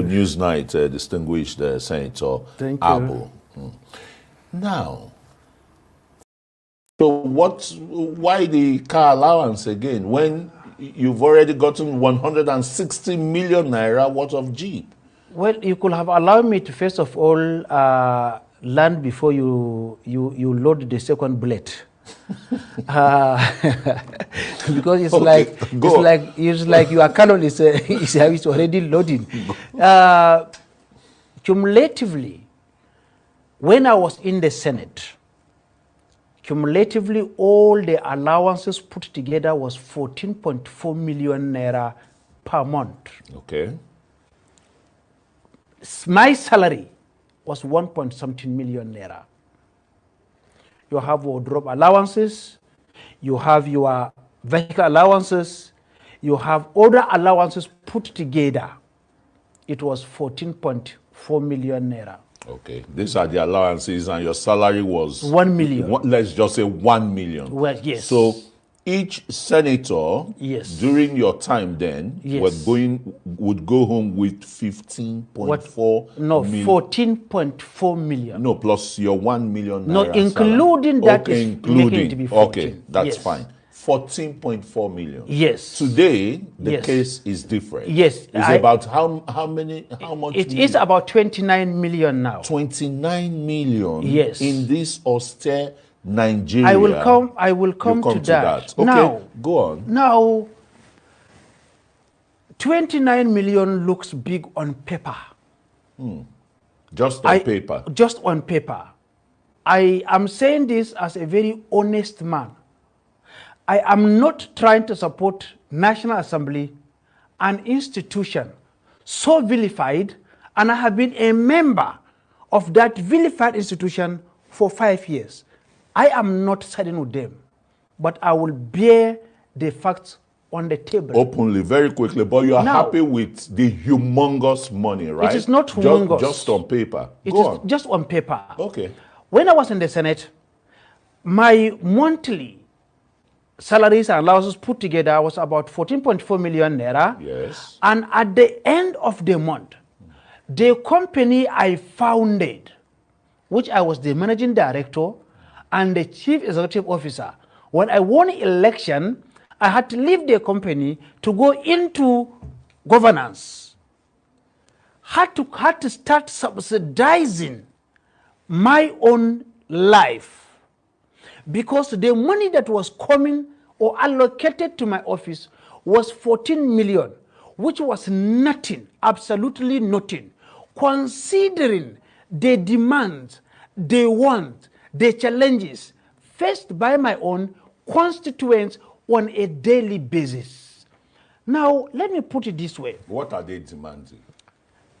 Newsnight, distinguished Senator Abu. Now, so why the car allowance again when you've already gotten 160 million naira worth of Jeep? Well, you could have allowed me to first of all land before you load the second bullet. Because it's okay, it's like your cannon is already loading. Cumulatively, when I was in the Senate, cumulatively all the allowances put together was 14.4 million naira per month. Okay. My salary was 1.something million naira. You have wardrobe allowances, you have your vehicle allowances, you have other allowances put together. It was 14.4 million naira. Okay, these are the allowances, and your salary was 1 million. Let's just say 1 million. Well, yes. So each senator, yes, during your time then, yes, would go home with 15.4 no, million. 14.4 million. No, plus your 1 million. No, including salary. That okay, is including. Making it to be 14. Okay, that's yes, fine. 14.4 million. Yes. Today, the yes, case is different. Yes. It's about how much? It is about 29 million now. 29 million. Yes. In this austere Nigeria. I will come to that. Okay, now, go on. Now, 29 million looks big on paper. Just on paper. Just on paper. I am saying this as a very honest man. I am not trying to support National Assembly, an institution so vilified, and I have been a member of that vilified institution for 5 years. I am not siding with them, but I will bear the facts on the table. Openly, very quickly, but you are happy with the humongous money, right? It is not humongous. Just on paper. It is just on paper. Okay. When I was in the Senate, my monthly salaries and allowances put together was about 14.4 million naira. Yes. And at the end of the month, the company I founded, which I was the managing director and the chief executive officer, when I won election, I had to leave the company to go into governance. Had to start subsidizing my own life, because the money that was coming or allocated to my office was 14 million, which was nothing, absolutely nothing, considering the demands, the wants, the challenges faced by my own constituents on a daily basis. Now, let me put it this way. What are they demanding?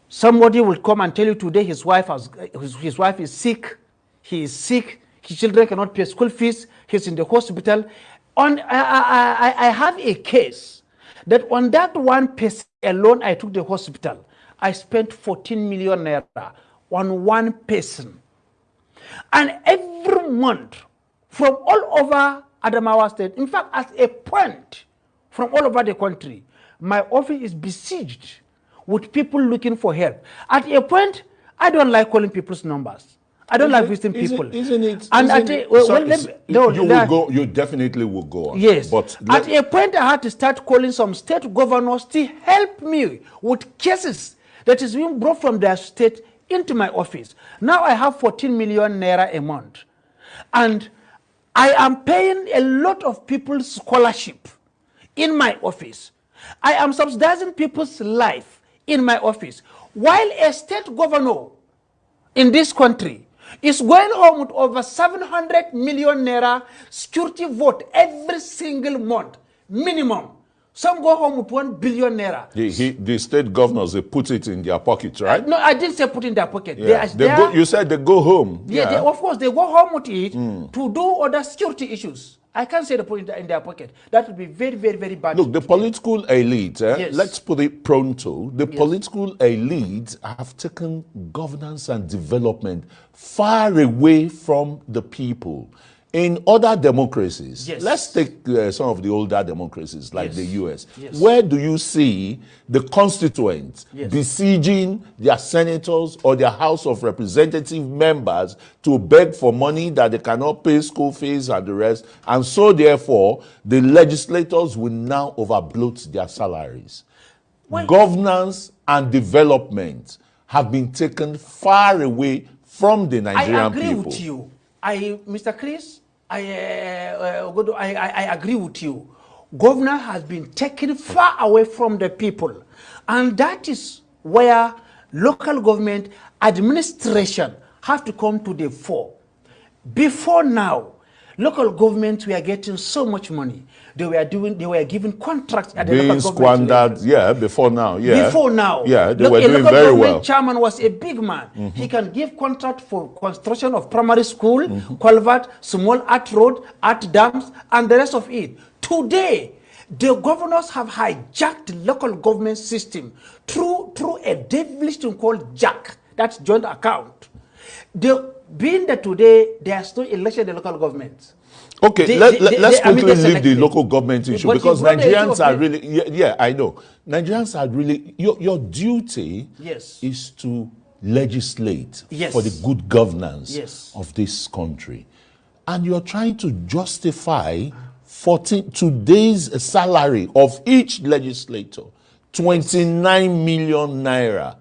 Somebody will come and tell you today his wife is sick, he is sick, his children cannot pay school fees, he's in the hospital. I have a case that on that one person alone I took the hospital, I spent 14 million naira on one person. And every month, from all over Adamawa State, in fact, at a point, from all over the country, my office is besieged with people looking for help. At a point, I don't like calling people's numbers. I don't like visiting people. Isn't it? You definitely will go on. Yes. But at a point, I had to start calling some state governors to help me with cases that is being brought from their state into my office. Now I have 14 million naira a month. And I am paying a lot of people's scholarship in my office. I am subsidizing people's life in my office. While a state governor in this country is going home with over 700 million naira security vote every single month, minimum. Some go home with 1 billion naira. The state governors, they put it in their pockets, right? No, I didn't say put in their pocket. Yeah. You said they go home. Yeah, of course, they go home with it to do other security issues. I can't say the put in their pocket. That would be very, very, very bad. Look, the political elite, Yes. let's put it pronto, the Yes. political elite have taken governance and development far away from the people. In other democracies, Yes. let's take some of the older democracies like Yes. the US. Yes. Where do you see the constituents Yes. besieging their senators or their House of Representative members to beg for money that they cannot pay school fees and the rest? And so therefore, the legislators will now overbloat their salaries. Why? Governance and development have been taken far away from the Nigerian I agree people. with you. Mr. Chris, I agree with you. Governor has been taken far away from the people. And that is where local government administration have to come to the fore. Before now, local governments were getting so much money. They were given contracts at the Being local government squandered, level. yeah, before now, yeah. Before now. Yeah, they Look, were a doing local very government well. chairman was a big man. He can give contract for construction of primary school, culvert, small art road, art dams, and the rest of it. Today, the governors have hijacked the local government system through a devilish thing called JAC, that's joint account. Being that today, there is no election in the local government. Okay, let's quickly leave the local government issue, But because you've got the issue Nigerians of are really, yeah, I know. Nigerians are really, your duty Yes. is to legislate Yes. for the good governance Yes. of this country. And you're trying to justify today's salary of each legislator, 29 million naira,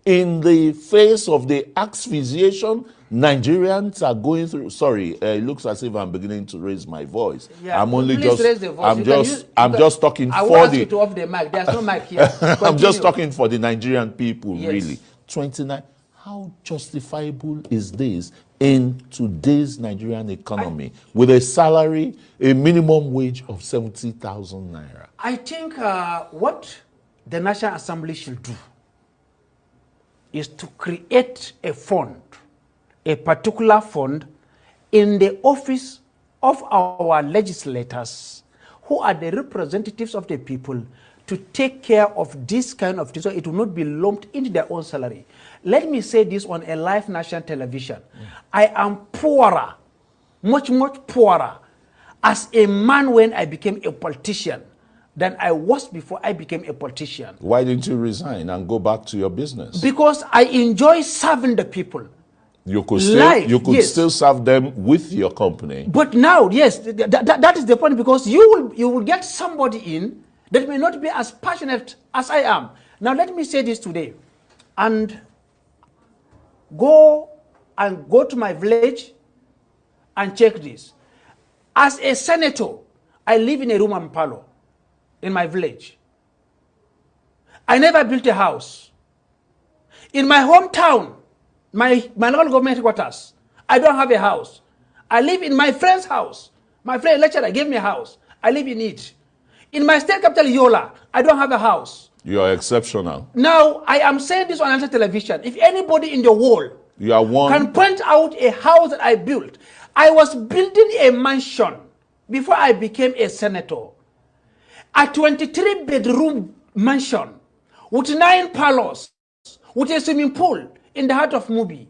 in the face of the asphyxiation Nigerians are going through. Sorry, it looks as if I'm beginning to raise my voice. Yeah, I'm only please just, raise the voice. I'm just talking I for will ask the. you to off the mic. There's no mic here. I'm just Continue. talking for the Nigerian people, Yes. really. 29. How justifiable is this in today's Nigerian economy with a salary, a minimum wage of 70,000 naira? I think what the National Assembly should do is to create a fund, a particular fund in the office of our legislators who are the representatives of the people to take care of this kind of thing so it will not be lumped into their own salary. Let me say this on a live national television. I am poorer, much, much poorer as a man when I became a politician than I was before I became a politician. Why didn't you resign and go back to your business? Because I enjoy serving the people. You could still, yes. still serve them with your company. But now, yes, that is the point, because you will get somebody in that may not be as passionate as I am. Now let me say this today, and go to my village and check this. As a senator, I live in a room and parlor in my village. I never built a house. In my hometown, my local government headquarters, I don't have a house. I live in my friend's house. My friend lecturer gave me a house. I live in it. In my state capital, Yola, I don't have a house. You are exceptional. Now, I am saying this on national television. If anybody in the world You are one. can point out a house that I built, I was building a mansion before I became a senator. A 23-bedroom mansion with 9 parlors, with a swimming pool in the heart of Mubi.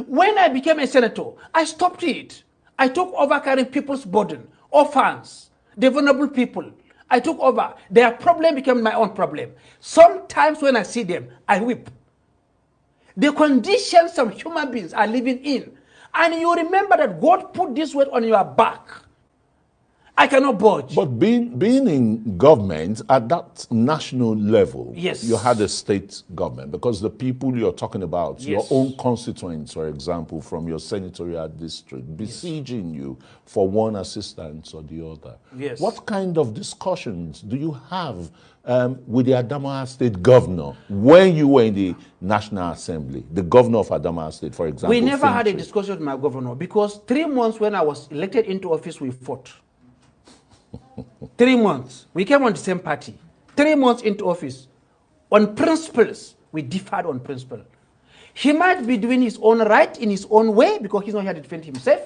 When I became a senator, I stopped it. I took over carrying people's burden, orphans, the vulnerable people. I took over. Their problem became my own problem. Sometimes when I see them, I weep. The conditions some human beings are living in. And you remember that God put this weight on your back. I cannot budge. But being in government at that national level, Yes. you had a state government, because the people you're talking about, Yes. your own constituents, for example, from your senatorial district, besieging you for one assistance or the other. Yes. What kind of discussions do you have with the Adamawa state governor when you were in the National Assembly, the governor of Adamawa state, for example? We never had a Fintri? discussion with my governor, because 3 months when I was elected into office, we fought. 3 months. We came on the same party. 3 months into office. On principles, we differed on principle. He might be doing his own right in his own way because he's not here to defend himself,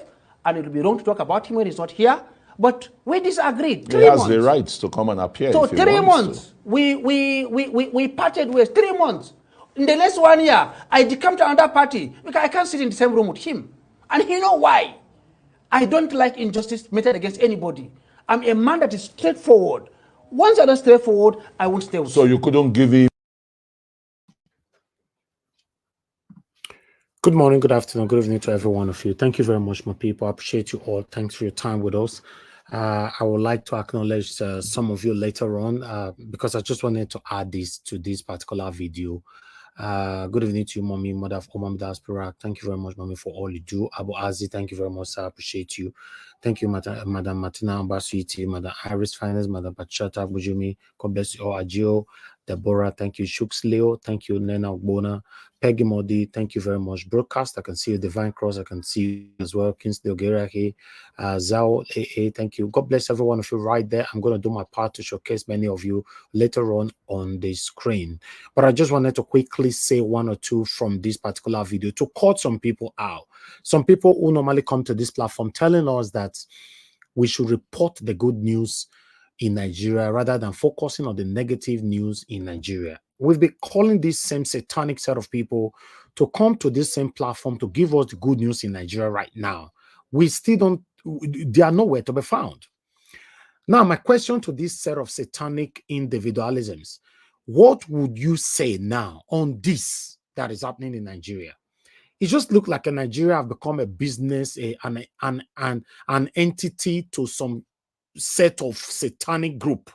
and it will be wrong to talk about him when he's not here. But we disagreed. He has the right to come and appear So if he 3 wants months, we parted ways. 3 months. In the next 1 year, I decamped to another party because I can't sit in the same room with him. And you know why? I don't like injustice meted against anybody. I'm a man that is straightforward. Once I'm not straightforward, I won't stay with So you. you couldn't give him. Good morning, good afternoon, good evening to every one of you. Thank you very much, my people. I appreciate you all. Thanks for your time with us. I would like to acknowledge some of you later on because I just wanted to add this to this particular video. Good evening to you, Mommy, Mother of Omam Diaspora. Thank you very much, Mommy, for all you do. Abu Azi, thank you very much, sir. I appreciate you. Thank you, Madam Martina Ambasuiti, Madam Iris Finance, Madam Pachata Bujumi. God bless you all. Ajio, Deborah, thank you. Shooks Leo, thank you. Nena Ogbona, Peggy Modi, thank you very much. Broadcast, I can see you. Divine Cross, I can see you as well. Kingsley Ogerake, Zao AA, thank you. God bless every one of you right there. I'm going to do my part to showcase many of you later on the screen. But I just wanted to quickly say one or two from this particular video to cut some people out. Some people who normally come to this platform telling us that we should report the good news in Nigeria rather than focusing on the negative news in Nigeria. We've been calling this same satanic set of people to come to this same platform to give us the good news in Nigeria right now. We still don't, they are nowhere to be found. Now, my question to this set of satanic individualisms, what would you say now on this that is happening in Nigeria? It just looks like Nigeria have become a business, an entity to some set of satanic group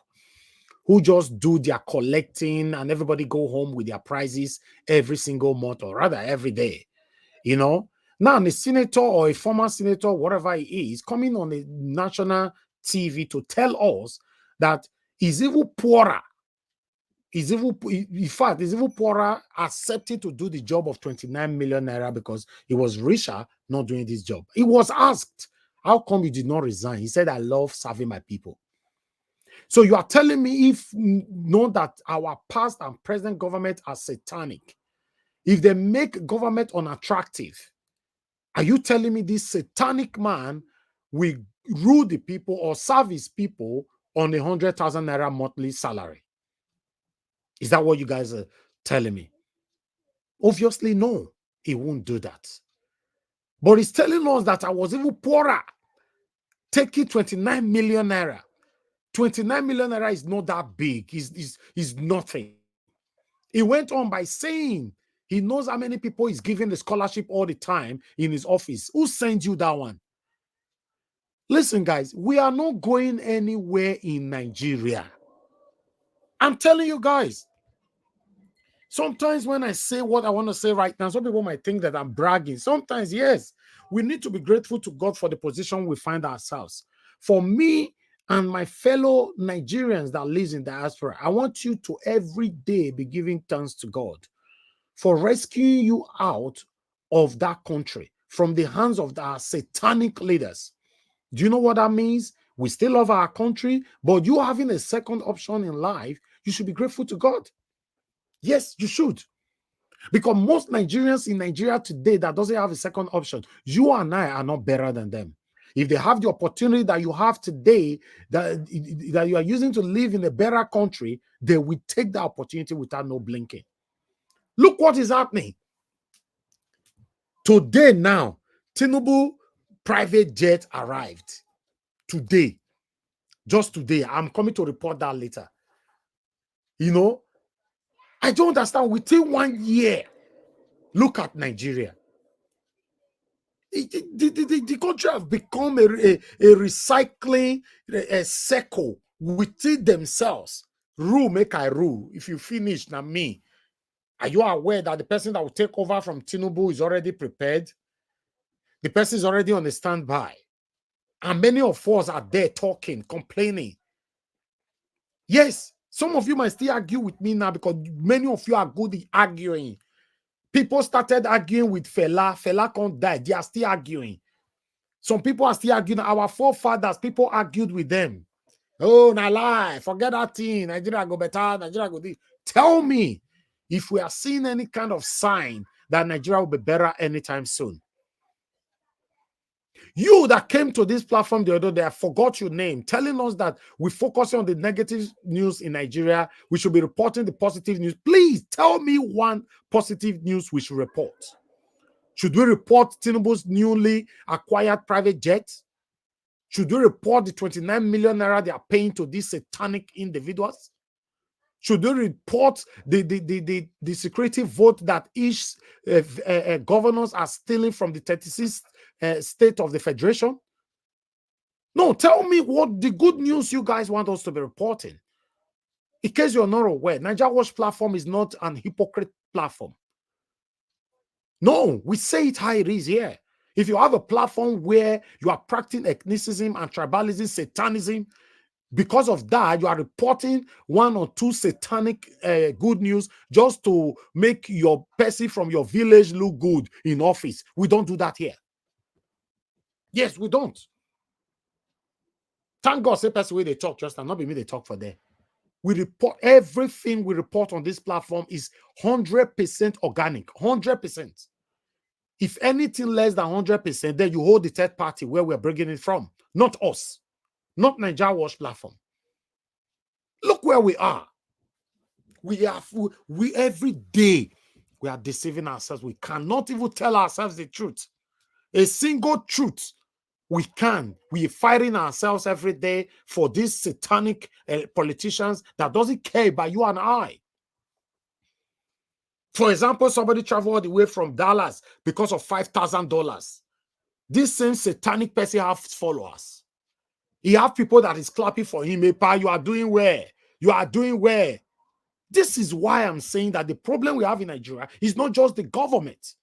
who just do their collecting and everybody go home with their prizes every single month or rather every day. You know, now a senator or a former senator, whatever he is, coming on the national TV to tell us that he's even poorer. In fact, he's even poorer accepting to do the job of 29 million naira because he was richer not doing this job. He was asked, how come you did not resign? He said, I love serving my people. So you are telling me if know that our past and present government are satanic, if they make government unattractive, are you telling me this satanic man will rule the people or serve his people on 100,000 naira monthly salary? Is that what you guys are telling me? Obviously, no, he won't do that. But he's telling us that I was even poorer, taking 29 million naira. 29 million naira is not that big. Is nothing. He went on by saying he knows how many people he's giving the scholarship all the time in his office. Who sent you that one? Listen, guys, we are not going anywhere in Nigeria. I'm telling you guys. Sometimes when I say what I want to say right now, some people might think that I'm bragging. Sometimes, yes, we need to be grateful to God for the position we find ourselves. For me and my fellow Nigerians that live in diaspora, I want you to every day be giving thanks to God for rescuing you out of that country from the hands of our satanic leaders. Do you know what that means? We still love our country, but you having a second option in life, you should be grateful to God. Yes, you should. Because most Nigerians in Nigeria today that doesn't have a second option, you and I are not better than them. If they have the opportunity that you have today, that you are using to live in a better country, they will take the opportunity without no blinking. Look what is happening. Today now, Tinubu private jet arrived. Today. Just today. I'm coming to report that later. You know, I don't understand. Within 1 year, look at Nigeria. The country have become a recycling circle within themselves. Rule make I rule. If you finish, now me. Are you aware that the person that will take over from Tinubu is already prepared? The person is already on the standby. And many of us are there talking, complaining. Yes, some of you might still argue with me now because many of you are good at arguing. People started arguing with Fela. Fela can't die. They are still arguing. Some people are still arguing. Our forefathers, people argued with them. Oh, na lie. Forget that thing. Nigeria go better. Nigeria go this. Tell me if we are seeing any kind of sign that Nigeria will be better anytime soon. You that came to this platform the other day, I forgot your name, telling us that we focus on the negative news in Nigeria. We should be reporting the positive news. Please tell me one positive news we should report. Should we report Tinubu's newly acquired private jets? Should we report the 29 million naira they are paying to these satanic individuals? Should we report the security vote that each governors are stealing from the 36th state of the federation? No, tell me what the good news you guys want us to be reporting. In case you're not aware, Niger Watch platform is not an hypocrite platform. No, we say it how it is here. If you have a platform where you are practicing ethnicism and tribalism, satanism, because of that, you are reporting one or two satanic good news just to make your person from your village look good in office. We don't do that here. Yes, we don't. Thank God, say person where they talk just and not be me they talk for them. We report everything we report on this platform is 100% organic, 100%. If anything less than 100%, then you hold the third party where we're bringing it from, not us, not Niger Watch platform. Look where we are. We every day we are deceiving ourselves. We cannot even tell ourselves the truth. A single truth. We are fighting ourselves every day for these satanic politicians that doesn't care about you and I. For example, somebody traveled all the way from Dallas because of $5,000. This same satanic person has followers. He have people that is clapping for him. Hey, pa, you are doing well. You are doing well. This is why I'm saying that the problem we have in Nigeria is not just the government.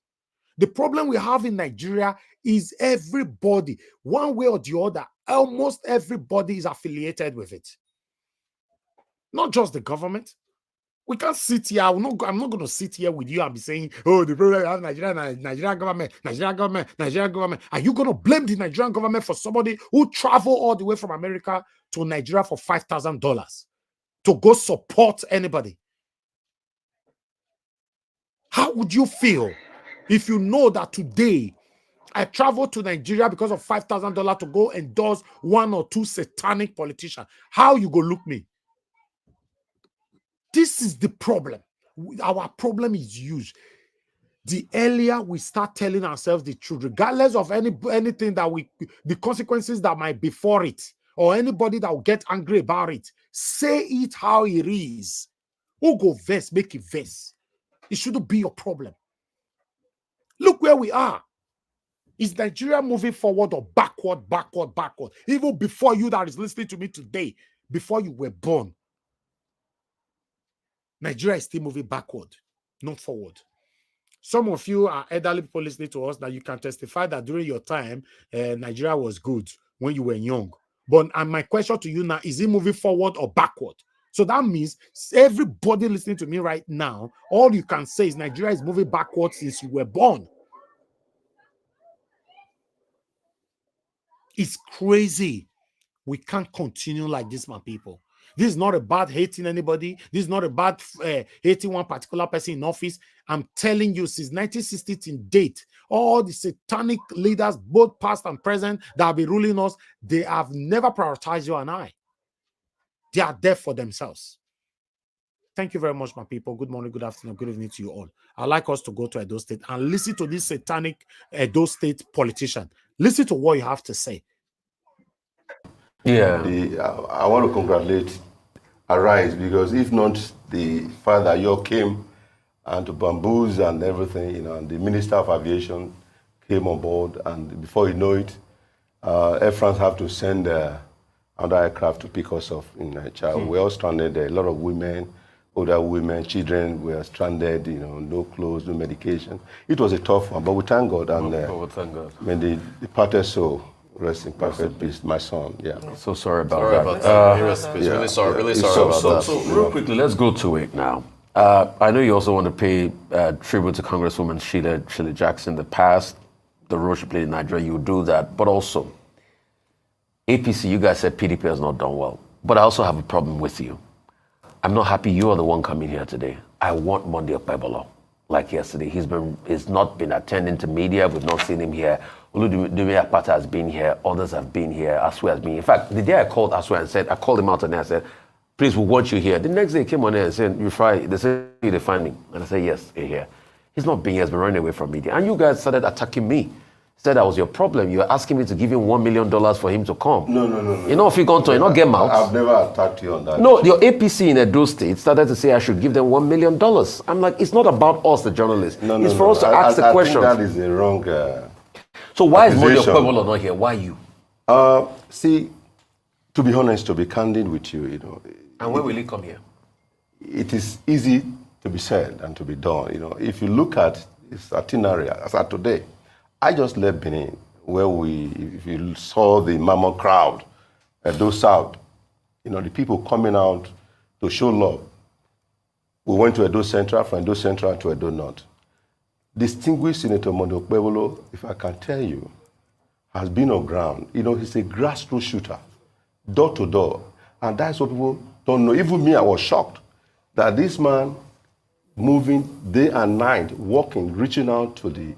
The problem we have in Nigeria is everybody, one way or the other, almost everybody is affiliated with it. Not just the government. We can't sit here. I'm not going to sit here with you and be saying, oh, the problem we have in Nigerian government. Are you going to blame the Nigerian government for somebody who traveled all the way from America to Nigeria for $5,000 to go support anybody? How would you feel if you know that today I traveled to Nigeria because of $5,000 to go endorse one or two satanic politicians? How you go look me? This is the problem. Our problem is huge. The earlier we start telling ourselves the truth, regardless of anything that the consequences that might befall it, or anybody that will get angry about it, say it how it is. Who go verse, make it verse. It shouldn't be your problem. Look where we are. Is Nigeria moving forward or backward? Even before you that is listening to me today, before you were born, Nigeria is still moving backward, not forward. Some of you are elderly people listening to us that you can testify that during your time, Nigeria was good when you were young. But and my question to you now, is it moving forward or backward? So that means everybody listening to me right now, all you can say is Nigeria is moving backward since you were born. It's crazy. We can't continue like this, my people. This is not about hating anybody. This is not about hating one particular person in office. I'm telling you, since 1960 to date, all the satanic leaders, both past and present, that have been ruling us, they have never prioritized you and I. They are there for themselves. Thank you very much, my people. Good morning, good afternoon, good evening to you all. I'd like us to go to Edo State and listen to this satanic Edo State politician. Listen to what you have to say. Yeah, I want to congratulate Arise, because if not the fact that you came and to bamboos and everything, you know, and the Minister of Aviation came on board, and before you know it, Air France have to send another aircraft to pick us up in Nigeria. We're all stranded there. A lot of women, older women, children were stranded, you know, no clothes, no medication. It was a tough one, but we thank God. And thank God. When they departed, so rest in perfect peace, my son. Yeah. So sorry about that. Really sorry about that. So real quickly, let's go to it now. I know you also want to pay tribute to Congresswoman Sheila Jackson. The past, the role she played in Nigeria, you do that. But also, APC, you guys said PDP has not done well. But I also have a problem with you. I'm not happy you are the one coming here today. I want Monday Okpebolo. like yesterday. He's not been attending to media. We've not seen him here. Oludumi Apata has been here. Others have been here. Aswe has been here. In fact, the day I called Aswe and said, I called him out and I said, please, we want you here. The next day he came on there and said, they said, you're finding. And I said, yes, you're here. He's not being here. He's been running away from media. And you guys started attacking me. Said that was your problem. You were asking me to give him $1 million for him to come. No. You know, if you gone to, you not get out. I've never attacked you on that. No, your APC in Edo State started to say I should give them $1 million. I'm like, it's not about us, the journalists. It's for us to ask the question. I think that is a wrong. So why is Monday Pueblo not here? Why you? See, to be honest, to be candid with you, you know. And when will he come here? It is easy to be said and to be done. You know, if you look at his itinerary as at today, I just left Benin, where if you saw the mammoth crowd at Edo South, you know, the people coming out to show love. We went to Edo Central, from Edo Central to Edo North. Distinguished Senator Monday Pueblo, if I can tell you, has been on ground. You know, he's a grassroots shooter, door to door. And that's what people don't know. Even me, I was shocked that this man moving day and night, walking, reaching out to the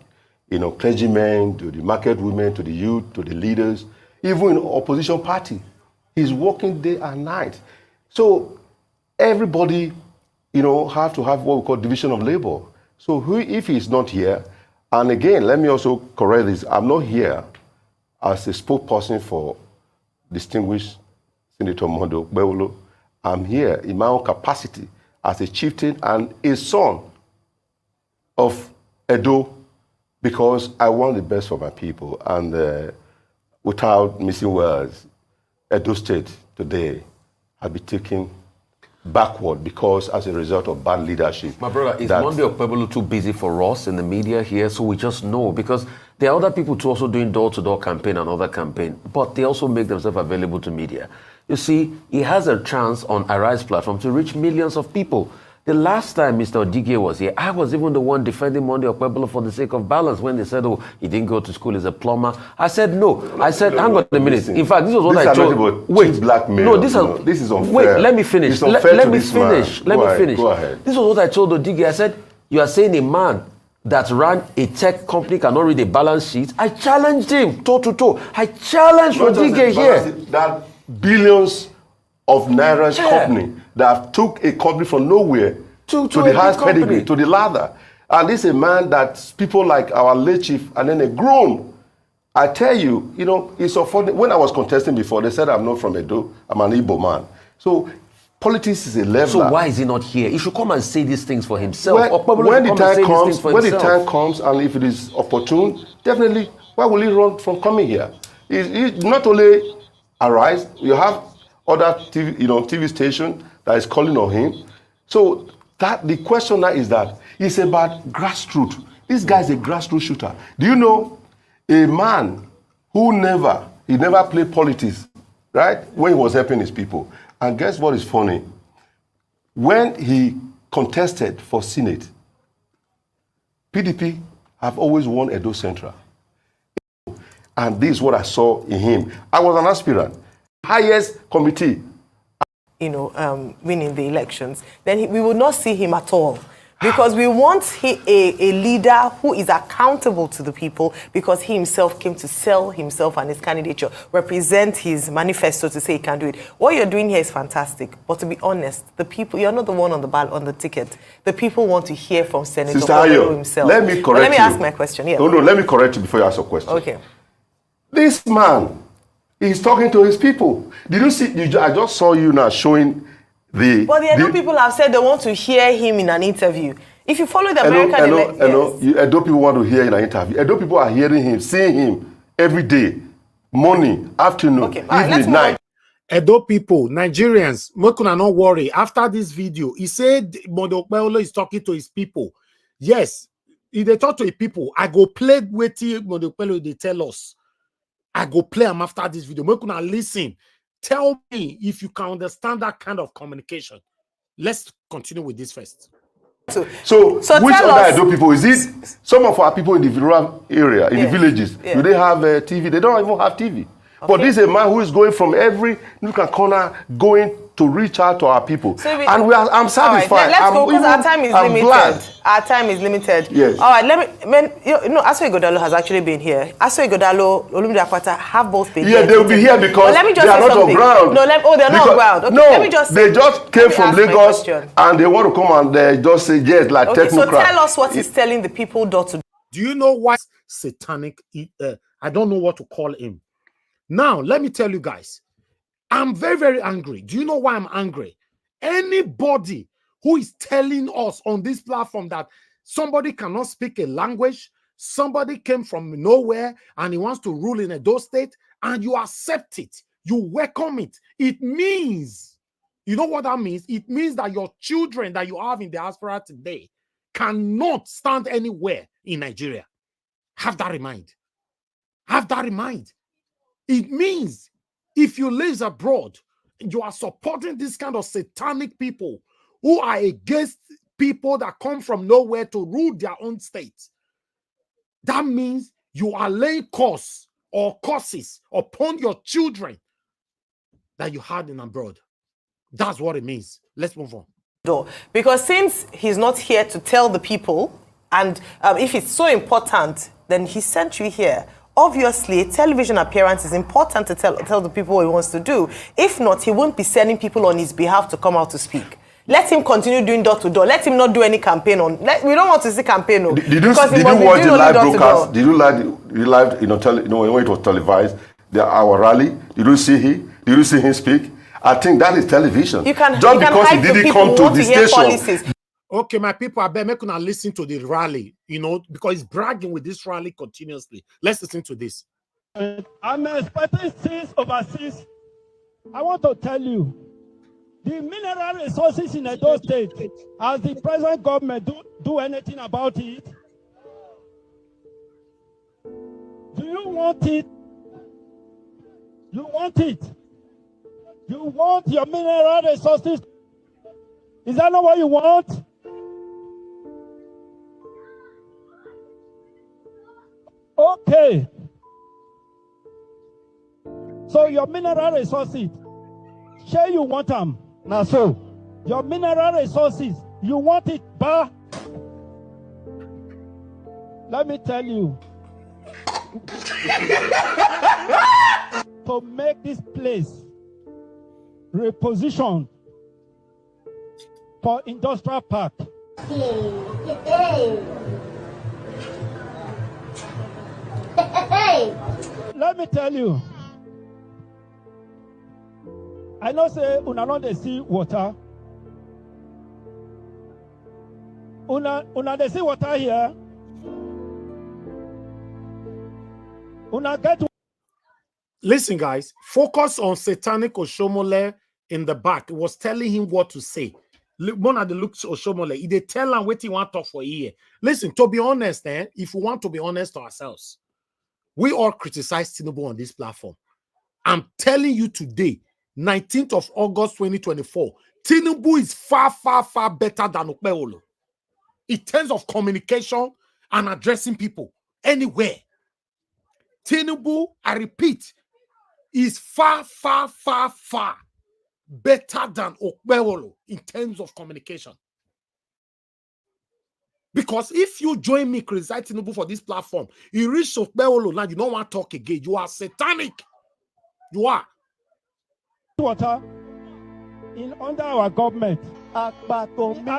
clergymen, to the market women, to the youth, to the leaders, even in opposition party. He's working day and night. So everybody, have to have what we call division of labor. So if he's not here, and again, let me also correct this, I'm not here as a spokesperson for distinguished Senator Mondo Bewolo. I'm here in my own capacity as a chieftain and a son of Edo, because I want the best for my people. And without missing words, Edo State today has been taken backward because as a result of bad leadership. My brother, is Monday Pueblo too busy for us in the media here? So we just know, because there are other people too also doing door-to-door campaign and other campaign, but they also make themselves available to media. You see, he has a chance on Arise platform to reach millions of people. The last time Mr. Odige was here, I was even the one defending Monday Pueblo for the sake of balance when they said, oh, he didn't go to school, he's a plumber. I said, no. I said, hang on a minute. In fact, this was what I told. Wait, blackmail. No, this is unfair. Wait, let me finish. Let me finish. Go ahead. This was what I told Odige. I said, you are saying a man that ran a tech company cannot read a balance sheet. I challenged him toe to toe. I challenged Odige here. That billions of Naira's company that took a company from nowhere to the highest pedigree, to the ladder. And this is a man that people like our late chief and then a groom. I tell you, it's so funny. When I was contesting before, they said I'm not from Edo, I'm an Igbo man. So politics is a leveler. So why is he not here? He should come and say these things for himself. When the time comes, and if it is opportune, definitely, why will he run from coming here? He not only Arise, you have other TV station that is calling on him. So the question now is that it's about grassroots. This guy is a grassroots shooter. Do you know a man who never played politics, right? When he was helping his people. And guess what is funny? When he contested for Senate, PDP have always won Edo Central. And this is what I saw in him. I was an aspirant. Highest committee. Winning the elections, then we will not see him at all. Because we want a leader who is accountable to the people, because he himself came to sell himself and his candidature, represent his manifesto to say he can do it. What you're doing here is fantastic, but to be honest, the people, you're not the one on the ballot, on the ticket. The people want to hear from Senator Kalu himself. Let me correct you. Let me ask my question. Yeah. No, let me correct you before you ask your question. Okay. This man, he's talking to his people. Did you see? I just saw you now showing the. But the Edo people have said they want to hear him in an interview. If you follow the American elections, Edo people want to hear in an interview. Edo people are hearing him, seeing him every day, morning, afternoon, evening, night. Edo people, Nigerians, Mokuna, not worry. After this video, he said Monday Pueblo is talking to his people. Yes, if they talk to his people, I go play with Monday Pueblo, they tell us. I go play them after this video. Mokuna, listen. Tell me if you can understand that kind of communication. Let's continue with this first. So which other Edo people? Is it some of our people in the rural area, in the villages? Yeah. Do they have TV? They don't even have TV. Okay. But this is a man who is going from every nook and corner, going to reach out to our people. So I'm satisfied. Right, let's go because our time is limited. Glad. Our time is limited. Yes. All right, Aso Ighodalo has actually been here. Aso Ighodalo, Olumide Akwata have both been here. Yeah, they'll be here because let me just they are say not something. on ground. No, they're not on ground. Okay, no, let me just they just came from Lagos question. and they want to come and just say yes, like okay, technocrat. So tell us what he's telling the people door to door. Do you know why satanic? I don't know what to call him. Now, let me tell you guys, I'm very, very angry. Do you know why I'm angry? Anybody who is telling us on this platform that somebody cannot speak a language, somebody came from nowhere and he wants to rule in Edo State, and you accept it, you welcome it, it means, you know what that means? It means that your children that you have in diaspora today cannot stand anywhere in Nigeria. Have that in mind. Have that in mind. It means if you live abroad, you are supporting this kind of satanic people who are against people that come from nowhere to rule their own state. That means you are laying curses upon your children that you had in abroad. That's what it means. Let's move on. Because since he's not here to tell the people, and if it's so important, then he sent you here. Obviously, a television appearance is important to tell the people what he wants to do. If not, he won't be sending people on his behalf to come out to speak. Let him continue doing door to door. Let him not do any campaign on. We don't want to see campaign. No. Did you watch the live broadcast? Did you live? When it was televised, our rally. Did you see him speak? I think that is television. Just because he didn't come to the station. Policies. Okay, my people, I bet me not listen to the rally, because he's bragging with this rally continuously. Let's listen to this. I'm expecting things overseas. I want to tell you, the mineral resources in Edo State, has the present government do anything about it? Do you want it? You want it? You want your mineral resources? Is that not what you want? Okay. So your mineral resources, sure you want them. Now so, your mineral resources, you want it, but let me tell you, to make this place repositioned for industrial park. Let me tell you, I know say una no dey see water. Una dey see water here. Una get. Listen, guys, focus on satanic Oshomole in the back. It was telling him what to say. One of the looks Oshomole, they tell him what he want to talk for a year. Listen, to be honest, if we want to be honest to ourselves, we all criticize Tinubu on this platform. I'm telling you today, 19th of August 2024, Tinubu is far, far, far better than Okpebholo in terms of communication and addressing people anywhere. Tinubu, I repeat, is far, far, far, far better than Okpebholo in terms of communication. Because if you join me criticizing Tinubu for this platform, you reach Okpebholo now, you don't want to talk again. You are satanic. You are. Water in under our government are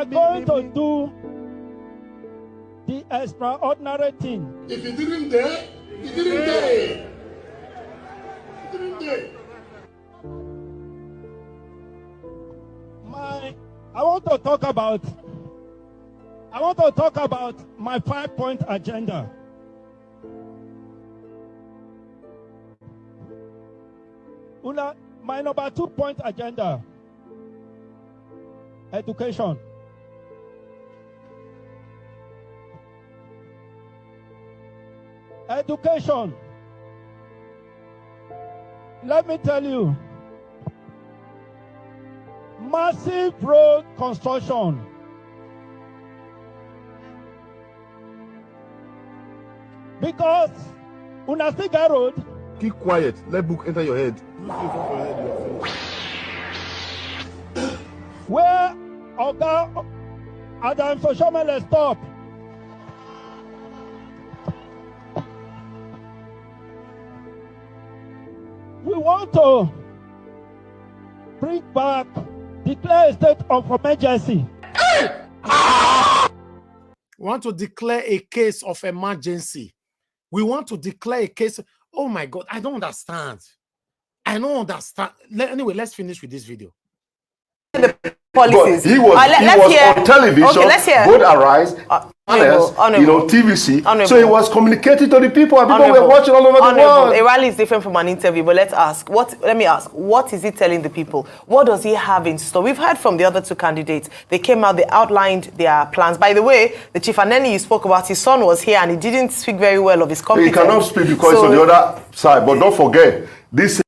going to do the extraordinary thing. If you didn't dare, you didn't dare. You didn't dare. I want to talk about my 5-point agenda. My number 2-point agenda: education. Education. Let me tell you, massive road construction. Because una still get road. Keep quiet. Let book enter your head. where Oga Adamawa stop. We want to bring back, declare a state of emergency. We want to declare a case of emergency. We want to declare a case. Oh my God, I don't understand. I don't understand. Anyway, let's finish with this video. Policies. But he was on television, okay, let's hear. both Arise, TVC. Honorable. So he was communicating to the people, and people were watching all over the world. A rally is different from an interview, but let me ask, what is he telling the people? What does he have in store? We've heard from the other two candidates. They came out, they outlined their plans. By the way, the Chief Aneni you spoke about, his son was here, and he didn't speak very well of his competence. He cannot speak because it's on the other side. But don't forget, this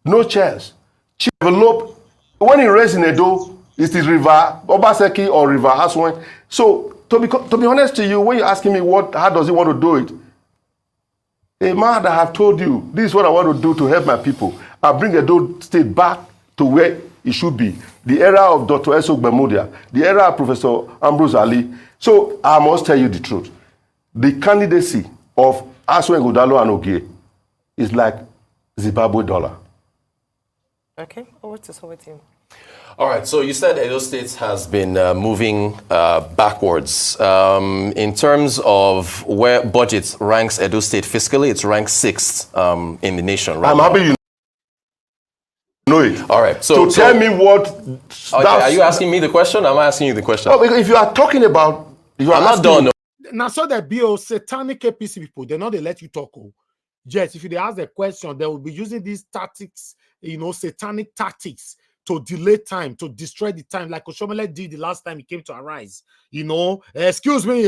no chance. Chief developed, when he raised in Edo, is this River Obaseki or River Aswan? So to be honest to you, when you're asking me how does he want to do it, a man that have told you this is what I want to do to help my people. I bring Edo State back to where it should be. The era of Dr. Esok Bemudia, the era of Professor Ambrose Ali. So I must tell you the truth. The candidacy of Aswan Godalo and Ogie is like Zimbabwe dollar. Okay, over to you. All right, so you said Edo State has been moving backwards. In terms of where budget ranks Edo State fiscally, it's ranked 6th in the nation, right? I'm happy you know it. All right, so tell me what... Okay, are you asking me the question? I'm asking you the question. Oh, if you are talking about... I'm not done. Now, so that be satanic APC people, they're not they let you talk. Yes, if they ask the question, they will be using these tactics, satanic tactics, to delay time, to destroy the time, like Oshomole did the last time he came to Arise. Excuse me,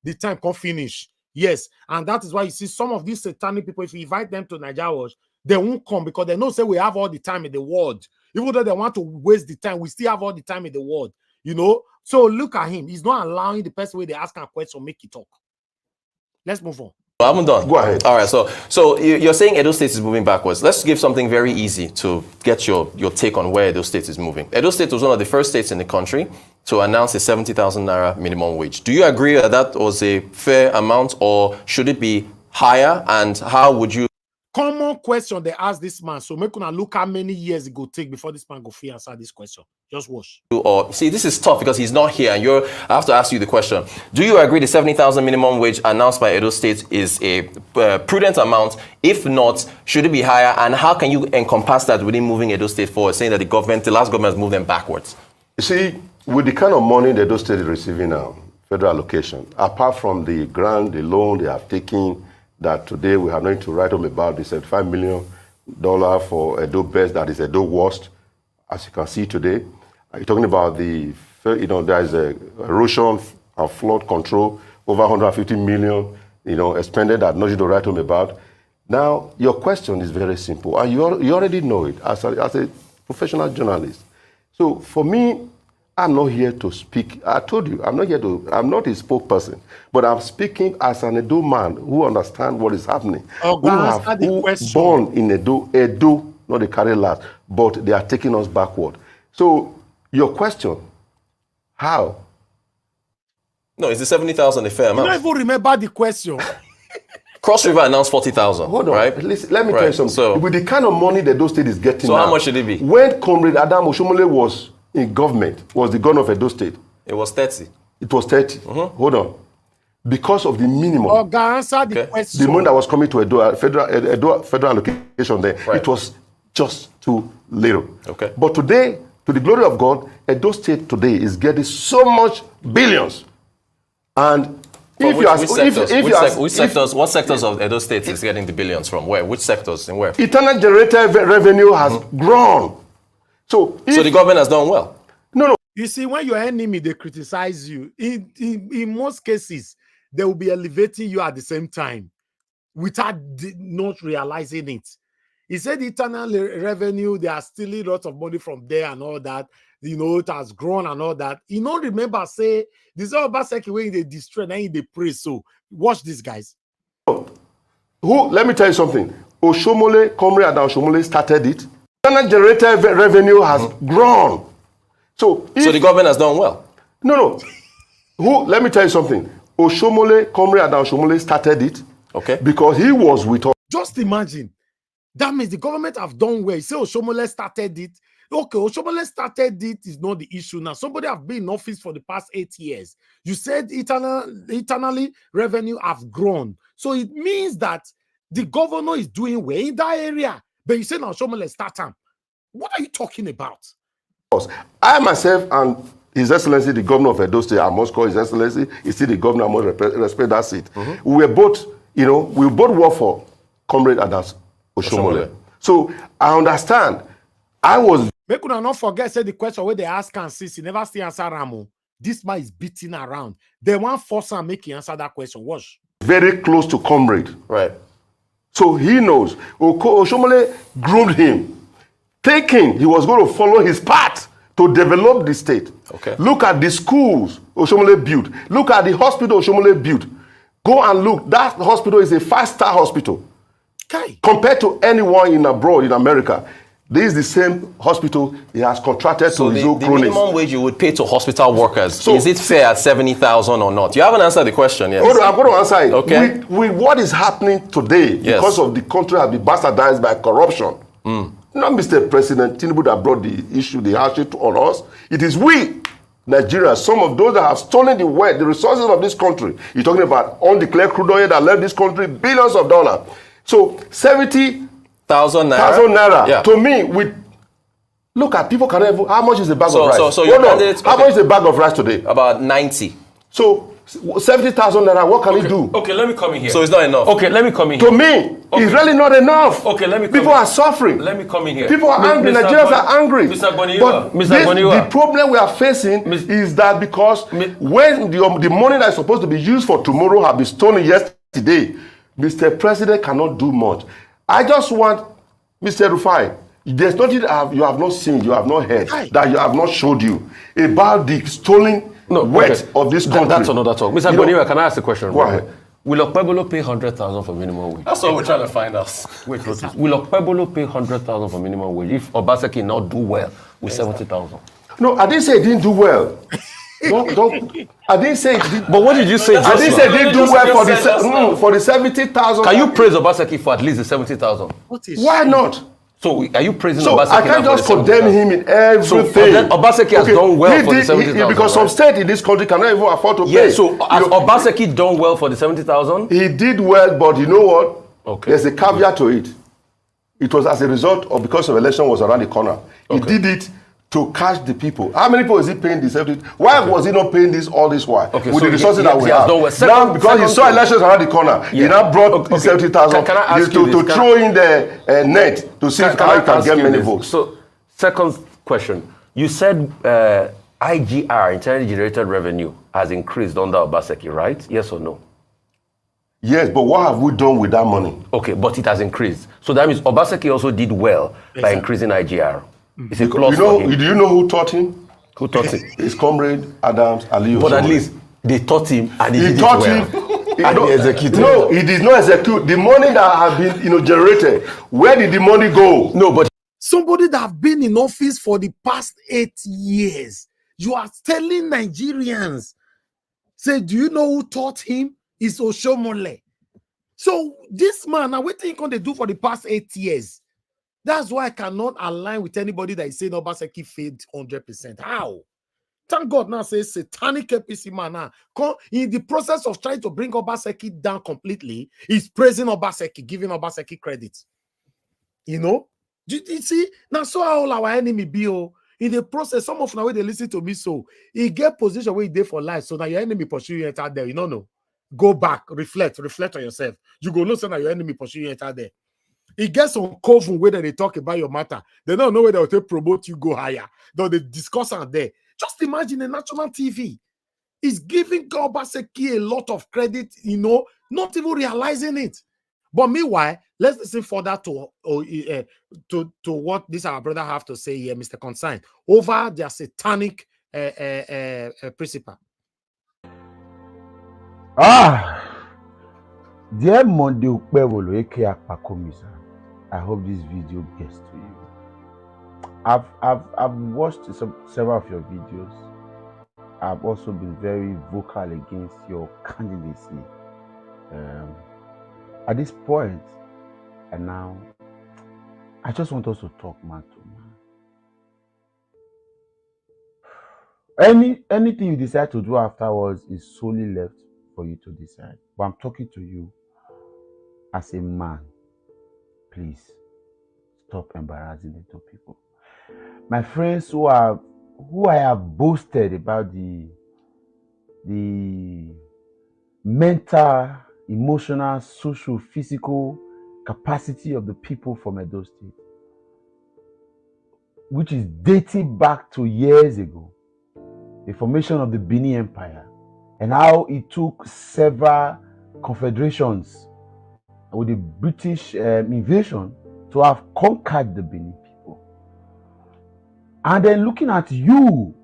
the time can't finish. Yes, and that is why you see some of these satanic people, if you invite them to Nigeria Watch, they won't come because they know say we have all the time in the world. Even though they want to waste the time, we still have all the time in the world. So look at him. He's not allowing the person where they ask a question make it talk. Let's move on. I'm done. Go ahead. All right, so you're saying Edo State is moving backwards. Let's give something very easy to get your take on where Edo State is moving. Edo State was one of the first states in the country to announce a 70,000 Naira minimum wage. Do you agree that that was a fair amount, or should it be higher? And how would you... Common question they ask this man. So make una look how many years it go take before this man go free answer this question. Just watch. Or see, this is tough because he's not here, and I have to ask you the question. Do you agree the 70,000 minimum wage announced by Edo State is a prudent amount? If not, should it be higher? And how can you encompass that within moving Edo State forward, saying that the last government has moved them backwards? You see, with the kind of money the Edo State is receiving now, federal allocation, apart from the grant, the loan they have taken, that today we have nothing to write home about, the $75 million for Edo Best, that is Edo Worst, as you can see today. You're talking about there is a erosion and flood control, over 150 million, expended that nothing to write home about. Now, your question is very simple, and you already know it as a professional journalist. So for me, I'm not here to speak. I told you, I'm not a spokesperson, but I'm speaking as an Edo man who understands what is happening. Who born in Edo, not the carry last, but they are taking us backward. So your question, how? No, is the 70,000 a fair amount? You don't even remember the question. Cross River announced 40,000. Hold on, right? Listen, let me tell you something. So, with the kind of money that those states is getting so now, how much should it be? When Comrade Adam Oshomole was in government, was the governor of Edo State. It was 30. It was 30. Hold on. Because of the minimum. Answer the question. The money that was coming to Edo, federal allocation there, it was just too little. Okay. But today, to the glory of God, Edo State today is getting so much billions. And what sectors of Edo State is getting the billions from? Where? Which sectors and where? Internal generated revenue has grown. So the government has done well. No. You see, when your enemy, they criticize you, in most cases, they will be elevating you at the same time without not realizing it. He said the internal revenue, they are stealing lots of money from there and all that. It has grown and all that. Remember, say, this is all about when they destroy, and they praise. So watch this, guys. Let me tell you something. Comrade Adam Oshomole started it. Generated revenue has grown. So the government has done well. No. Let me tell you something. Oshomole, Comrade Adam Oshomole started it. Okay. Because he was with us. Just imagine. That means the government have done well. You say Oshomole started it. Okay, Oshomole started it is not the issue now. Somebody have been in office for the past 8 years. You said eternally revenue have grown. So it means that the governor is doing well in that area. But you say now Oshomole start time. What are you talking about? I myself and His Excellency, the governor of Edo State, I must call His Excellency, he's still the governor, I must respect that seat. We were both, we both work for Comrade Adam Oshomole. So I understand. I was. Make una not forget, say the question where they ask and see, he never see answer Ramo. This man is beating around. They want force and make him answer that question. Watch. Very close to Comrade. Right. So he knows. Oshomole groomed him, thinking he was going to follow his path to develop the state. Okay. Look at the schools Oshomole built. Look at the hospital Oshomole built. Go and look. That hospital is a 5-star hospital. Okay. Compared to anyone in abroad, in America. This is the same hospital he has contracted to his own cronies. The minimum wage you would pay to hospital workers, is it fair at 70,000 or not? You haven't answered the question yet. I'm going to answer it. Okay. With what is happening today, because of the country has been bastardized by corruption, not Mr. President Tinubu that brought the issue, the hardship on us. It is we, Nigerians, some of those that have stolen the wealth, the resources of this country. You're talking about undeclared crude oil that left this country billions of dollars. So 70,000 naira. Yeah. To me, look at people can have, how much is a bag of rice? How much is a bag of rice today? About 90. So 70,000 naira, what can he do? Okay, let me come in here. So it's not enough. Okay, let me come in here. To me, it's really not enough. Okay, let me come People are suffering. Let me come in here. People are angry. Nigerians are angry. Mr. But the problem we are facing is that because when the money that is supposed to be used for tomorrow have been stolen yesterday, Mr. President cannot do much. I just want, Mr. Rufai, there's nothing you have not seen, you have not heard, that you have not showed you about the stolen wealth of this country. That's another talk. Mr. Boniwa, can I ask a question? Go ahead. Will Okpebolo pay 100,000 for minimum wage? That's what we're trying to find out. Wait, will Okpebolo pay 100,000 for minimum wage if Obaseki not do well with 70,000? No, I didn't say it didn't do well. I didn't say it did. But what did you say? I didn't say it didn't do well for the 70,000. Can you praise Obaseki for at least the 70,000? Why not? So are you praising Obaseki? I can't just condemn him in everything. So Obaseki has done well for the 70,000. Because some state in this country cannot even afford to pay. Yeah, so has Obaseki done well for the 70,000? He did well, but you know what? Okay. There's a caveat to it. It was as a result of because of election was around the corner. He did it to catch the people. How many people is he paying this? Why was he not paying this all this while? With so the resources that we have. Now, because he saw elections around the corner, he now brought 70,000 to throw in the net to see how he can get many votes. So, second question. You said IGR, internally generated revenue, has increased under Obaseki, right? Yes or no? Yes, but what have we done with that money? Okay, but it has increased. So that means Obaseki also did well by increasing IGR. It's a plus for him. Do you know who taught him? Who taught him? His comrade Adams Ali. But at least they taught him and he did taught well. him. And he executed. No, he did not execute. The money that have been generated, where did the money go? No, but somebody that have been in office for the past 8 years, you are telling Nigerians, say, do you know who taught him? It's Oshomole. So this man, now what think they do for the past 8 years? That's why I cannot align with anybody that is saying Obaseki failed 100%. How? Thank God now says satanic APC man now. In the process of trying to bring Obaseki down completely, he's praising Obaseki, giving Obaseki credit. You know? You see? Now so all our enemy be in the process, some of now when they listen to me, so he get position where he did for life. So now your enemy pursue you enter there. You know. Go back, reflect on yourself. You go know so now your enemy pursue you enter there. It gets on coven where they talk about your matter. They don't know where they will promote you, go higher. Though they discuss out there. Just imagine a national TV is giving Obaseki a lot of credit, not even realizing it. But meanwhile, let's listen further to what this our brother have to say here, Mr. Consign, over their satanic principle. Dear Monday Ukpevolo aka Akpakomisa, I hope this video gets to you. I've watched several of your videos. I've also been very vocal against your candidacy. At this point, and now, I just want us to talk man to man. Anything you decide to do afterwards is solely left for you to decide. But I'm talking to you as a man. Please stop embarrassing the two people. My friends who I have boasted about the mental, emotional, social, physical capacity of the people from Edo State, which is dating back to years ago, the formation of the Benin Empire, and how it took several confederations with the British invasion to have conquered the Benin people. And then looking at you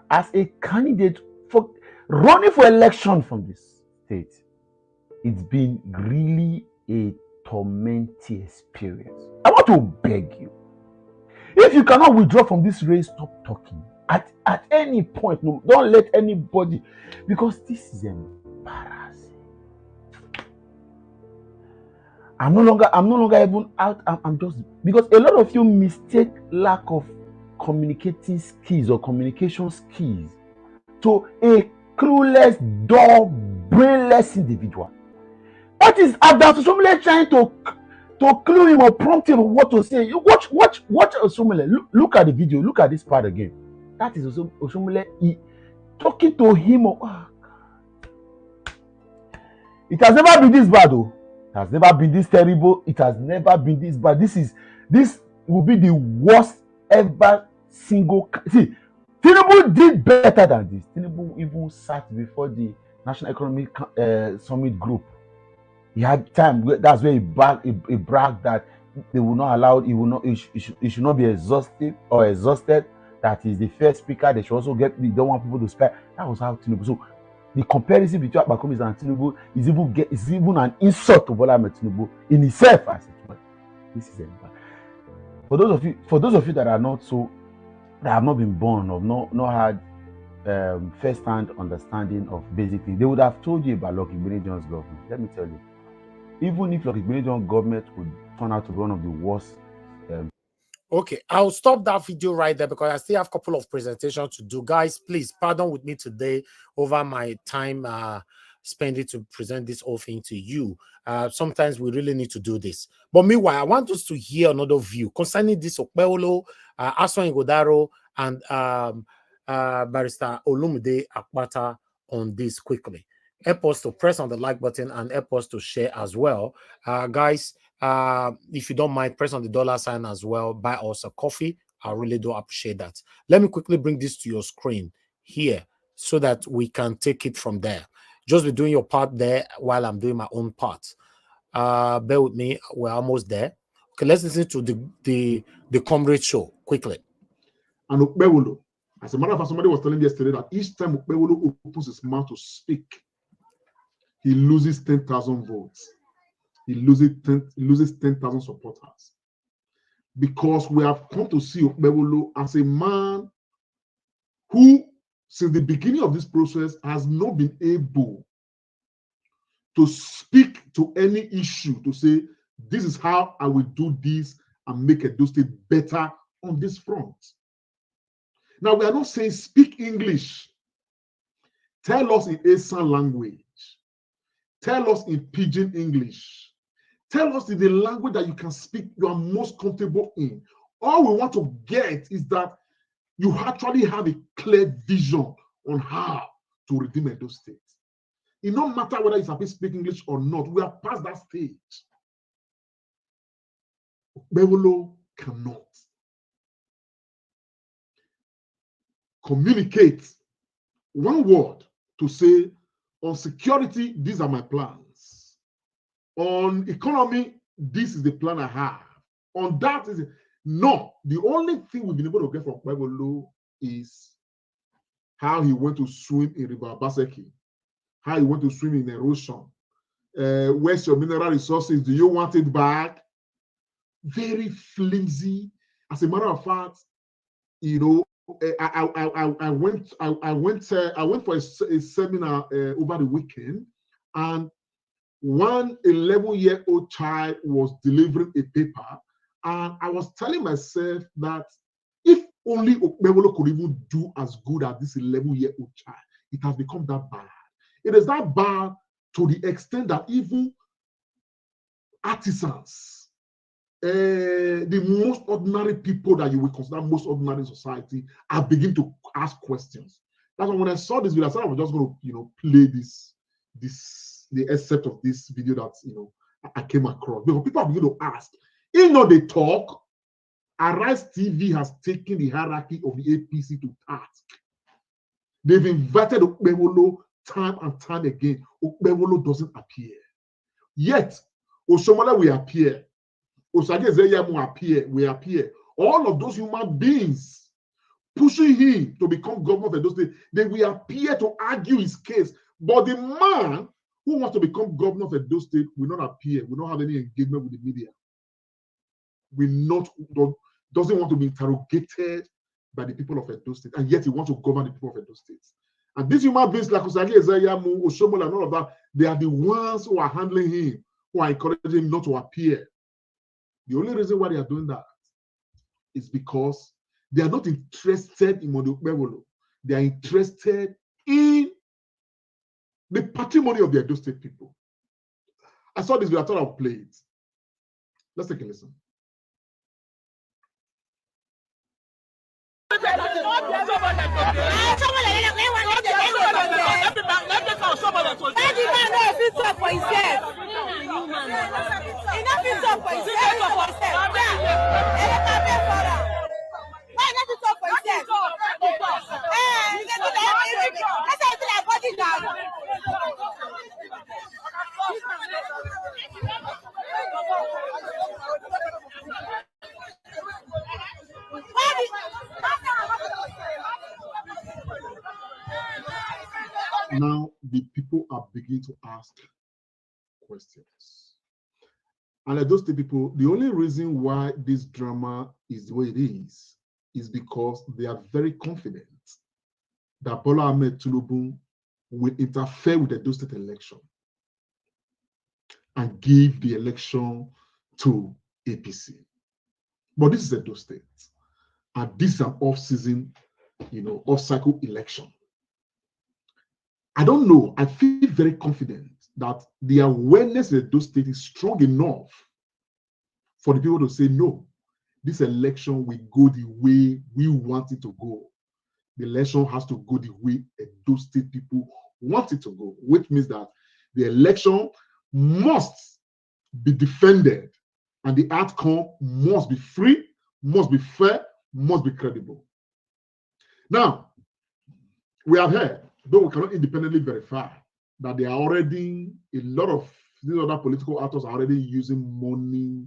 as a candidate for running for election from this state, it's been really a tormenting experience. I want to beg you, if you cannot withdraw from this race, stop talking. At any point, no, don't let anybody, because this is embarrassing. I'm no longer even out. I'm just, because a lot of you mistake lack of communicating skills or communication skills to a clueless, dull, brainless individual. What is Adamawa trying to clue him or prompt him what to say? Watch Osumele. Look at the video. Look at this part again. That is Osumele talking to him. It has never been this bad, though. It has never been this terrible. It has never been this bad. This will be the worst ever single. See, Tinubu did better than this. Tinubu even sat before the National Economic Summit group. He had time. That's where he bragged that they will not allow. He should not be exhausted. That is the first speaker. They should also get. They don't want people to spare. That was how Tinubu. So the comparison between Abakomis and Tinubu is even an insult to Bola Ahmed Tinubu in itself. As it were. This is for those of you that are not so, that have not been born or not had first-hand understanding of basic things, they would have told you about Lucky Benedict government. Let me tell you, even if Lucky Benedict government would turn out to be one of the worst. Okay, I'll stop that video right there because I still have a couple of presentations to do. Guys, please pardon with me today over my time spending to present this whole thing to you. Sometimes we really need to do this. But meanwhile, I want us to hear another view concerning this Okpeolo, Aswan Igodaro, and Barrister Olumide Akpata on this quickly. Help us to press on the like button and help us to share as well. Guys, if you don't mind, press on the dollar sign as well. Buy us a coffee. I really do appreciate that. Let me quickly bring this to your screen here so that we can take it from there. Just be doing your part there while I'm doing my own part. Bear with me. We're almost there. Okay, let's listen to the comrade show quickly. And Okpewolo, as a matter of fact, somebody was telling me yesterday that each time Okpewolo opens his mouth to speak, he loses 10,000 votes. He loses 10,000 supporters. Because we have come to see Okpewolo as a man who, since the beginning of this process, has not been able to speak to any issue, to say, this is how I will do this and make Edo State better on this front. Now, we are not saying speak English. Tell us in Esan language. Tell us in Pidgin English. Tell us in the language that you can speak, you are most comfortable in. All we want to get is that you actually have a clear vision on how to redeem Edo State. It no matter whether you can speak English or not, we are past that stage. Okpewolo cannot communicate one word to say, on security, these are my plans. On economy, this is the plan I have. On that is no. The only thing we've been able to get from Okpewolo is how he went to swim in River Baseki, how he went to swim in erosion. Where's your mineral resources? Do you want it back? Very flimsy. As a matter of fact, you know, I went for a seminar over the weekend, and one 11-year-old child was delivering a paper, and I was telling myself that if only Okpebolo could even do as good as this 11-year-old child, it has become that bad. It is that bad to the extent that even artisans, the most ordinary people that you would consider most ordinary in society, are beginning to ask questions. That's why when I saw this video, I said I was just going to, you know, play the excerpt of this video that, you know, I came across. Because people are beginning to ask. Even though they talk, Arise TV has taken the hierarchy of the APC to task. They've invited Okpebolo time and time again. Okpebolo doesn't appear. Yet, Oshomola will appear. Osage Ezeya will appear. All of those human beings pushing him to become governor of Edo State, they will appear to argue his case. But the man who wants to become governor of Edo State will not appear, will not have any engagement with the media, doesn't want to be interrogated by the people of Edo State, and yet he wants to govern the people of Edo State. And these human beings like Osage Ezeyamu, Oshomola, and all of that, they are the ones who are handling him, who are encouraging him not to appear. The only reason why they are doing that is because they are not interested in Okpebolo. They are interested in the patrimony of the Edo State people. I saw this video, I thought I'll play it. Let's take a listen. Now the people are beginning to ask questions. And like those people, the only reason why this drama is the way it is because they are very confident that Bola Ahmed Tinubu will interfere with the Edo State election and give the election to APC. But this is Edo State, and this is an off-season, you know, off-cycle election. I don't know. I feel very confident that the awareness in Edo State is strong enough for the people to say, no, this election will go the way we want it to go. The election has to go the way Edo State people want it to go, which means that the election must be defended and the outcome must be free, must be fair, must be credible. Now, we have heard, though we cannot independently verify, that there are already a lot of these other political actors are already using money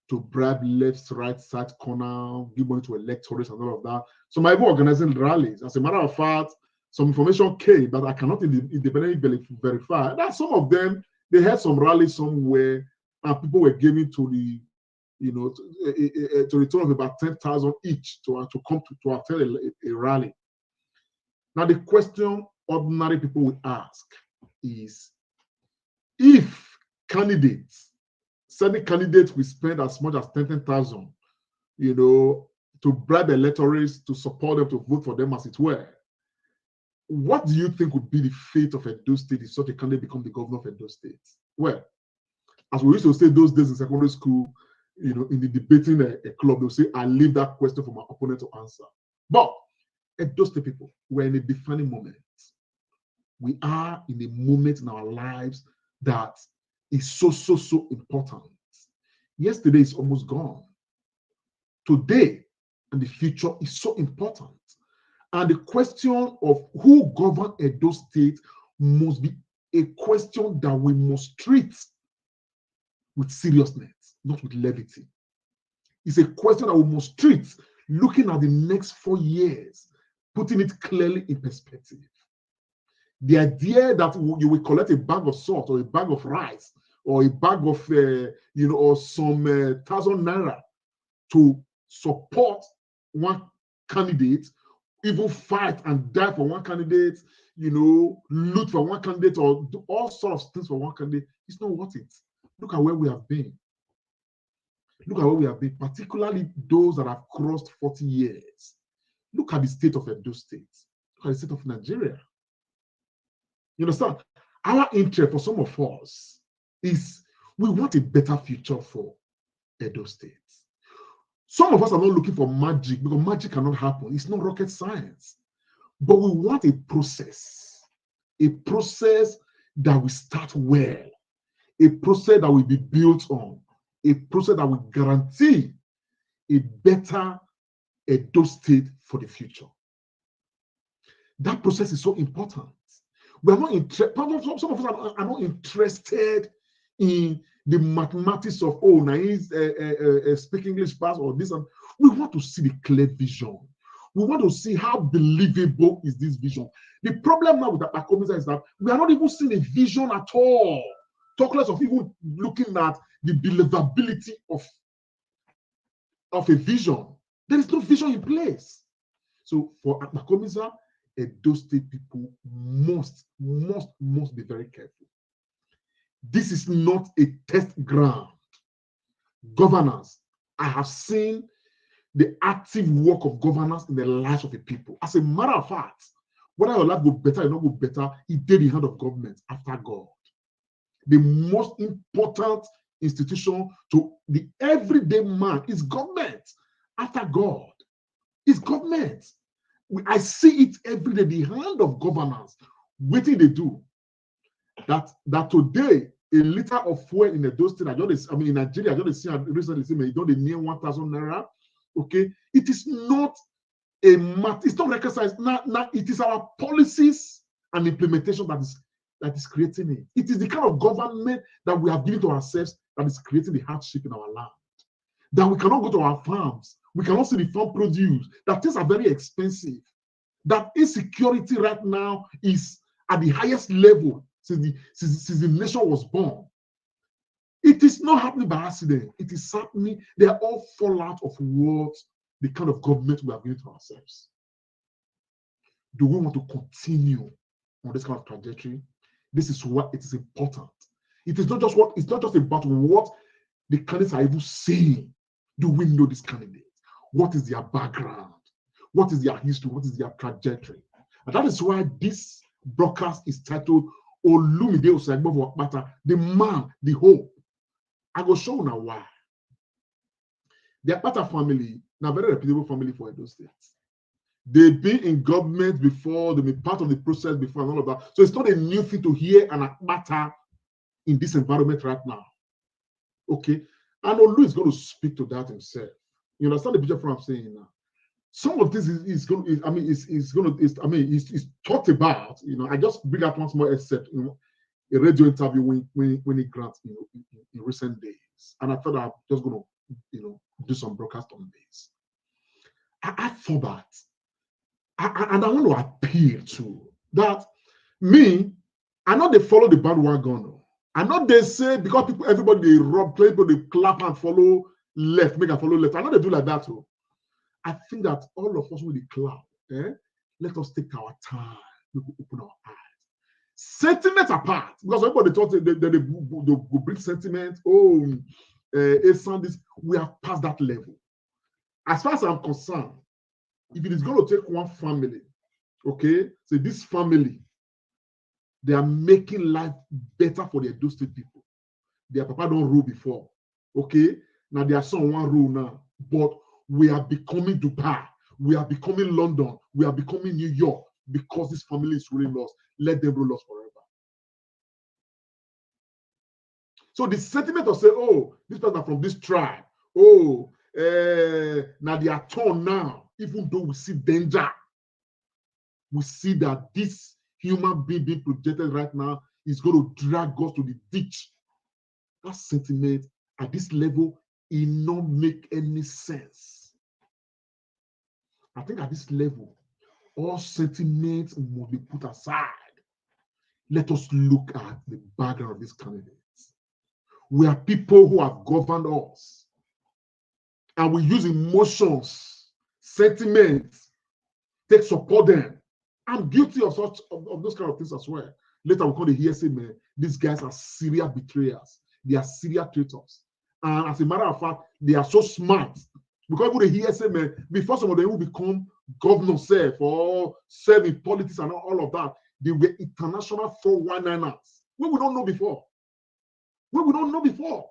to bribe left, right, side, corner, give money to electorates and all of that. So my organizing rallies. As a matter of fact, some information came that I cannot independently verify. That some of them, they had some rallies somewhere, and people were giving to the, you know, to the tune of about 10,000 each to come to attend a rally. Now the question ordinary people will ask is, if certain candidates will spend as much as 10,000, you know, to bribe electorates to support them, to vote for them, as it were, what do you think would be the fate of Edo State if such a candidate becomes the governor of Edo State? Well, as we used to say those days in secondary school, you know, in the debating a club, they'll say, I leave that question for my opponent to answer. But Edo State people, we're in a defining moment. We are in a moment in our lives that is so important. Yesterday is almost gone. Today and the future is so important. And the question of who governs Edo State must be a question that we must treat with seriousness, not with levity. It's a question that we must treat looking at the next 4 years, putting it clearly in perspective. The idea that you will collect a bag of salt or a bag of rice or a bag of, you know, or some 1,000 naira to support one candidate, even fight and die for one candidate, you know, loot for one candidate, or do all sorts of things for one candidate, it's not worth it. Look at where we have been. Look at where we have been, particularly those that have crossed 40 years. Look at the state of Edo State. Look at the state of Nigeria. You understand? Our interest for some of us is we want a better future for Edo State. Some of us are not looking for magic because magic cannot happen. It's not rocket science. But we want a process that will start well, a process that will be built on, a process that will guarantee a better Edo State for the future. That process is so important. We are not interested. Some of us are not interested in the mathematics of, oh, now he's speak English pass or this. And we want to see the clear vision. We want to see how believable is this vision. The problem now with the Akomisa is that we are not even seeing a vision at all. Talk less of even looking at the believability of a vision. There is no vision in place. So for Akomisa, Edo State people must be very careful. This is not a test ground. Governance, I have seen the active work of governance in the lives of the people. As a matter of fact, whether your life go better or not go better, it did the hand of government after God. The most important institution to the everyday man is government after God. It's government. I see it every day, the hand of governance. What did they do? That today, a liter of fuel in Edo State, in Nigeria, I just recently they don't near 1,000 naira. Okay, it is not a matter, it's not rocket science. Now it is our policies and implementation that is creating it. It is the kind of government that we have given to ourselves that is creating the hardship in our land. That we cannot go to our farms, we cannot see the farm produce, that things are very expensive, that insecurity right now is at the highest level since the nation was born. It is not happening by accident. It is happening. They are all fallout of what the kind of government we have given to ourselves. Do we want to continue on this kind of trajectory? This is what it is important. It is not just about what the candidates are even saying. Do we know this candidate? What is their background? What is their history? What is their trajectory? And that is why this broadcast is titled Olumide Osaigbo Wakpata, the man, the hope. I go show now why. The Akpata family, now very reputable family for Edo State. They've been in government before, they've been part of the process before and all of that. So it's not a new thing to hear an Akpata in this environment right now. Okay? And Olu is going to speak to that himself. You understand the picture from what I'm saying now? Some of this is talked about. You know, I just bring out one small excerpt in a radio interview when he grants in recent days, and I thought I'm just going to do some broadcast on this. I thought that, and I want to appeal to that. Me, I know they follow the bandwagon. I know they say because everybody they rub, people they clap and follow left, make a follow left. I know they do like that too. I think that all of us with the clap, let us take our time. We will open our eyes. Sentiment apart, because everybody thought they bring sentiment. It's on this. We have passed that level. As far as I'm concerned, if it is going to take one family, okay, so this family, they are making life better for the Edo State people. Their papa don't rule before, okay. Now their son one rule now, but we are becoming Dubai, we are becoming London, we are becoming New York because this family is ruling us. Let them rule us forever. So the sentiment of say, oh, this person from this tribe, now they are torn now, even though we see danger, we see that this human being projected right now is going to drag us to the ditch. That sentiment at this level, it not make any sense. I think at this level, all sentiments must be put aside. Let us look at the background of these candidates. We are people who have governed us, and we use emotions, sentiments, take support them. I'm guilty of such of those kind of things as well. Later we call the hearsay, man. These guys are serial betrayers. They are serial traitors. And as a matter of fact, they are so smart. Because even the hearsay, man, before some of them will become governors, say, or serve in politics and all of that, they were international 419ers. What we don't know before. What we don't know before.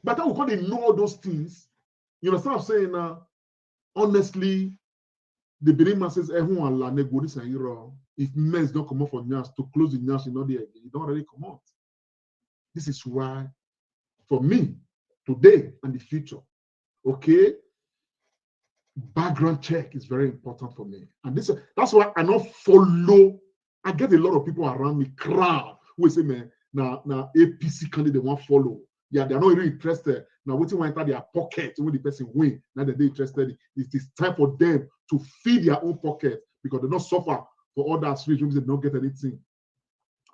But then we can't know all those things. You understand what I'm saying now? Honestly, the Benin man says, if men don't come out for Nyash, to close the Nyash, you don't really come out. This is why, for me, today and the future, okay, background check is very important for me. And that's why I don't follow. I get a lot of people around me, crowd, who say, man, now APC candidate want follow. Yeah, they're not really interested. Now, waiting to enter their pocket when the person win. Now that they're interested, it's time for them to feed their own pocket because they don't suffer for all that street rooms, they don't get anything.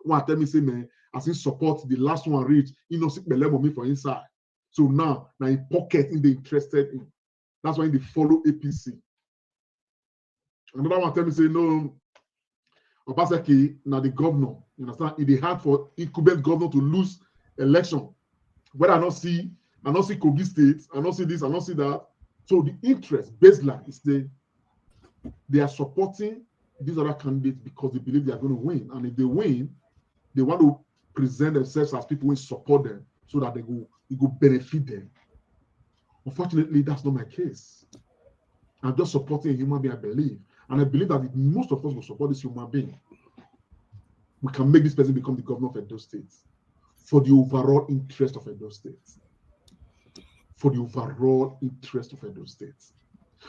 One tell me, say, man, as in support, the last one reach, you know, sick level me for inside. So now in pocket, in the interested in. That's why they follow APC. Another one tell me, say, no, Obaseki, now the governor, you understand, it is hard for incumbent governor to lose election. Whether I not see Kogi State, I not see this, I not see that. So the interest baseline is they are supporting these other candidates because they believe they are going to win. And if they win, they want to present themselves as people who support them so that it will benefit them. Unfortunately, that's not my case. I'm just supporting a human being, I believe. And I believe that if most of us will support this human being, we can make this person become the governor of Edo State for the overall interest of Edo State. For the overall interest of Edo State.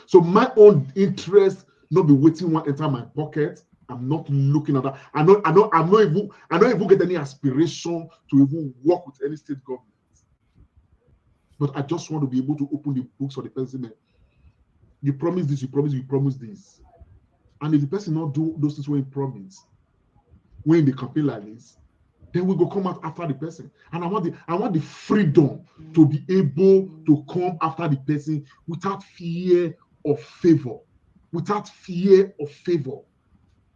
So my own interest not be waiting one enter my pocket. I'm not looking at that. I'm not even get any aspiration to even work with any state government. But I just want to be able to open the books for the person. You promise this, you promise this. And if the person not do those things when he promise, when they campaign like this, then we go come out after the person. And I want the freedom to be able to come after the person without fear of favor. Without fear of favor.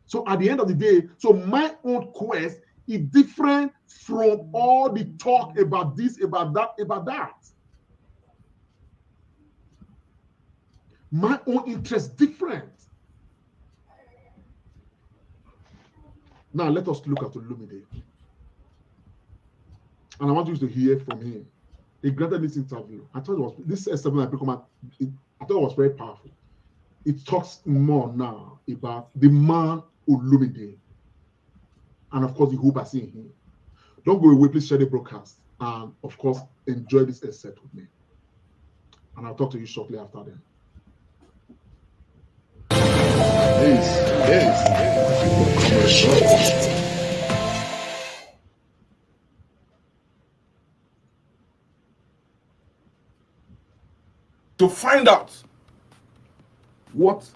So at the end of the day, so my own quest is different from all the talk about this, about that, about that. My own interest different. Now let us look at Olumide. And I want you to hear from him. He granted this interview. I thought it was this S7 I thought it was very powerful. It talks more now about the man Olumide. And of course, the hope I see in him. Don't go away, please share the broadcast. And of course, enjoy this excerpt with me. And I'll talk to you shortly after then. To find out what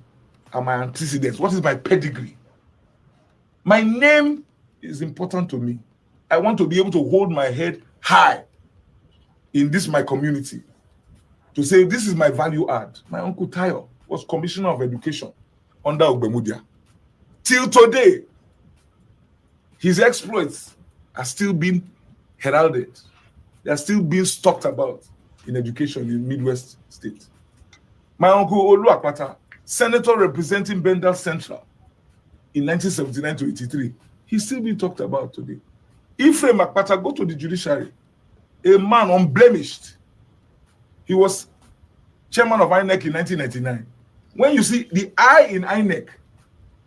are my antecedents, what is my pedigree. My name is important to me. I want to be able to hold my head high in this my community. To say this is my value add. My uncle Tayo was Commissioner of Education under Ogbemudia. Till today, his exploits are still being heralded. They are still being talked about in education in Midwest states. My uncle Olu Akpata, Senator representing Bendel Central in 1979 to 83, he's still being talked about today. Ephraim Akpata, go to the judiciary, a man unblemished. He was chairman of INEC in 1999. When you see the I in INEC,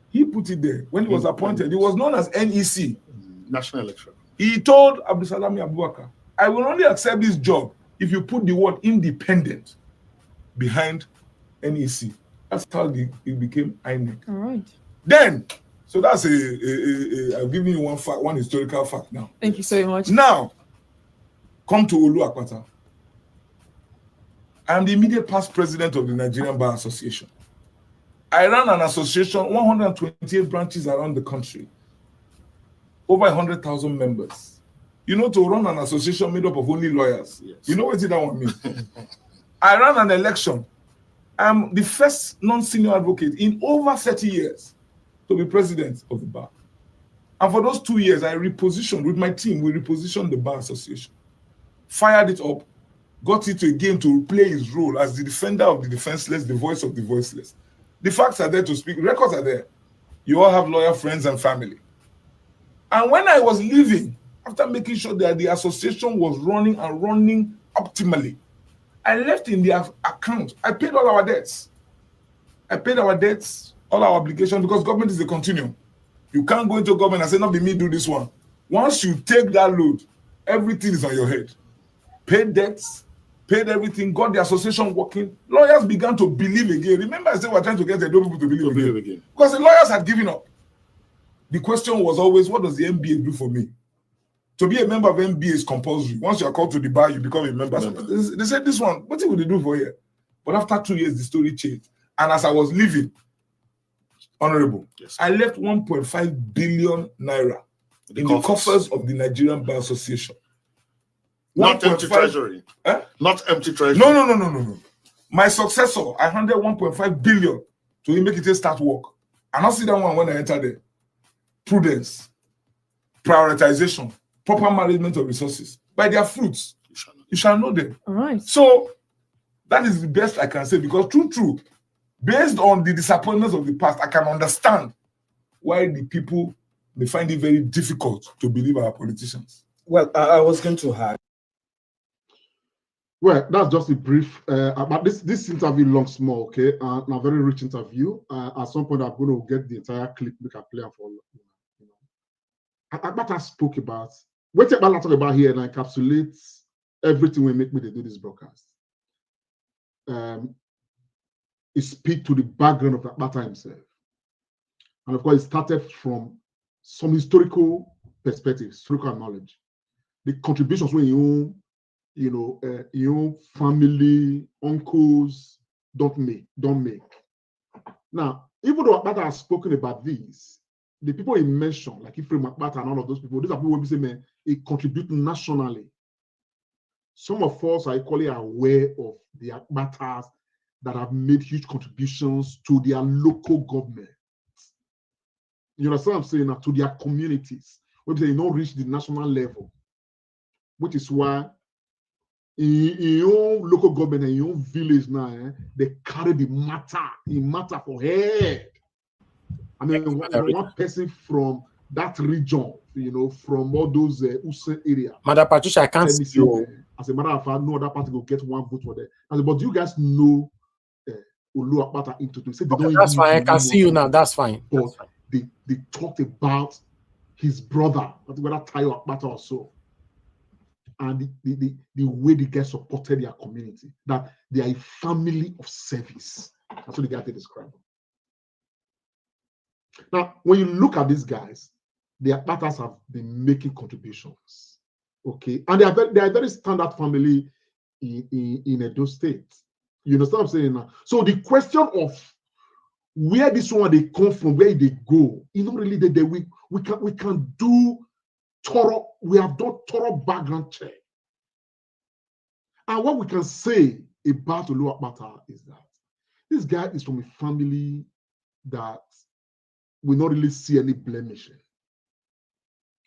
he put it there. When he was appointed, he was known as NEC. National Electoral. He told Abdusalami Abubakar, I will only accept this job if you put the word independent behind NEC. That's how it became INEC. All right. Then, so that's I've given you one historical fact now. Thank you so much. Now, come to Olu Akpata. I am the immediate past president of the Nigerian Bar Association. I ran an association, 128 branches around the country, over 100,000 members. You know, to run an association made up of only lawyers. Yes. You know what that one means? I ran an election I'm the first non-senior advocate in over 30 years to be president of the bar. And for those 2 years, I repositioned with my team. We repositioned the Bar Association, fired it up, got it to again to play his role as the defender of the defenseless, the voice of the voiceless. The facts are there to speak. Records are there. You all have lawyer friends and family. And when I was leaving, after making sure that the association was running and running optimally, I left in their account. I paid all our debts. I paid our debts, all our obligations, because government is a continuum. You can't go into government and say, not be me, do this one. Once you take that load, everything is on your head. Paid debts, paid everything, got the association working. Lawyers began to believe again. Remember, I said we're trying to get the people to believe again. Because the lawyers had given up. The question was always, what does the MBA do for me? To be a member of MBA is compulsory. Once you are called to the bar, you become a member. So they said, this one, what would they do for you? But after 2 years, the story changed. And as I was leaving, Honorable, yes, I left 1.5 billion naira in the coffers of the Nigerian Bar Association. Not empty treasury. Not empty treasury. No. My successor, I handed 1.5 billion to him, make it start work. And I'll see that one when I enter there. Prudence, prioritization, proper management of resources. By their fruits, you shall know them. All right. So that is the best I can say, because true, based on the disappointments of the past, I can understand why the people may find it very difficult to believe our politicians. Well, I was going to add. Well, that's just a brief, but this interview long small, okay, and a very rich interview. At some point, I'm going to get the entire clip, make a play for you know. Agbata spoke about, what Agbata talk about here and encapsulates everything we make me to do this broadcast. It speaks to the background of Agbata himself. And of course, it started from some historical perspectives, historical knowledge. The contributions when your family, uncles don't make. Now, even though Agbata has spoken about these, the people he mentioned, like Ephraim Agbata and all of those people, these are people who say, they contribute nationally. Some of us are equally aware of the Agbatas that have made huge contributions to their local government. You understand what I'm saying? To their communities. When they don't reach the national level, which is why in your local government and your village now, they carry the matter for head. I mean, one person from that region, from all those Usa area. Madam Patricia, I can't see you. As a matter of fact, no other party will get one vote for them. But do you guys know Olu Akpata into this? Okay, that's fine. I can see you now. That's fine. But they talked about his brother, whether Tayo Akpata or so, and the way the guys supported their community, that they are a family of service. That's what the guy they describe. Now, when you look at these guys, their Akpatas have been making contributions, okay, and they are very standard family in Edo State. You understand what I'm saying now? So the question of where this one they come from, where they go, really we can do thorough. We have done thorough background check, and what we can say about Olu Akpata is that this guy is from a family that we not really see any blemish.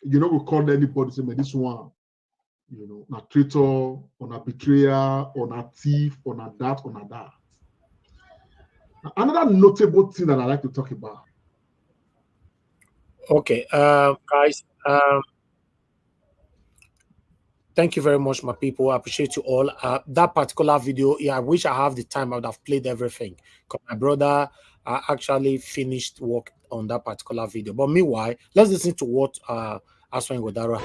We call anybody say, this one, a traitor, on a betrayer, on a thief, on a that, on a that. Another notable thing that I like to talk about. Okay, guys, thank you very much, my people. I appreciate you all. That particular video, I wish I have the time. I would have played everything. Because my brother actually finished work on that particular video. But meanwhile, let's listen to what Aswan Godara.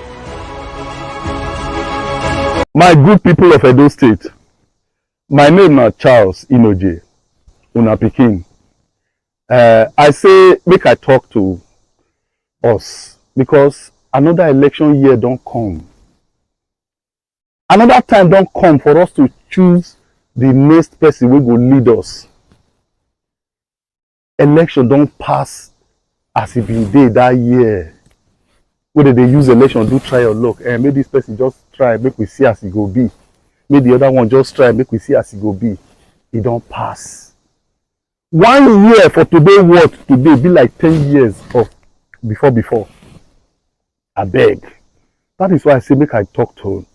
My good people of Edo State, my name is Charles Inoje, Una Pikin. I say, make I talk to us, because another election year don't come. Another time don't come for us to choose the next person who will lead us. Election don't pass as it been day that year. Whether they use election, do try your luck. And maybe this person just try, make we see as it go be. Maybe the other one just try, make we see as it go be. It don't pass. 1 year for today what today be like 10 years of before. I beg. That is why I say make I talk to him.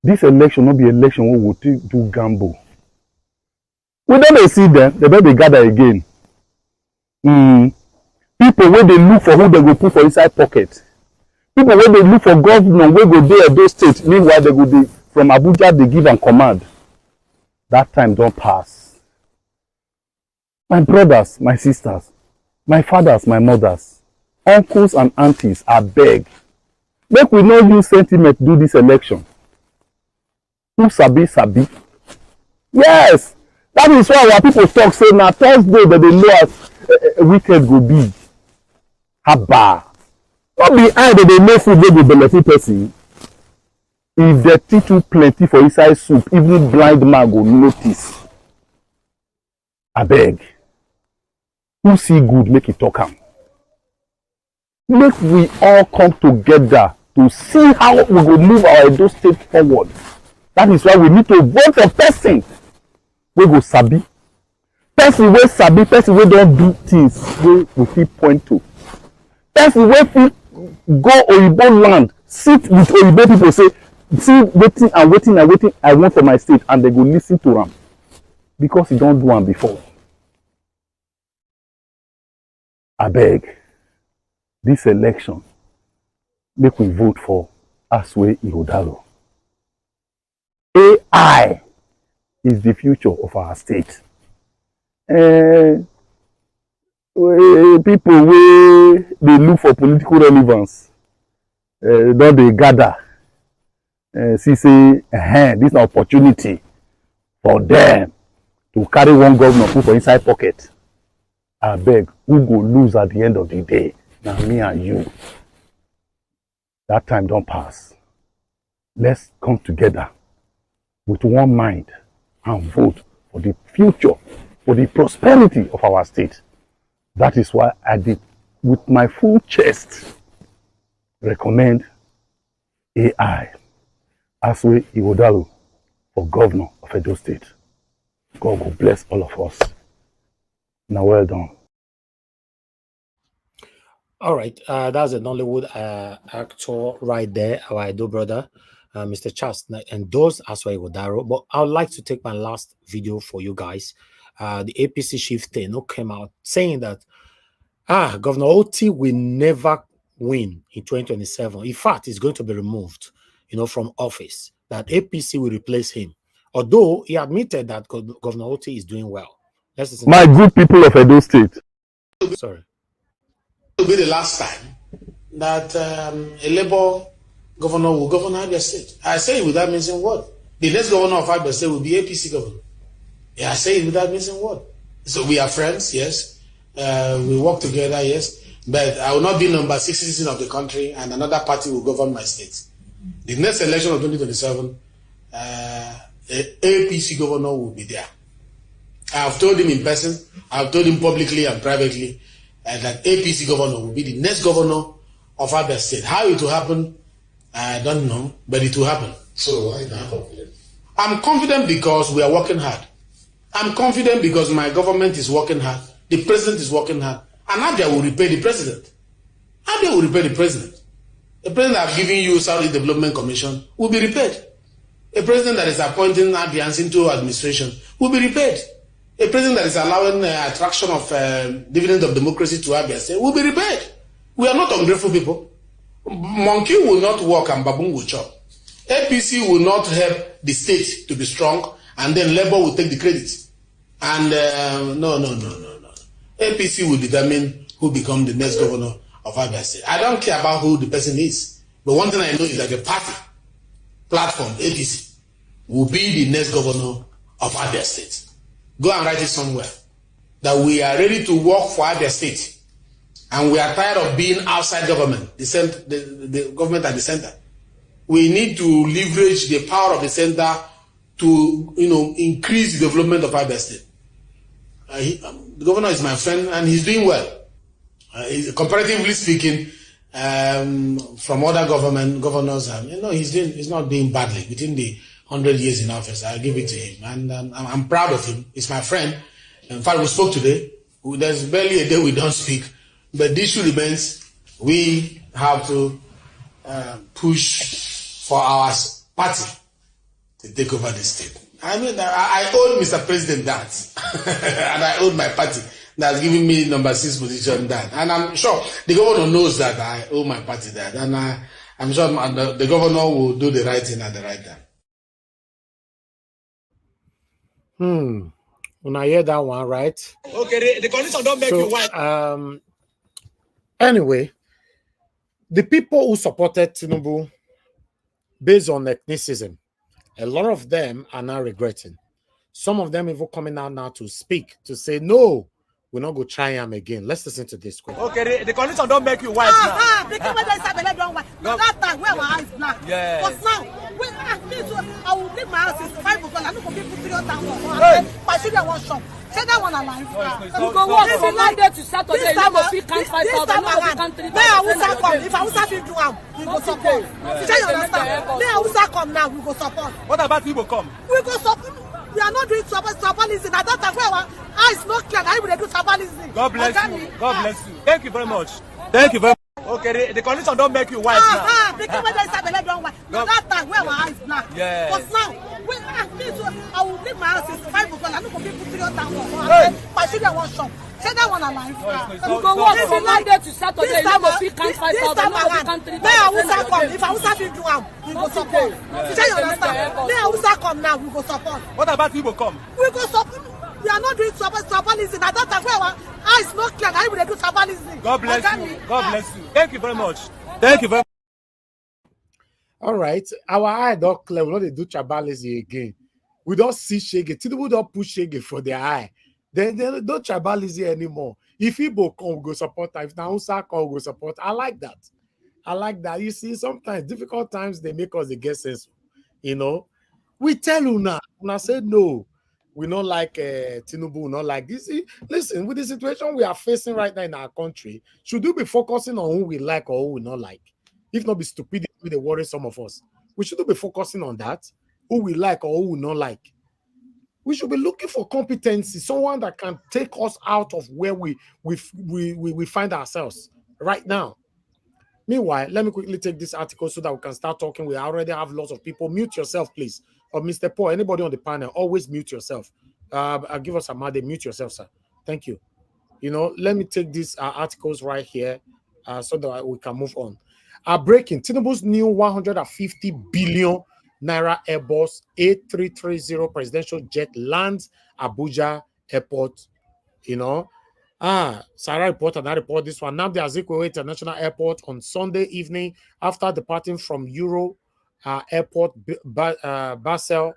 This election not be election we will do gamble. We don't see them, they don't gather again. People where they look for who they go put for inside pocket. People where they look for governor where go there at those states. Meanwhile they go dey from Abuja they give and command. That time don't pass. My brothers, my sisters, my fathers, my mothers, uncles and aunties, I beg. Make we not use sentiment do this election. Who sabi? Yes, that is why our people talk say na Thursday that they know as weekend go be. Haba. Not be eye that they know food they go benefit person. If dirty too plenty for inside soup, even blind man go notice. I beg. Who see good make it talk am. Make we all come together to see how we go move our Edo state forward. That is why we need to vote for person wey go sabi. Person wey sabi, person wey don do things wey we fit point to. Person wey fit go Oyibo land, sit with Oyibo people say, see wetin and wetin I want for my state, and they go listen to am because he don do am before. Abeg, this election make we vote for Asue Ighodalo. AI is the future of our state. People wey dey look for political relevance don dey gather see say this na opportunity for them to carry one governor put for inside pocket. Abeg, who go lose at the end of the day? Na me and you. That time don't pass. Let's come together with one mind and vote for the future, for the prosperity of our state. That is why I did, with my full chest, recommend AI Asue Ighodalo for governor of Edo State. God will bless all of us. Now, well done. All right, that's a Nollywood actor right there, our Edo brother, Mr. Charles, and those Asue Ighodalo. But I would like to take my last video for you guys. The APC chief Teno came out saying that Governor Otti will never win in 2027. In fact, he's going to be removed, from office. That APC will replace him. Although he admitted that Governor Otti is doing well. Let's listen. My good people of Edo State. Sorry. It will be the last time that a Labour governor will govern Abia State. I say it without missing word. The next governor of Abia State will be APC governor. Yeah, I say it without missing word. So we are friends, yes. We work together, yes. But I will not be number 6 citizen of the country and another party will govern my state. The next election of 2027, the APC governor will be there. I have told him in person, I have told him publicly and privately that APC governor will be the next governor of Abia State. How it will happen, I don't know, but it will happen. So why not confident? I'm confident because we are working hard. I'm confident because my government is working hard. The president is working hard. And Abia will repay the president. Abia will repay the president. The president that have given you Saudi Development Commission will be repaid. A president that is appointing Abians into administration will be repaid. A president that is allowing attraction of dividend of democracy to Abia State will be repaid. We are not ungrateful people. Monkey will not work and baboon will chop. APC will not help the state to be strong and then Labour will take the credit. And no. APC will determine who becomes the next governor of Abia State. I don't care about who the person is. But one thing I know is that the party platform, APC, will be the next governor of Abia State. Go and write it somewhere. That we are ready to work for Abia State. And we are tired of being outside government, the government at the center. We need to leverage the power of the center to, increase the development of Abia State. The governor is my friend and he's doing well. Comparatively speaking, from other governors, he's not doing badly within the 100 years in office. I'll give it to him, and I'm proud of him. He's my friend. In fact, we spoke today. There's barely a day we don't speak. But the issue remains, we have to push for our party to take over the state. I mean, I owe Mr. President that. And I owe my party that's giving me number 6 position that. And I'm sure the governor knows that I owe my party that. And I'm sure the governor will do the right thing at the right time. When I hear that one, right? Okay, the condition don't make you white. Anyway, the people who supported Tinubu based on ethnicism, a lot of them are now regretting. Some of them even coming out now to speak, to say, no, we're not going to try him again. Let's listen to this quick. Okay, the condition don't make you white now. No, that time where my eyes black. Yeah. But now, when I will leave my house is 5 o'clock. I don't go people 3,000. My children want shop. Say that one alive. We go work from Monday to Saturday. You know, we can't fight out. May Hausa come. If Hausa fit do am, we go support. Say you understand? May Hausa come now, we go support. What about people come? We go support. We are not doing tribalism. At that time, where our eyes not clear, now we do tribalism. God bless you. God bless you. Thank you very much. Thank you very much. Okay, the condition don't make you white now. The people that don't white. No, that time where my eyes black. Yeah. But now, when I will leave my house is 5 o'clock. I don't go people 3,000. My children want shop. Say that one alive. We go work from Monday to Saturday. You know, we can't fight out. May Hausa come. If Hausa fit do am, we go support. Say you understand? May Hausa come now, we go support. What about people come? We go support. We are not doing tribalism. At that time where our eyes not clear, now we do tribalism. God bless you. God bless you. Thank you very much. Thank you very much. All right. Our eye don't clear. We don't do tribalism again. We don't see Shege. Tinubu don't push Shege for their eye. They don't tribalism anymore. If Igbo come, we go support. If Hausa come, we go support. I like that. I like that. You see, sometimes difficult times they make us the get sense. You know, we tell Una say no. We not like Tinubu, not like this. See, listen, with the situation we are facing right now in our country, should we be focusing on who we like or who we not like? If not be stupidity, they worry some of us. We should be focusing on that, who we like or who we not like. We should be looking for competency, someone that can take us out of where we find ourselves right now. Meanwhile, let me quickly take this article so that we can start talking. We already have lots of people. Mute yourself, please. Or Mr. Paul, anybody on the panel, always mute yourself. Give us a mother, mute yourself, sir. Thank you. You know, let me take these articles right here so that we can move on. Breaking, Tinubu's new 150 billion Naira Airbus A330 presidential jet lands Abuja airport. You know, Sarah reported that report. This one, Nnamdi Azikiwe International Airport on Sunday evening after departing from Euro Airport, Basel,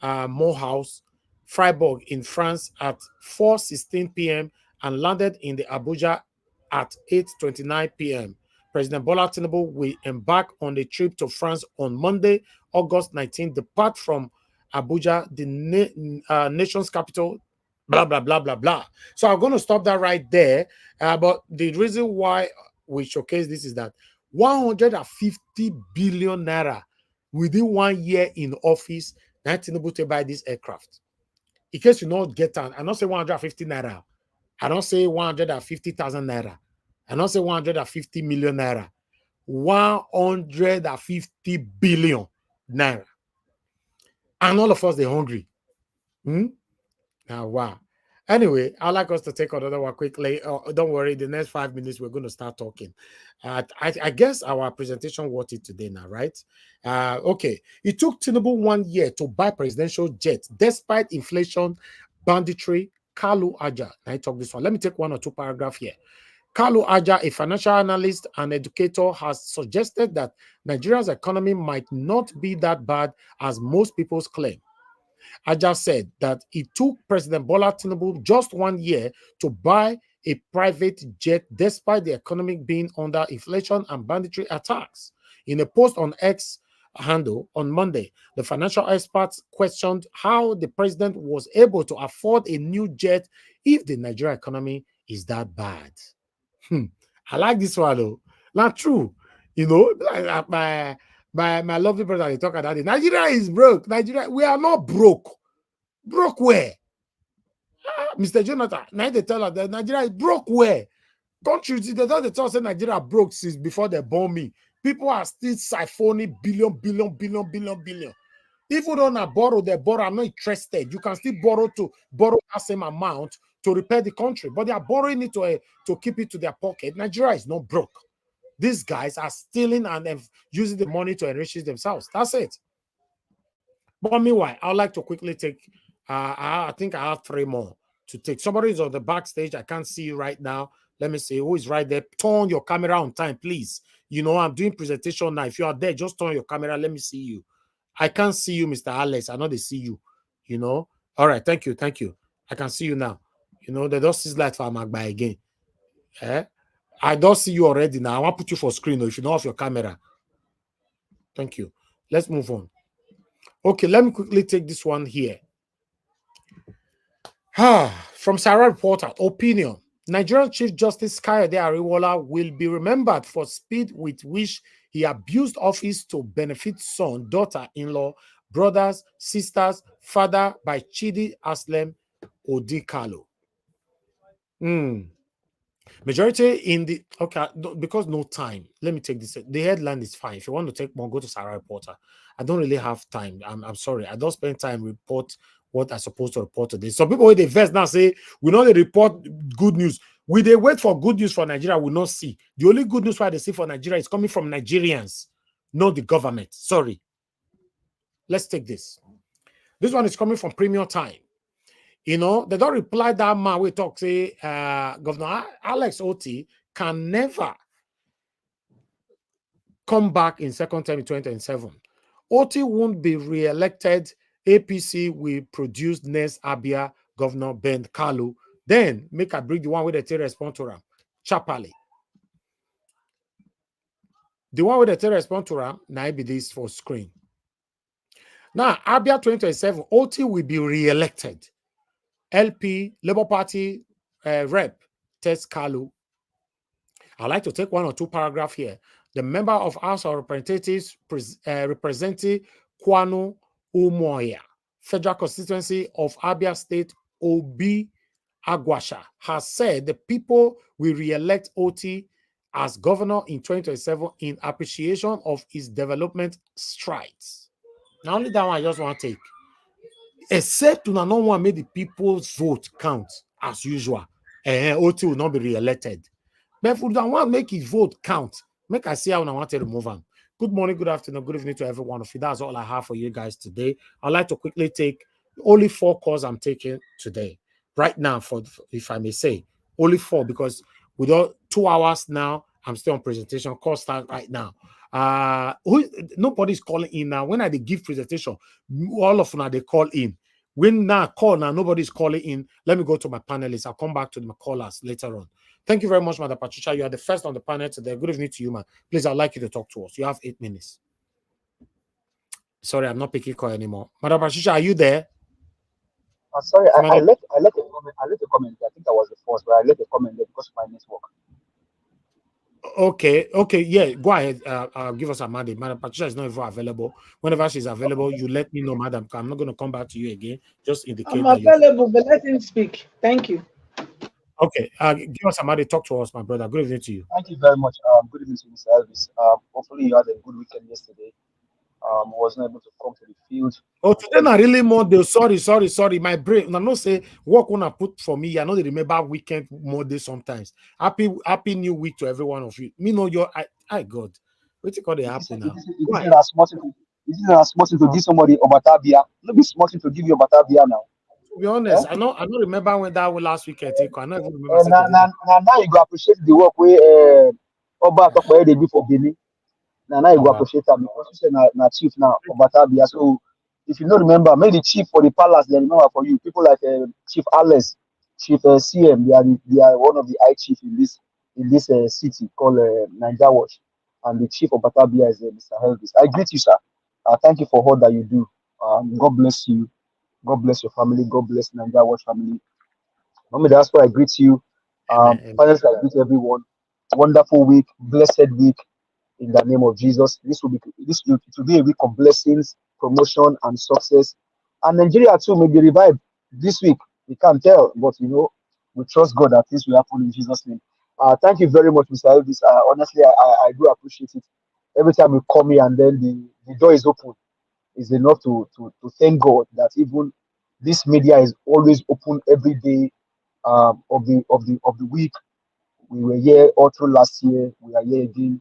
Morehouse, Freiburg in France at 4:16 p.m. and landed in the Abuja at 8:29 p.m. President Bola Tinubu will embark on a trip to France on Monday, August 19, depart from Abuja, the nation's capital, blah, blah, blah, blah, blah. So I'm going to stop that right there. But the reason why we showcase this is that 150 billion Naira within 1 year in office, Tinubu to buy this aircraft. In case you not get on, I don't say 150 Naira. I don't say 150,000 Naira. I don't say 150 million Naira. 150 billion Naira. And all of us, they're hungry. Wow. Anyway, I'd like us to take another one quickly. Don't worry, the next 5 minutes, we're going to start talking. I guess our presentation worth it today now, right? Okay. It took Tinubu 1 year to buy presidential jet, despite inflation, banditry. Kalu Aja. I talk this one. Let me take 1 or 2 paragraphs here. Kalu Aja, a financial analyst and educator, has suggested that Nigeria's economy might not be that bad as most people claim. Aja said that it took President Bola Tinubu just 1 year to buy a private jet despite the economy being under inflation and banditry attacks. In a post on X handle on Monday, the financial experts questioned how the president was able to afford a new jet if the Nigerian economy is that bad. I like this one though. Not true. You know, my lovely brother, they talk about it. Nigeria is broke. Nigeria, we are not broke. Broke where? Mr. Jonathan, now they tell us that Nigeria is broke where? Countries, they don't tell us that Nigeria broke since before they bomb me. People are still siphoning billion. Even though I borrow, they borrow, I'm not interested. You can still borrow that same amount to repair the country, but they are borrowing it to keep it to their pocket. Nigeria is not broke. These guys are stealing and using the money to enrich themselves. That's it. But meanwhile, I'd like to quickly take, I think I have 3 more to take. Somebody is on the backstage. I can't see you right now. Let me see who is right there. Turn your camera on time, please. You know, I'm doing presentation now. If you are there, just turn your camera. Let me see you. I can't see you, Mr. Alex. I know they see you. You know. All right. Thank you. I can see you now. You know, they don't see light for Magba again. I don't see you already now. I want to put you for screen if you know off your camera. Thank you. Let's move on. Okay, let me quickly take this one here. From Sarah Reporter, opinion. Nigerian Chief Justice Kayode Ariwola will be remembered for speed with which he abused office to benefit son, daughter-in-law, brothers, sisters, father by Chidi Aslem Odi Kalu. Majority in the, okay, because no time, let me take this. The headline is fine. If you want to take more, go to Sarah Reporter. I don't really have time. I'm sorry. I don't spend time report what I'm supposed to report today. Some people with the verse now say, we know they report good news. We they wait for good news for Nigeria, we not see. The only good news why they see for Nigeria is coming from Nigerians, not the government. Sorry. Let's take this. This one is coming from Premium Time. You know, they don't reply that man we talk, say, Governor Alex Otti can never come back in second term in 2027. Otti won't be re-elected. APC will produce next Abia Governor Ben Kalu. Then make a bring the one with the take respond to him. Chapali. The one with the take respond to him, now be this for screen. Now, Abia 2027, Otti will be re-elected. LP, Labour Party rep, Tess Kalu. I'd like to take 1 or 2 paragraphs here. The member of House of Representatives representing Kwanu Umoya, Federal Constituency of Abia State, Obi Agwasha, has said the people will re-elect Otti as governor in 2027 in appreciation of his development strides. Now, only that one I just want to take. Except no one made the people's vote count as usual. Otti will not be re-elected. But if we don't want to make his vote count, make I see how I want to remove him. Good morning, good afternoon, good evening to every one of you. That's all I have for you guys today. I'd like to quickly take only 4 calls I'm taking today. Right now, for if I may say, only 4, because without 2 hours now, I'm still on presentation. Call start right now. Nobody's calling in now. When I give presentation, all of them they call in. When now call now, nobody's calling in. Let me go to my panelists. I'll come back to my callers later on. Thank you very much, Madam Patricia. You are the first on the panel today. Good evening to you, man. Please, I'd like you to talk to us. You have 8 minutes. Sorry, I'm not picking call anymore. Madam Patricia, are you there? Sorry, I left a comment. I think I was the first, but I left a comment there because of my network. Okay, yeah, go ahead. Give us a mandate. Madam Patricia is not even available. Whenever she's available, you let me know, madam. I'm not going to come back to you again. Just indicate I'm available, but let him speak. Thank you. Okay, give us a mandate. Talk to us, my brother. Good evening to you. Thank you very much. Good evening to Mr. Elvis. Hopefully you had a good weekend yesterday. Was not able to come to the field. Oh, today not really more. Sorry. My brain. I know say what gonna put for me. I know they remember weekend more day sometimes. Happy New Week to every one of you. Me know your I God. What you call it happen now? It is not smart to give somebody Obatabia. Let me smart to give you Obatabia now. To be honest, I don't remember when that was last weekend. I don't even remember. Now you go appreciate the work where Oba talk about they do for Benin. Now you go appreciate them because you say na chief now Obatabia. So if you don't remember, maybe the chief for the palace, they remember for you. People like Chief Alex, Chief CM, they are one of the high chief in this city called Niger Watch, and the chief of Batabia is Mr. Elvis. I greet you, sir. Thank you for all that you do. God bless you. God bless your family. God bless Niger Watch family. Mommy, that's why I greet you. Finally, I greet everyone. Wonderful week, blessed week. In the name of Jesus, this will be a week of blessings, promotion, and success. And Nigeria too may be revived this week. We can't tell, but we trust God that things will happen in Jesus' name. Thank you very much, Mr. Elvis. Honestly, I do appreciate it. Every time you call me and then the door is open, is enough to thank God that even this media is always open every day of the week. We were here all through last year. We are here again.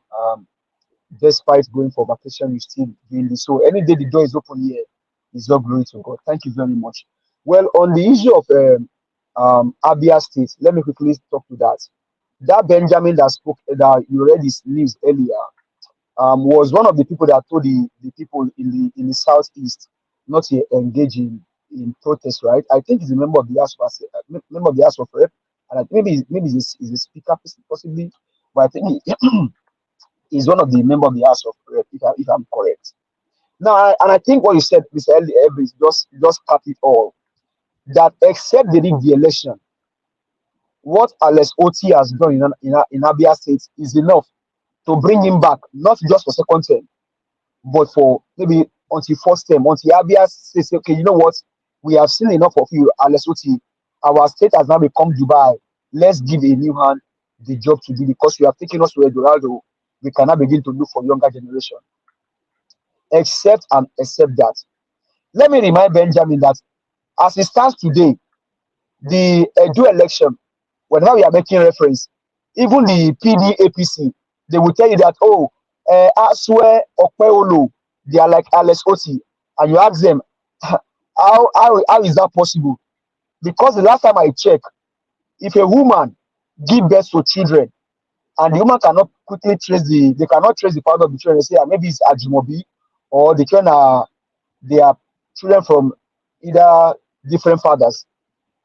Despite going for vacation, you still doing this. So any day the door is open here, is all glory to God. Thank you very much. Well, on the issue of Abia State, let me quickly talk to that. That Benjamin that spoke, that you read his news earlier, was one of the people that told the people in the southeast not to engage in protest, right? I think he's a member of the House of Rep, and I think maybe he's a speaker possibly, but I think he's one of the member of the House of Rep, if I'm correct. Now, and I think what you said, Mr. Elvis, just cut it all. That except they rig the election, what Alex Otti has done in Abia State is enough to bring him back, not just for second term, but for maybe until first term, until Abia says, okay, you know what, we have seen enough of you, Alex Otti. Our state has now become Dubai. Let's give a new hand the job to do, because we have taken us to Eldorado. We cannot begin to look for younger generation. Except that. Let me remind Benjamin that as it stands today, the EDO election, whenever we are making reference, even the APC, they will tell you that, I swear Okweolo, they are like Alex Otti. And you ask them, how is that possible? Because the last time I checked, if a woman give birth to children and the woman cannot quickly trace the father of the children, they say maybe it's Ajimobi, or they are children from either different fathers.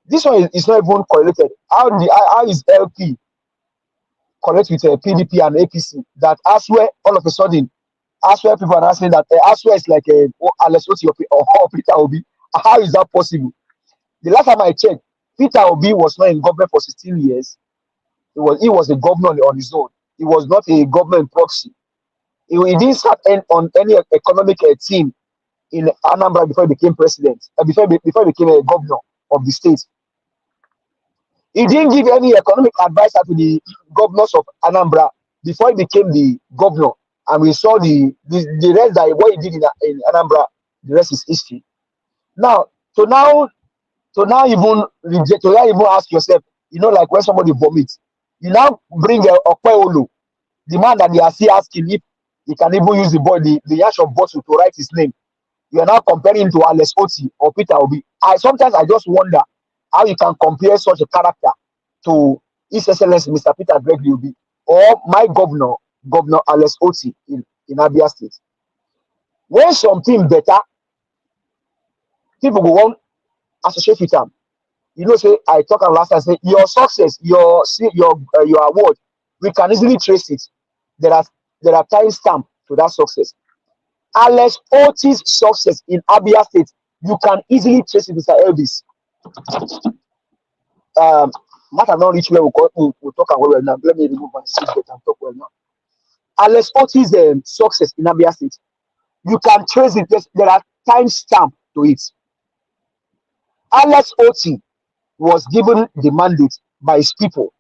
This one is not even correlated. How is LP correct with PDP and APC? That Aswe, all of a sudden, Aswe people are asking that Aswe is like Alex Otti or Peter Obi. How is that possible? The last time I checked, Peter Obi was not in government for 16 years. He was a governor on his own. He was not a governor in proxy. He didn't start on any economic team in Anambra before he became president, before he became a governor of the state. He didn't give any economic advice to the governors of Anambra before he became the governor. And we saw the rest that what he did in Anambra, the rest is history. Now even ask yourself, like when somebody vomits, you now bring Okweolo, the man that they are still asking if he can even use the ash of bottle to write his name. You are now comparing him to Alex Otti or Peter Obi. Sometimes I just wonder how you can compare such a character to His Excellency Mr. Peter Gregory Obi or my governor Alex Otti in Abia State. When something better, people go on associate with them. Say I talked last time. Say your success, your award, we can easily trace it. There are time stamps to that success. Alex Otti's success in Abia State, you can easily trace it, Mr. Elvis. Matter not reach where we'll talk about well now. Let me remove my seat and talk well now. Alex Otti's success in Abia State, you can trace it. There are time stamps to it. Alex Otti was given the mandate by his people,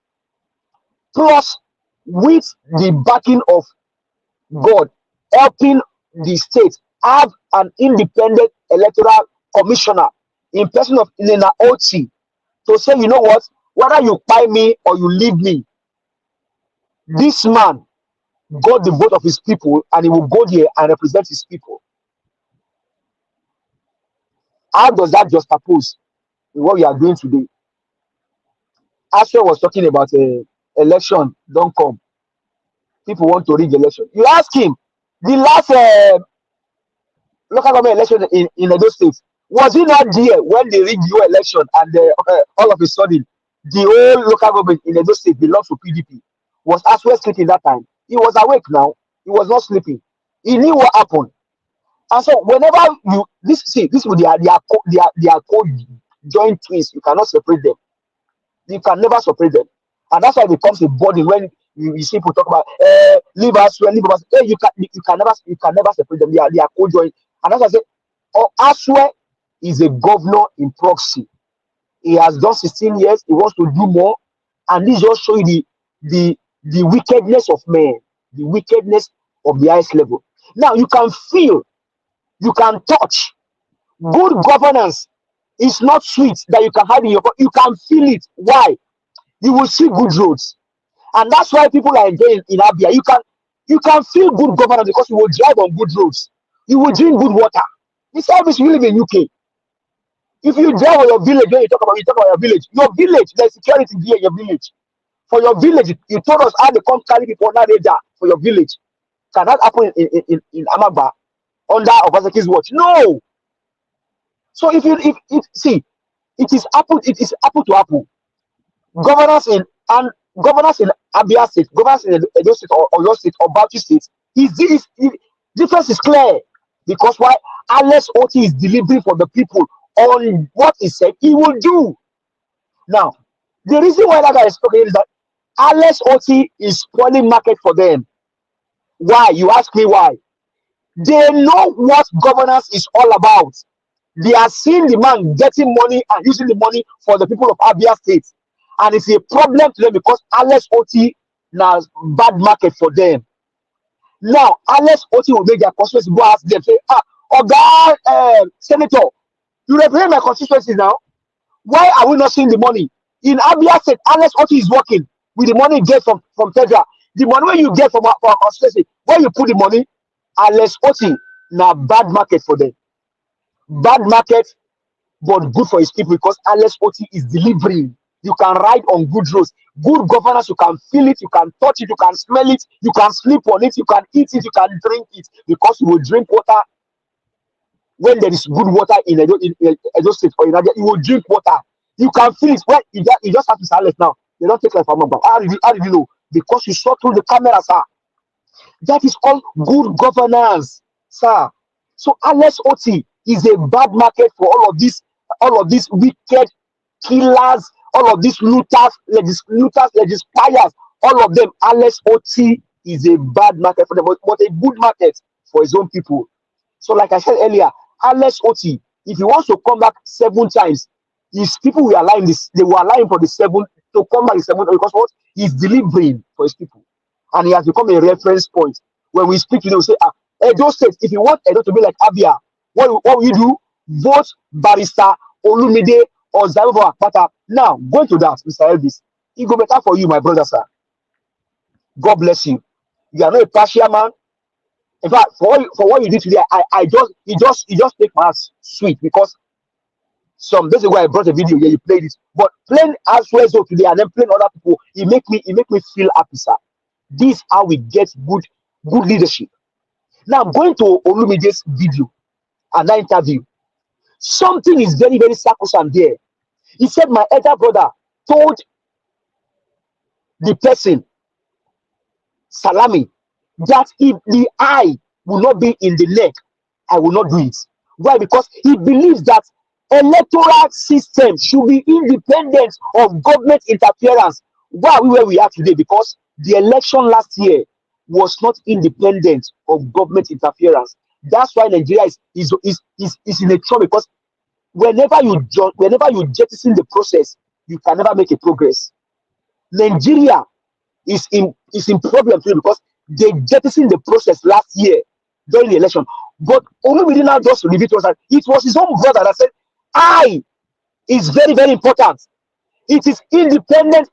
plus with the backing of God, helping the state have an independent electoral commissioner in person of Elena Otti to say, you know what, whether you buy me or you leave me, this man got the vote of his people and he will go there and represent his people. How does that juxtapose with what we are doing today? Asher was talking about election don't come. People want to rig election. You ask him, the last local government election in Edo State, was he not there when they rigged your election and all of a sudden the whole local government in Edo State belongs to PDP? Was Asher sleeping that time? He was awake now. He was not sleeping. He knew what happened. And so whenever this with they are co-joint twins, you cannot separate them. You can never separate them. And that's why it becomes a burden when you see people talk about leave us. Hey, you can never separate them. They are co-joint. And that's why I say Aswe is a governor in proxy. He has done 16 years. He wants to do more. And this just show you the wickedness of men, the wickedness of the highest level. Now you can feel, you can touch. Good governance is not sweet that you can have in your pocket. You can feel it. Why? You will see good roads. And that's why people are enjoying in Abia. You can feel good governance because you will drive on good roads. You will drink good water. This service you live in UK. If you drive on your village, when you talk about your village, there's security here in your village. For your village, you told us how they come carry people on radar for your village. Can that happen in Amaba under Obaseki's watch? No. So if see, it is apple to apple. Governance in Abia State, governance in Edo State or your state or Bauchi State, difference is clear. Because why? Unless Otti is delivering for the people on what he said he will do. Now, the reason why that guy is talking is that unless Otti is spoiling market for them. Why? You ask me why. They know what governance is all about. They are seeing the man getting money and using the money for the people of Abia State. And it's a problem to them because Alex Otti now bad market for them. Now, Alex Otti will make their constituency go ask them, say, Senator, you represent my constituency now. Why are we not seeing the money? In Abia State, Alex Otti is working with the money you get from federal. The money when you get from our constituency, where you put the money, Alex Otti now bad market for them. Bad market, but good for his people because Alex Otti is delivering. You can ride on good roads. Good governance, you can feel it, you can touch it, you can smell it, you can sleep on it, you can eat it, you can drink it because you will drink water. When there is good water in Edo State or in Abia, you will drink water. You can feel it. Well, you just have to silence now. They don't take like from How did you know? Because you saw through the camera, sir. That is called good governance, sir. So Alex Otti is a bad market for all of these wicked killers, all of these looters, legislators, all of them. Alex Otti is a bad market for them, but a good market for his own people. So, like I said earlier, Alex Otti, if he wants to come back 7 times, his people will allow him this. They will allow him for the 7th to come back the 7th because what? He's delivering for his people, and he has become a reference point. When we speak, we say, Edo State. If you want Edo to be like Abia, what will you do? Vote Barrister Olumide or Zaivo Akpata. Now, going to that, Mr. Elvis, it go better for you, my brother, sir. God bless you. You are not a partial man. In fact, for what you did today, it just make my heart sweet because some days ago I brought a video here, you played it, but playing as well so today and then playing other people, it make me feel happy, sir. This is how we get good leadership. Now going to Olumide's video and that interview, something is very, very sacrosanct there. He said my elder brother told the person, Salami, that if the eye will not be in the neck, I will not do it. Why? Because he believes that electoral system should be independent of government interference. Why are we where we are today? Because the election last year was not independent of government interference. That's why Nigeria is in a trouble because whenever you jettison the process, you can never make a progress. Nigeria is in problem today because they jettisoned the process last year during the election. But Olumide now just revealed to us that it was his own brother that said, I is very, very important. It is independent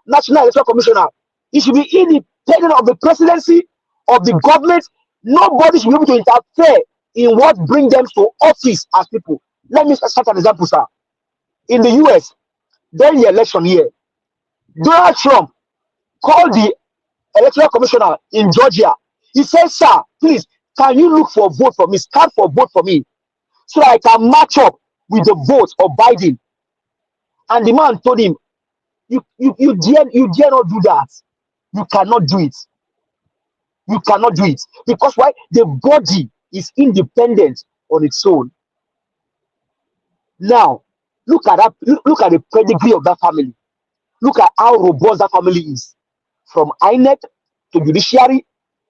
National Electoral Commissioner. It should be independent of the presidency, of the government. Nobody should be able to interfere in what brings them to office as people. Let me start an example, sir. In the US, during the election year, Donald Trump called the electoral commissioner in Georgia. He said, sir, please, can you look for a vote for me? Stand for a vote for me so I can match up with the vote of Biden. And the man told him, you dare not do that. You cannot do it. You cannot do it. Because why? The body is independent on its own. Now, look at that. Look at the pedigree of that family. Look at how robust that family is. From INEC to judiciary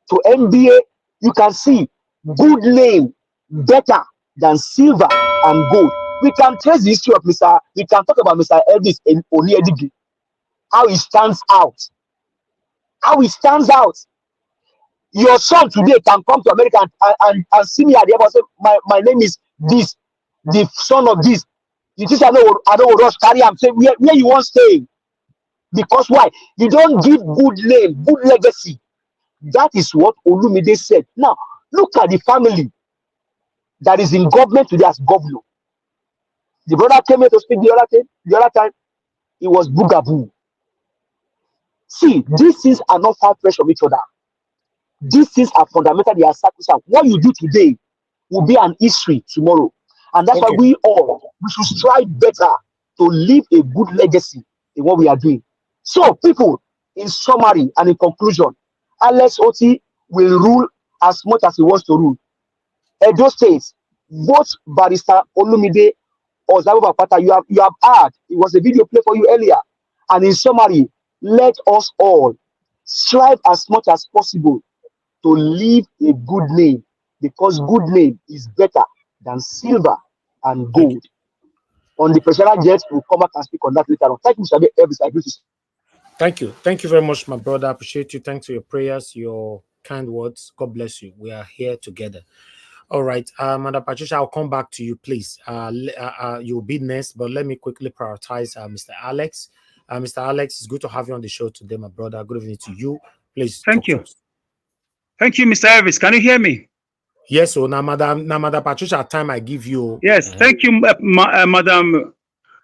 to NBA, you can see good name better than silver and gold. We can trace the history of Mr. We can talk about Mr. Elvis and Oniedigi, how he stands out. How he stands out. Your son today can come to America and see me at the airport and say, my name is this, the son of this. You think I don't rush carry him, say where you want to stay. Because why? You don't give good name, good legacy. That is what Olumide said. Now, look at the family that is in government today as governor. The brother came here to speak the other time, it was boogaboo. See, these things are not far fresh from each other. These things are fundamental, they are sacrosanct. What you do today will be an history tomorrow. And that's why we should strive better to leave a good legacy in what we are doing. So, people, in summary and in conclusion, Alex Otti will rule as much as he wants to rule. Edo State, both Barrister Olumide or Zabu Bapata, you have heard, it was a video play for you earlier. And in summary, let us all strive as much as possible to leave a good name, because good name is better than silver and gold. On the professional jet, we'll come back and speak on that later on. Thank you, Mr. Elvis. Thank you. Thank you very much, my brother. I appreciate you. Thanks for your prayers, your kind words. God bless you. We are here together. All right. Madam Patricia, I'll come back to you, please. You'll be next, but let me quickly prioritize Mr. Alex. Mr. Alex, it's good to have you on the show today, my brother. Good evening to you. Please. Thank you. Thank you, Mr. Elvis. Can you hear me? Yes, so now, Madam Patricia, time I give you. Yes, thank you, Madam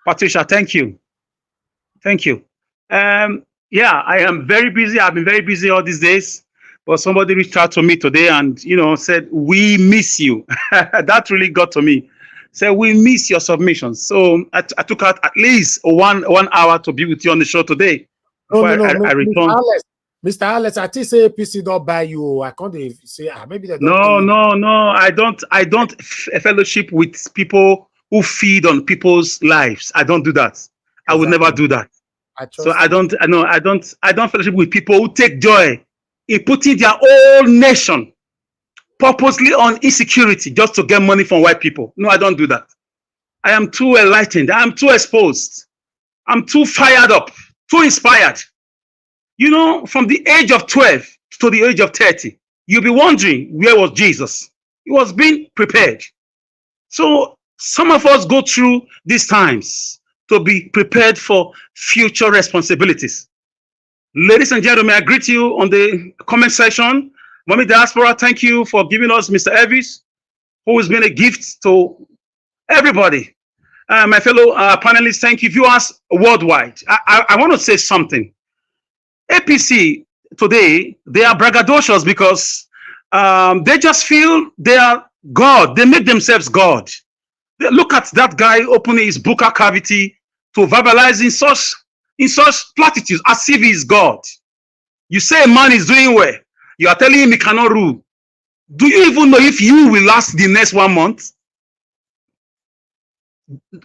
Patricia. Thank you. Thank you. Yeah, I am very busy. I've been very busy all these days. But somebody reached out to me today and, said, we miss you. That really got to me. Said, we miss your submissions. So I took out at least one hour to be with you on the show today. No, I returned. Mr. Alex, I think say APC don't buy you. I can't say maybe they don't. No. I don't fellowship with people who feed on people's lives. I don't do that. Exactly. I would never do that. I don't fellowship with people who take joy in putting their whole nation purposely on insecurity just to get money from white people. No, I don't do that. I am too enlightened. I'm too exposed. I'm too fired up, too inspired. From the age of 12 to the age of 30, you'll be wondering, where was Jesus? He was being prepared. So some of us go through these times to be prepared for future responsibilities. Ladies and gentlemen, I greet you on the comment section. Mommy Diaspora, thank you for giving us Mr. Elvis, who has been a gift to everybody. My fellow panelists, thank you. Viewers worldwide, I want to say something. APC today, they are braggadocious because they just feel they are God. They make themselves God. Look at that guy opening his buccal cavity to verbalize in such platitudes as if he is God. You say a man is doing well. You are telling him he cannot rule. Do you even know if you will last the next 1 month?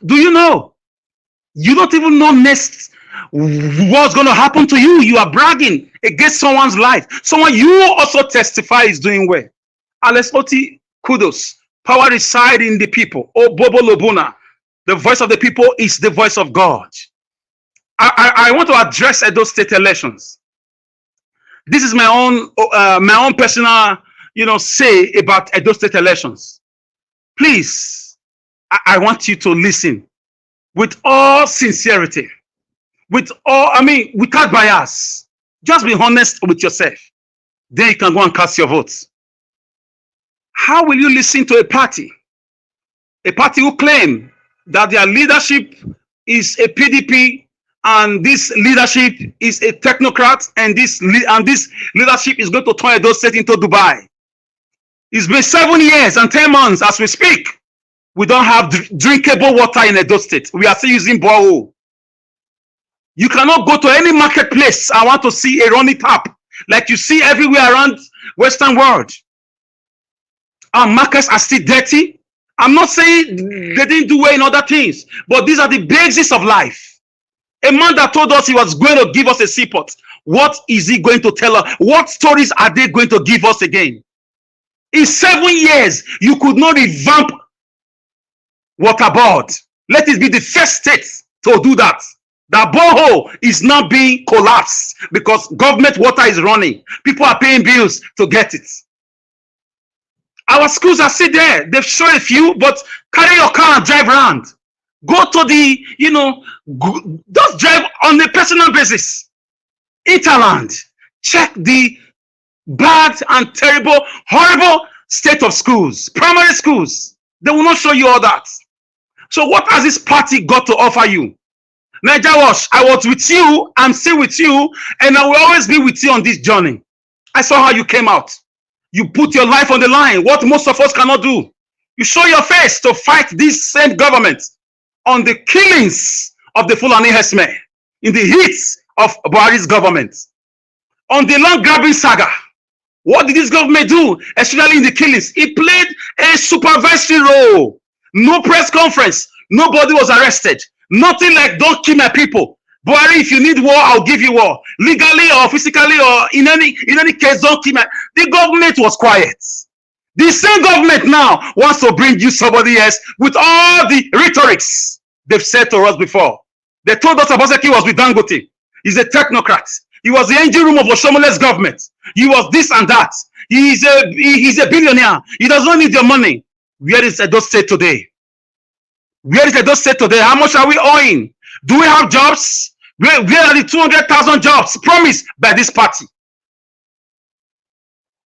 Do you know? You don't even know next what's going to happen to you. You are bragging against someone's life. Someone you also testify is doing well. Alex Otti, kudos. Power resides in the people. Oh, Bobo Lobuna. The voice of the people is the voice of God. I want to address those state elections. This is my own personal, say about Edo State elections. Please, I want you to listen with all sincerity, without bias. Just be honest with yourself. Then you can go and cast your votes. How will you listen to a party who claim that their leadership is a PDP and this leadership is a technocrat and this leadership is going to turn Edo State into Dubai? It's been 7 years and 10 months as we speak. We don't have drinkable water in Edo State. We are still using borehole. You cannot go to any marketplace. I want to see a running tap like you see everywhere around Western world. Our markets are still dirty. I'm not saying they didn't do well in other things, but these are the basics of life. A man that told us he was going to give us a seaport, what is he going to tell us? What stories are they going to give us again? In 7 years, you could not revamp water board. Let it be the first state to do that. That borehole is now being collapsed because government water is running. People are paying bills to get it. Our schools are still there. They've shown a few, but carry your car and drive around. Go to the, just drive on a personal basis. Interland. Check the bad and terrible, horrible state of schools, primary schools. They will not show you all that. So what has this party got to offer you? Niger Wash, I was with you, I'm still with you, and I will always be with you on this journey. I saw how you came out. You put your life on the line, what most of us cannot do. You show your face to fight this same government on the killings of the Fulani herdsmen, in the heat of Buhari's government. On the land grabbing saga, what did this government do, especially in the killings? It played a supervisory role. No press conference, nobody was arrested. Nothing like don't kill my people. Buhari, if you need war, I'll give you war. Legally or physically or in any case, don't kill my. The government was quiet. The same government now wants to bring you somebody else with all the rhetorics they've said to us before. They told us Obaseki was with Dangote. He's a technocrat. He was the engine room of Oshomole's government. He was this and that. He's a billionaire. He does not need your money. Where is Edo State today? Where is Edo State today? How much are we owing? Do we have jobs? Where are the 200,000 jobs promised by this party?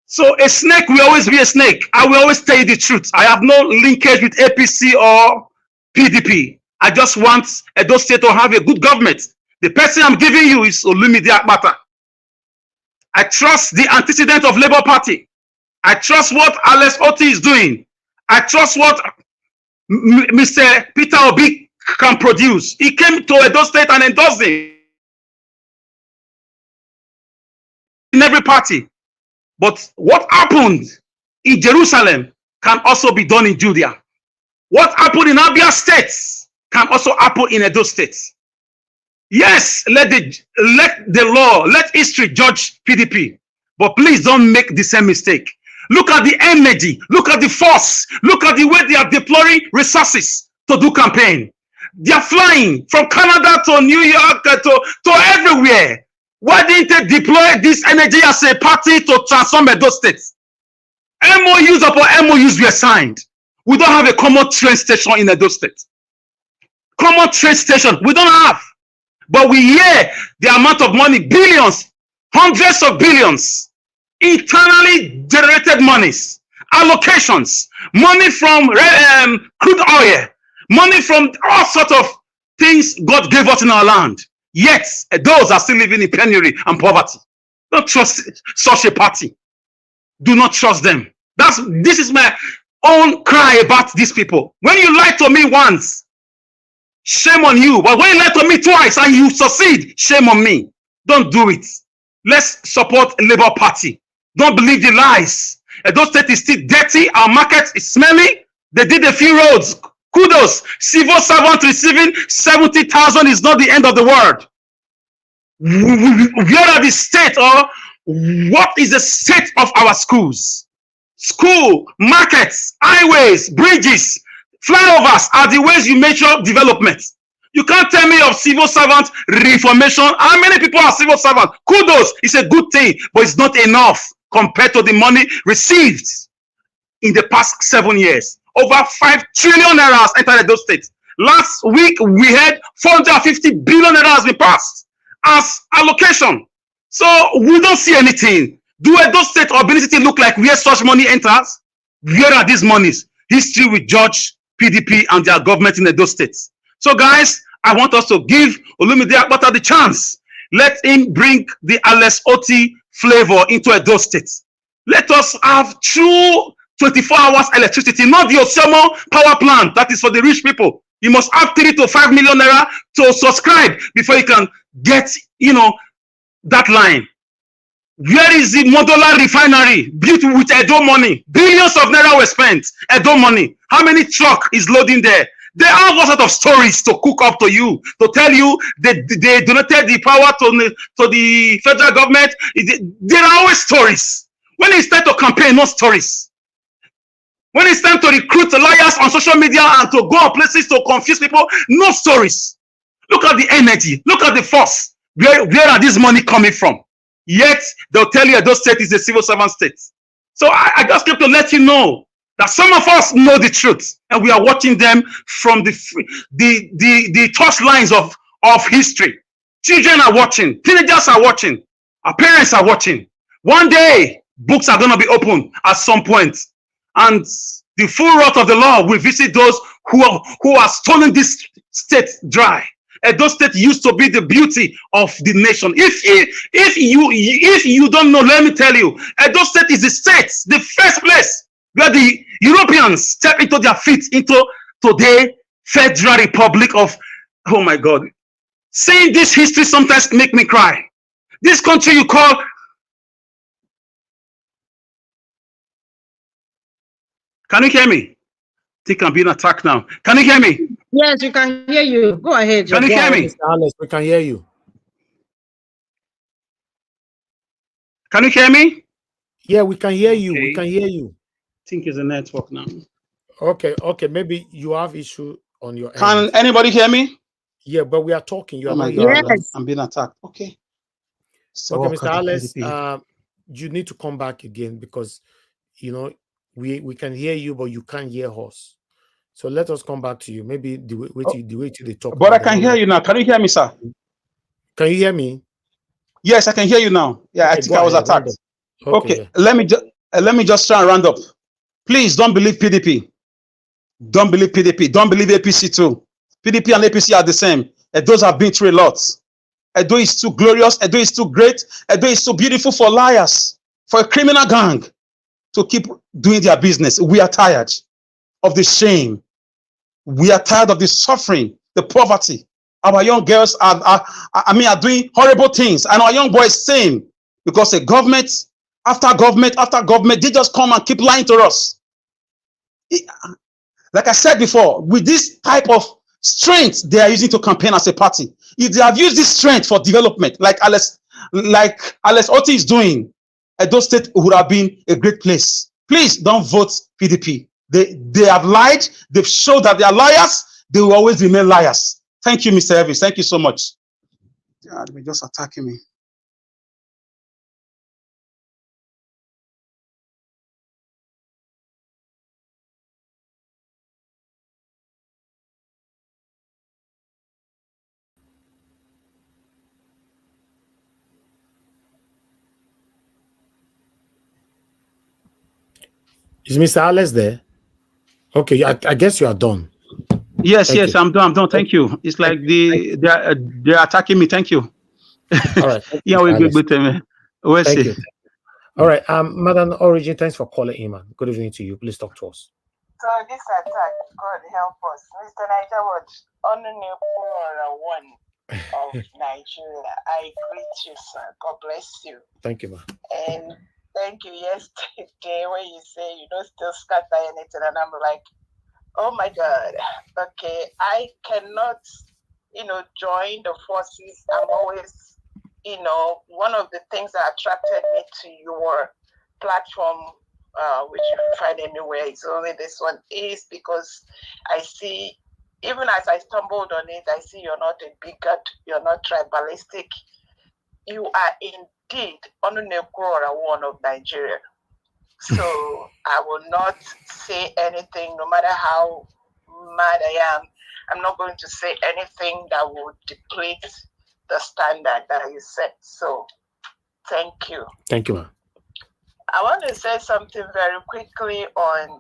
So a snake will always be a snake. I will always tell you the truth. I have no linkage with APC or PDP. I just want Edo State to have a good government. The person I'm giving you is Olumide Akpata. I trust the antecedent of Labour Party. I trust what Alex Otti is doing. I trust what Mr. Peter Obi can produce. He came to Edo State and endorsed him in every party. But what happened in Jerusalem can also be done in Judea. What happened in Abia State can also happen in Edo State. Yes, let the law, let history judge PDP. But please don't make the same mistake. Look at the energy, look at the force, look at the way they are deploying resources to do campaign. They are flying from Canada to New York to everywhere. Why didn't they deploy this energy as a party to transform Edo State? MOUs upon MOUs were signed. We don't have a common train station in Edo State. Common train station, we don't have. But we hear the amount of money, billions, hundreds of billions, internally generated monies, allocations, money from crude oil, money from all sorts of things God gave us in our land. Yet, those are still living in penury and poverty. Don't trust such a party. Do not trust them. This is my own cry about these people. When you lie to me once, shame on you. But when you lie to me twice and you succeed, shame on me. Don't do it. Let's support Labour Party. Don't believe the lies. Edo State is still dirty. Our market is smelly. They did a few roads. Kudos. Civil servant receiving 70,000 is not the end of the world. Where are the state, or what is the state of our schools? School, markets, highways, bridges, flyovers are the ways you measure development. You can't tell me of civil servant reformation. How many people are civil servants? Kudos, it's a good thing, but it's not enough compared to the money received in the past 7 years. Over 5 trillion naira has entered those states. Last week, we had 450 billion naira has been passed as allocation. So we don't see anything. Do Edo State or Benin City look like where such money enters? Where are these monies? History will judge PDP and their government in Edo State. So guys, I want us to give Olumide Akpata the chance. Let him bring the Alex Otti flavor into Edo State. Let us have true 24 hours electricity, not the Osimo power plant that is for the rich people. You must have 3 to 5 million naira to subscribe before you can get, that line. Where is the modular refinery built with Edo money? Billions of naira were spent. Edo money. How many truck is loading there? There are all sorts of stories to cook up to you, to tell you they donated the power to the federal government. There are always stories. When it's time to campaign, no stories. When it's time to recruit liars on social media and to go on places to confuse people, no stories. Look at the energy. Look at the force. Where are this money coming from? Yet they'll tell you those state is a civil servant state. So I just came to let you know that some of us know the truth, and we are watching them from the touch lines of history. Children are watching. Teenagers are watching. Our parents are watching. One day, books are going to be opened at some point, and the full wrath of the law will visit those who are stolen this state dry. Edo State used to be the beauty of the nation. If you don't know, let me tell you, Edo State is the state, the first place where the Europeans step into their feet into today Federal Republic of, oh my God. Saying this history sometimes make me cry. This country you call, can you hear me? I think I'm being attacked now. Can you hear me? Yes, we can hear you. Go ahead. Can you hear me? Mr. Alex, we can hear you. Can you hear me? Yeah, we can hear you. Okay. We can hear you. I think it's a network now. Okay. Maybe you have issue on your end. Can anybody hear me? Yeah, but we are talking. You are not God, hearing us. I'm being attacked. Okay. So Okay, Mr. Alex, you need to come back again because we can hear you, but you can't hear us. So let us come back to you. Maybe the way to the talk. But I can hear you now. Can you hear me, sir? Can you hear me? Yes, I can hear you now. Yeah, okay, I think I was attacked. Okay, yeah. let me just try and round up. Please don't believe PDP. Don't believe PDP. Don't believe APC too. PDP and APC are the same. And those have been through a lot. Edo is too glorious. Edo is too great. Edo is too beautiful for liars, for a criminal gang to keep doing their business. We are tired of the shame. We are tired of the suffering, the poverty. Our young girls are doing horrible things, and our young boys same, because the government after government after government, they just come and keep lying to us. Like I said before, with this type of strength they are using to campaign as a party, if they have used this strength for development, like Alex Otti is doing, Edo State would have been a great place. Please don't vote PDP. They have lied. They've showed that they are liars. They will always remain liars. Thank you, Mr. Elvis. Thank you so much. God, they're just attacking me. Is Mr. Alex there? Okay, I guess you are done. Yes, Thank you. I'm done. Thank you. It's like they're attacking me. Thank you. All right. Yeah, we're good with them. We'll Thank see. you. All right. Madam Origin, thanks for calling in, man. Good evening to you. Please talk to us. So this attack, God help us. Mr. Niger Watch, on one of Nigeria. I greet you, sir. God bless you. Thank you, man. And thank you yesterday when you say you don't still scatter anything, and I'm like, oh my God. Okay, I cannot, join the forces. I'm always, one of the things that attracted me to your platform, which you can find anywhere, it's only this one, is because I see, even as I stumbled on it, I see you're not a bigot, you're not tribalistic. You are indeed one of Nigeria. So I will not say anything, no matter how mad I am. I'm not going to say anything that would deplete the standard that you set. So thank you. Thank you, ma'am. I want to say something very quickly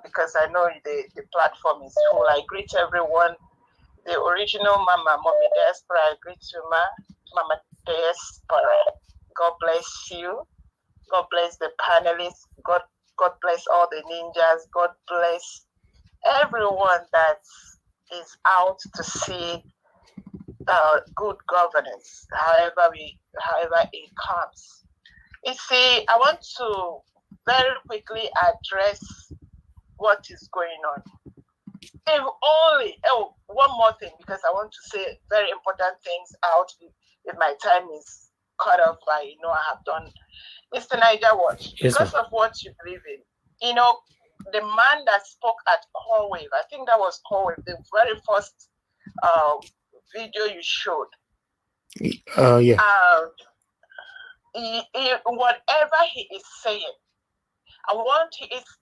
because I know the platform is full. I greet everyone. The original Mama, Mommy Diaspora, I greet you, Mama Diaspora. God bless you. God bless the panelists. God bless all the ninjas. God bless everyone that is out to see good governance, however it comes. You see, I want to very quickly address what is going on. If only, one more thing, because I want to say very important things out if my time is cut off by, I have done. Mr. Niger Watch, because of what you believe in, the man that spoke at Corwave, I think that was Corwave, the very first video you showed. Yeah. Whatever he is saying,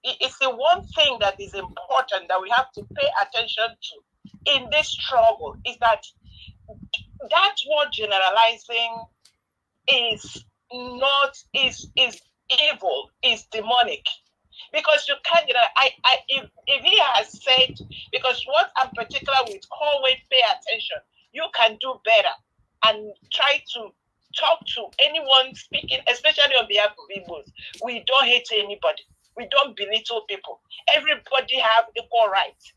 it's the one thing that is important that we have to pay attention to in this struggle is that word generalizing is evil, is demonic. Because you can't, if he has said, because what I'm particular with, always pay attention, you can do better and try to talk to anyone speaking, especially on behalf of Igbos. We don't hate anybody. We don't belittle people. Everybody have equal rights.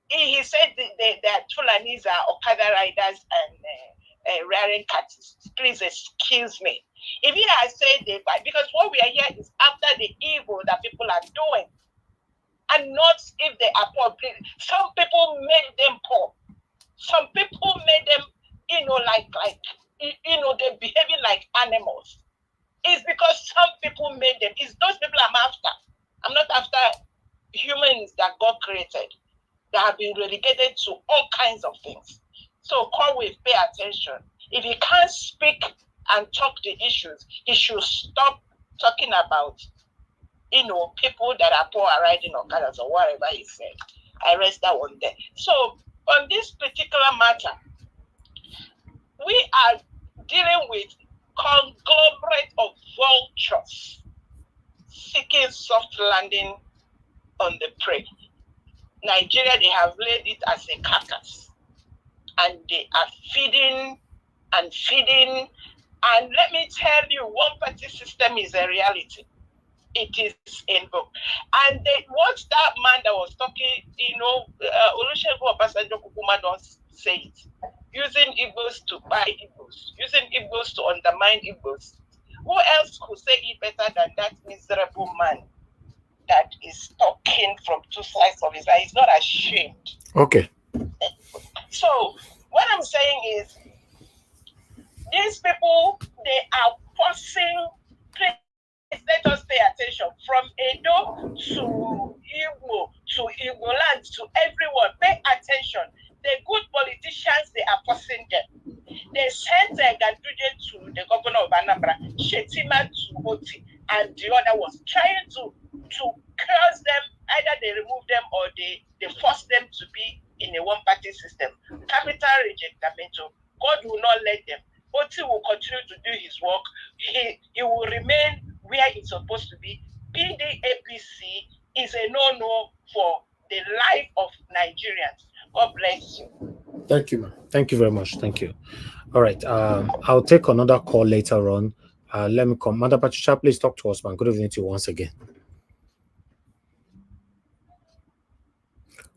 He said that Fulanis are Okada riders and rearing cattle. Please excuse me. If he has said because what we are here is after the evil that people are doing, and not if they are poor. Some people made them poor. Some people made them, they're behaving like animals. It's because some people made them. It's those people I'm after. I'm not after humans that God created that have been relegated to all kinds of things. So Corwave, pay attention. If he can't speak and talk the issues, he should stop talking about, people that are poor are riding Okadas or whatever he said. I rest that one there. So on this particular matter, we are dealing with conglomerate of vultures seeking soft landing on the prey. Nigeria, they have laid it as a carcass, and they are feeding and feeding. And let me tell you, one-party system is a reality. It is in vogue. And what that man that was talking, Olusegun Obasanjo Kukuma don't say it. Using Igbos to buy Igbos, using Igbos to undermine Igbos. Who else could say it better than that miserable man that is talking from two sides of his eye? He's not ashamed. Okay. So what I'm saying is, these people, they are forcing. Please let us pay attention. From Edo to Igbo land, to everyone, pay attention. The good politicians, they are forcing them. They sent Ganduje to the governor of Anambra, Shetima to Otti, and the other was trying to curse them. Either they remove them or they force them to be in a one-party system. Capital rejectamento. God will not let them. Otti will continue to do his work. He will remain where it's supposed to be. PDAPC is a no-no for the life of Nigerians. God bless you. Thank you, ma'am. Thank you very much. Thank you. All right. I'll take another call later on. Let me come. Madam Patricia, please talk to us, man. Good evening to you once again.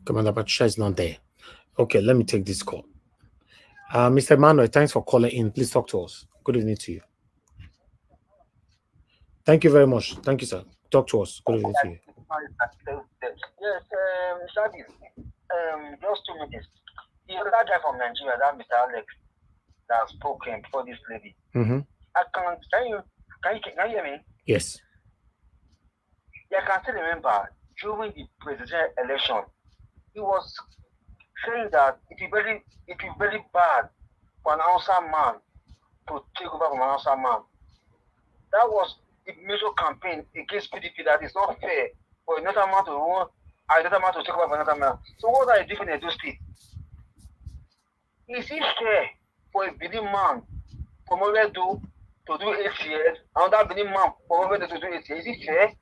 Commander Patricia is not there. Okay, let me take this call. Mr. Emmanuel, thanks for calling in. Please talk to us. Good evening to you. Thank you very much. Thank you, sir. Talk to us. Good evening to you. Yes, Shadi, just 2 minutes. The other guy from Nigeria, that Mr. Alex, that spoke before this lady. Mm-hmm. Can you hear me? Yes. Yeah, I can still remember during the presidential election, he was saying that it is very bad for an Hausa man to take over from an Hausa man. That was the major campaign against PDP, that it's not fair for another man to run, another man to take over from another man. So what are you doing in those states? Is it fair for a Benin man from Oredo to do 8 years, another Benin man from Oredo to do 8 years? Is it fair?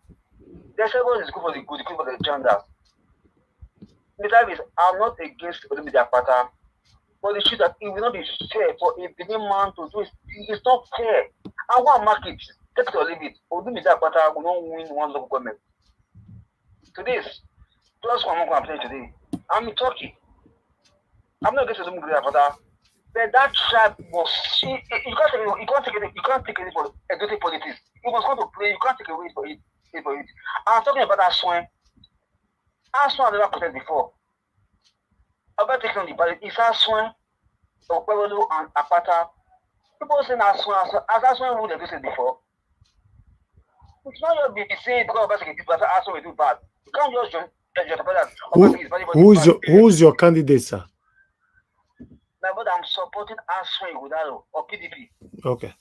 There's everyone is good for the good, good for the genders. I'm not against the media pattern, but the truth that it will not be fair for a Benin man to do it. It's not fair. I want market, take it or leave it. Or do media pattern will not win one local government. Today, just one more complaint today. I'm in Turkey. I'm not against the media pattern, but that tribe was you can't take it for exotic politics. It was going to play. You can't take away for it. I'm talking about that swing. Aswan never protested before. About taking on the ballot, it's Aswan, Okwewolu, and Apata. People say Aswan, as Aswan ruled the before. It's not your be saying because of us people, Aswan will do bad. You can't just justify that. Who's your candidate, sir? My brother, I'm supporting Aswin Gudalo or PDP. Okay.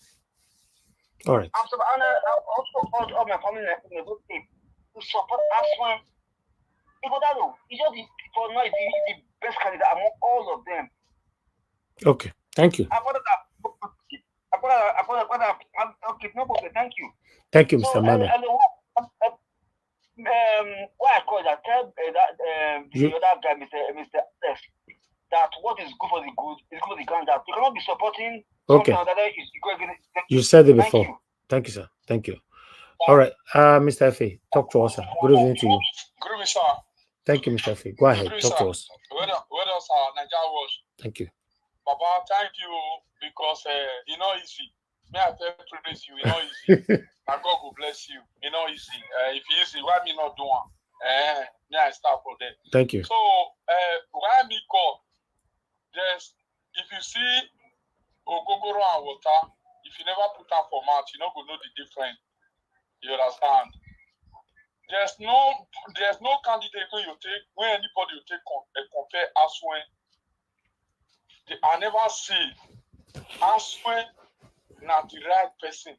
All right. I'm supporting all my family in a good team to support Aswin Gudalo. He's just for now, the best candidate among all of them. Okay. Thank you. Okay, no problem. Thank you. Thank you, Mr. Mano. Why I call that? Tell the other guy, Mr. S, that what is good for the good is good for the ground. That you cannot be supporting. Okay. You said it before. Thank you, sir. Thank you. All right, Mr. Effie, talk to us, sir. Good evening to you. Good evening, sir. Thank you, Mr. Effie. Go ahead, talk to us. Where else Nigeria was? Thank you. Papa, thank you because you know easy. May I tell praise you, know easy. And God will bless you. You know easy. If you easy, why me not do one? May I start for that? Thank you. So why me call? Just if you see Ogogoro and water, if you never put that for mouth, you not gonna know the difference. You understand? There's no candidate when you take when anybody you take compare Aswen. I never see Aswen not the right person.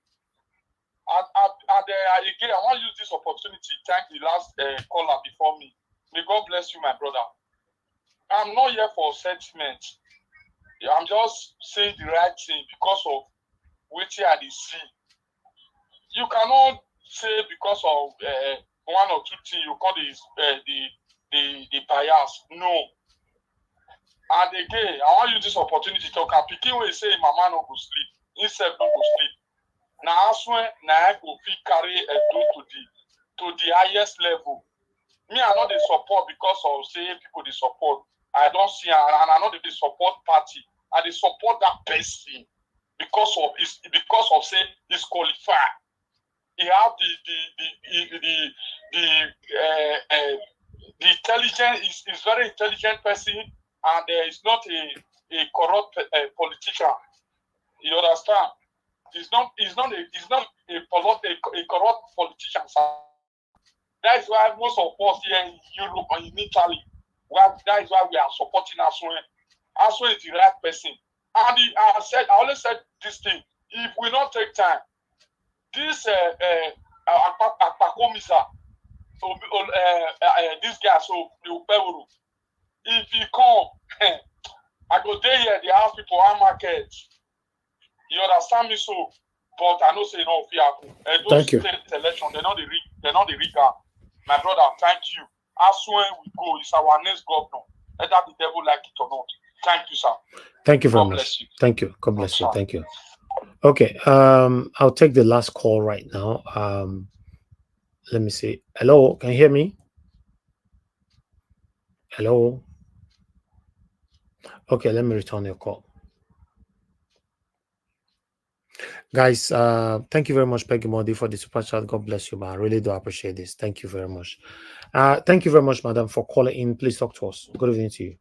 Again, I want to use this opportunity to thank the last caller before me. May God bless you, my brother. I'm not here for sentiment. I'm just saying the right thing because of what I see. You cannot say because of one or two things you call the bias. No. And again, I want to use this opportunity to talk. Picking when you say Mama no go sleep, instead no go sleep. Now Aswen na go fit carry a do to the highest level. Me, I know the support because of say people they support. I don't see and I know the support party. And they support that person because of say he's qualified. He have the intelligent is very intelligent person and is not a corrupt politician. You understand? He's not a corrupt politician. That is why most of us here in Europe and in Italy, that is why we are supporting Aswen. Aswen is the right person. And I always said this thing. If we don't take time, this Akpakomisa, this guy, so if he come, I go there here, they ask people how market. You understand me so? But I know say no fear. Thank you. Election, they're not the rig. My brother, thank you. Aswen we go, it's our next governor. Whether the devil like it or not. Thank you, sir. Thank you very much. Thank you. God bless you. Thank you. Okay. I'll take the last call right now. Let me see. Hello, can you hear me? Hello. Okay, let me return your call. Guys, thank you very much, Peggy Modi, for the super chat. God bless you, man. I really do appreciate this. Thank you very much. Thank you very much, madam, for calling in. Please talk to us. Good evening to you.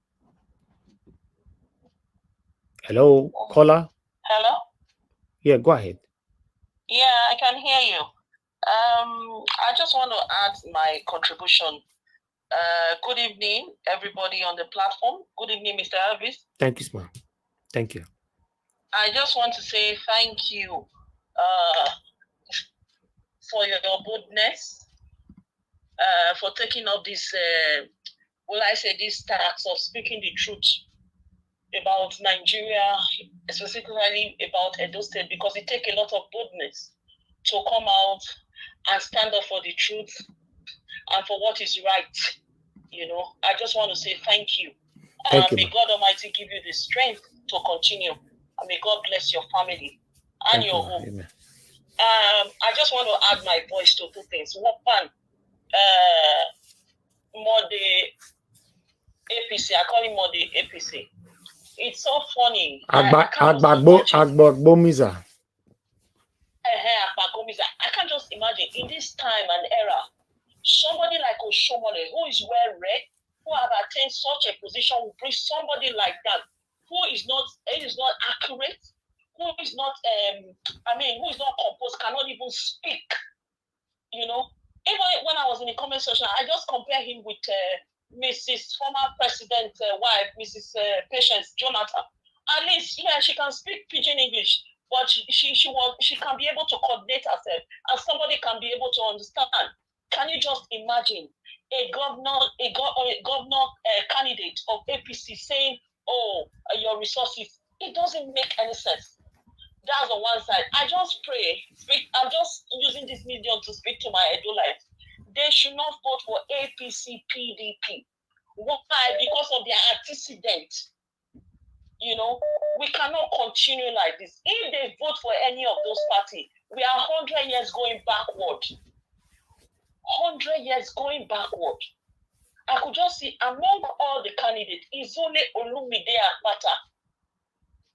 Hello, caller. Hello? Yeah, go ahead. Yeah, I can hear you. I just want to add my contribution. Good evening, everybody on the platform. Good evening, Mr. Elvis. Thank you, ma'am. Thank you. I just want to say thank you for your boldness, for taking up this, this task of speaking the truth about Nigeria, specifically about Edo State, because it takes a lot of boldness to come out and stand up for the truth and for what is right. You know, I just want to say thank you. Thank you, may God Almighty give you the strength to continue. And may God bless your family and your home. Amen. I just want to add my voice to two things. One, more the APC. I call him more the APC. It's so funny. Agbomiza. I can't just imagine in this time and era, somebody like Oshomole, who is well read, who have attained such a position, will bring somebody like that, who is not accurate, who is not, who is not composed, cannot even speak. You know, Even when I was in the comment section, I just compare him with Mrs. former president wife, Mrs. Patience Jonathan. At least, yeah, she can speak pidgin English, but she can be able to coordinate herself, and somebody can be able to understand. Can you just imagine a governor candidate of APC saying, "Oh, your resources"? It doesn't make any sense. That's on one side. I just pray. I'm just using this medium to speak to my Edo life. They should not vote for APC PDP. Why? Because of their antecedent. You know, we cannot continue like this. If they vote for any of those parties, we are 100 years going backward. 100 years going backward. I could just see among all the candidates, it's only Olumide Akpata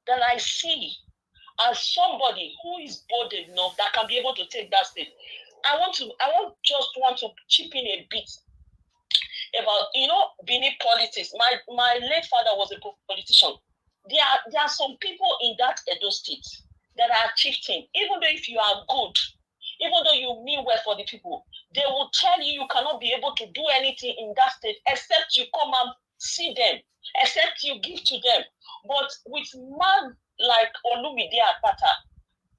that I see as somebody who is bold enough that can be able to take that state. I want to chip in a bit about, you know, Benin politics. My late father was a politician. There are some people in that Edo state that are chieftain. Even though if you are good, even though you mean well for the people, they will tell you you cannot be able to do anything in that state except you come and see them, except you give to them. But with man like Olumide Akpata,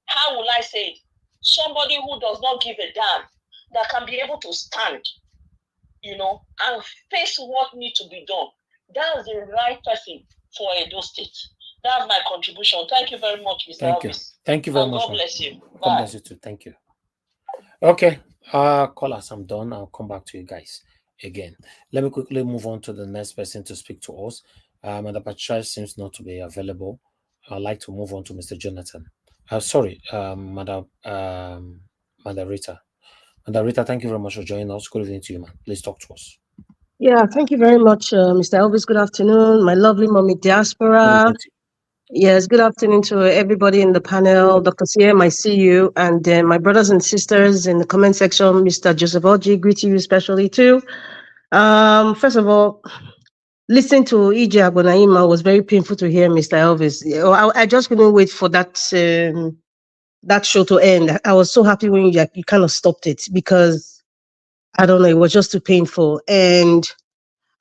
how will I say it? Somebody who does not give a damn, that can be able to stand, you know, and face what needs to be done. That's the right person for Edo State. That's my contribution. Thank you very much, Mr. Thank you. Elvis. Thank you very much. God bless you. God Bye. bless you too. Thank you. Okay. Callers, I'm done. I'll come back to you guys again. Let me quickly move on to the next person to speak to us. Madam Patricia seems not to be available. I'd like to move on to Mr. Jonathan. Sorry, Madam Rita. Madam Rita, thank you very much for joining us. Good evening to you, man. Please talk to us. Yeah, thank you very much, Mr. Elvis. Good afternoon. My lovely mommy diaspora. Yes, good afternoon to everybody in the panel. Dr. CM, I see you. And my brothers and sisters in the comment section, Mr. Joseph Oji, greet you especially too. First of all, listening to EJ Agbonaima was very painful to hear, Mr. Elvis. I just couldn't wait for that show to end. I was so happy when you kind of stopped it because, I don't know, it was just too painful. And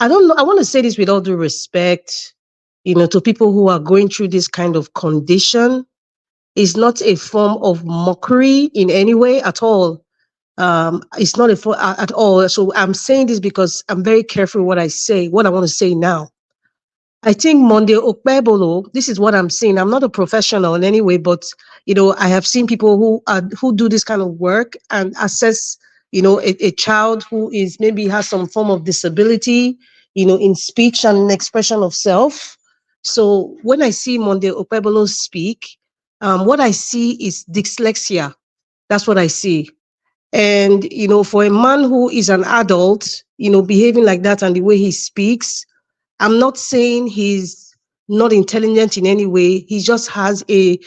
I don't know, I want to say this with all due respect, you know, to people who are going through this kind of condition. It's not a form of mockery in any way at all. It's not a form at all. So I'm saying this because I'm very careful what I say, what I want to say now. I think Monday Okpebolo, this is what I'm saying. I'm not a professional in any way, but you know, I have seen people who do this kind of work and assess, you know, a child who is maybe has some form of disability, you know, in speech and expression of self. So when I see Monday Okpebolo speak, what I see is dyslexia. That's what I see. And, you know, for a man who is an adult, you know, behaving like that and the way he speaks, I'm not saying he's not intelligent in any way. He just has a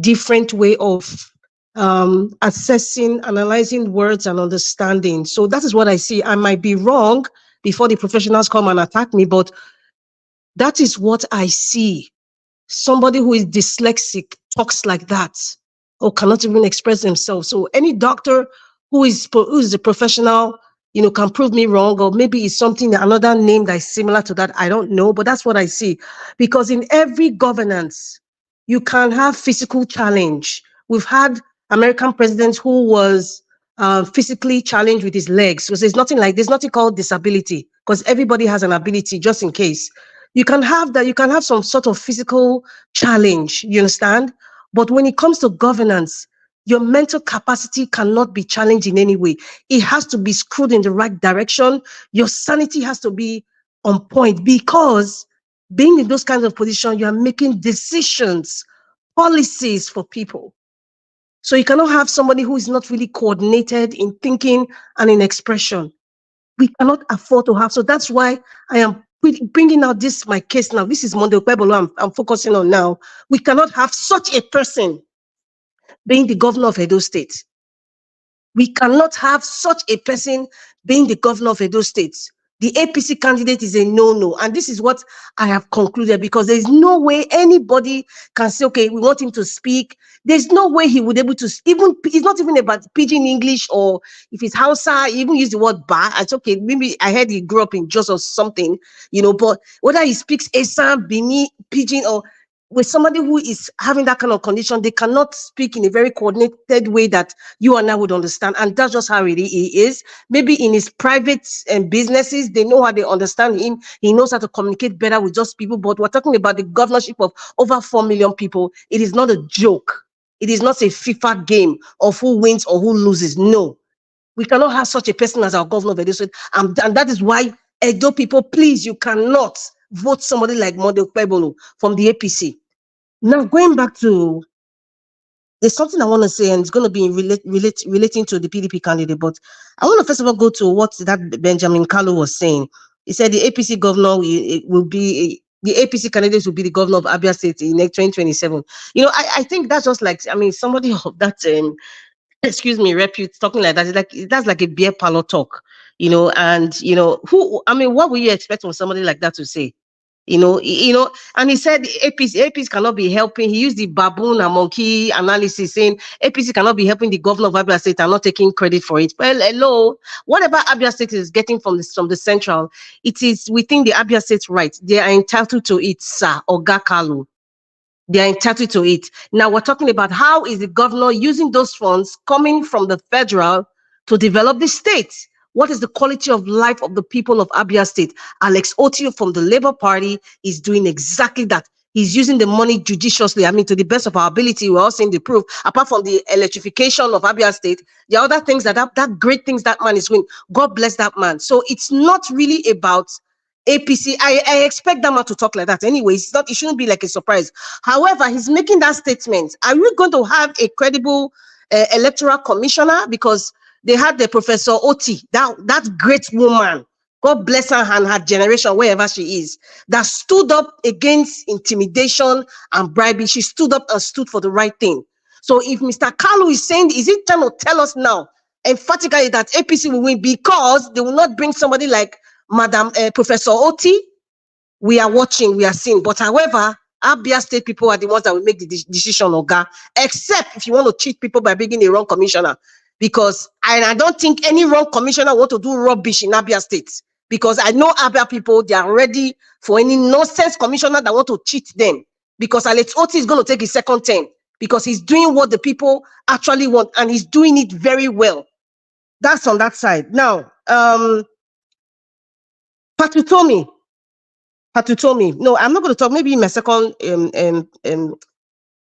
different way of assessing, analyzing words and understanding. So that is what I see. I might be wrong before the professionals come and attack me, but that is what I see. Somebody who is dyslexic talks like that or cannot even express themselves. So any doctor who is a professional, you know, can prove me wrong, or maybe it's something, another name that is similar to that. I don't know, but that's what I see. Because in every governance, you can have physical challenge. We've had American presidents who was physically challenged with his legs. So there's nothing called disability, because everybody has an ability, just in case. You can have that, you can have some sort of physical challenge, you understand? But when it comes to governance, your mental capacity cannot be challenged in any way. It has to be screwed in the right direction. Your sanity has to be on point, because being in those kinds of positions, you are making decisions, policies for people. So you cannot have somebody who is not really coordinated in thinking and in expression. We cannot afford to have. So that's why I am bringing out this, my case now. This is Monday Okpebolo I'm focusing on now. We cannot have such a person being the governor of Edo State. We cannot have such a person being the governor of Edo State. The APC candidate is a no-no. And this is what I have concluded, because there's no way anybody can say, okay, we want him to speak. There's no way he would be able to, even, it's not even about pidgin English, or if it's Hausa, even use the word ba. It's okay. Maybe I heard he grew up in Jos or something, you know, but whether he speaks Esa, Bini, pidgin, or with somebody who is having that kind of condition, they cannot speak in a very coordinated way that you and I would understand. And that's just how it is. Maybe in his private businesses, they know how they understand him. He knows how to communicate better with just people. But we're talking about the governorship of over 4 million people. It is not a joke. It is not a FIFA game of who wins or who loses. No. We cannot have such a person as our governor of Edo State. And that is why, Edo people, please, you cannot vote somebody like Monday Okpebolo from the APC. Now, going back to, there's something I want to say, and it's going to be relating to the PDP candidate, but I want to first of all go to what that Benjamin Kalu was saying. He said the APC governor will be, the APC candidates will be the governor of Abia State in 2027. You know, I think that's just like, I mean, somebody of that, excuse me, repute talking like that, it's like, that's like a beer parlor talk, you know, and, you know, what would you expect from somebody like that to say? You know, and he said APC cannot be helping. He used the baboon and monkey analysis, saying APC cannot be helping the governor of Abia State and not taking credit for it. Well, hello, whatever Abia State is getting from the central, it is within the Abia State right. They are entitled to it, sir, or Kalu. They are entitled to it. Now we're talking about how is the governor using those funds coming from the federal to develop the state. What is the quality of life of the people of Abia State? Alex Otti from the Labour Party is doing exactly that. He's using the money judiciously. I mean, to the best of our ability, we're all seeing the proof. Apart from the electrification of Abia State, the other things that great things that man is doing. God bless that man. So it's not really about APC. I expect that man to talk like that anyway. It shouldn't be like a surprise. However, he's making that statement. Are we going to have a credible electoral commissioner? Because they had the Professor Otti, that great woman, God bless her and her generation, wherever she is, that stood up against intimidation and bribery. She stood up and stood for the right thing. So if Mr. Kalu is saying, is it trying to tell us now emphatically that APC will win because they will not bring somebody like Madam Professor Otti? We are watching, we are seeing. But however, Abia State people are the ones that will make the decision, Oga, except if you want to cheat people by bringing a wrong commissioner. Because I don't think any wrong commissioner want to do rubbish in Abia State. Because I know Abia people, they are ready for any nonsense commissioner that want to cheat them. Because Alex Otti is going to take his second term. Because he's doing what the people actually want. And he's doing it very well. That's on that side. Now, Patutomi. No, I'm not going to talk. Maybe in my second,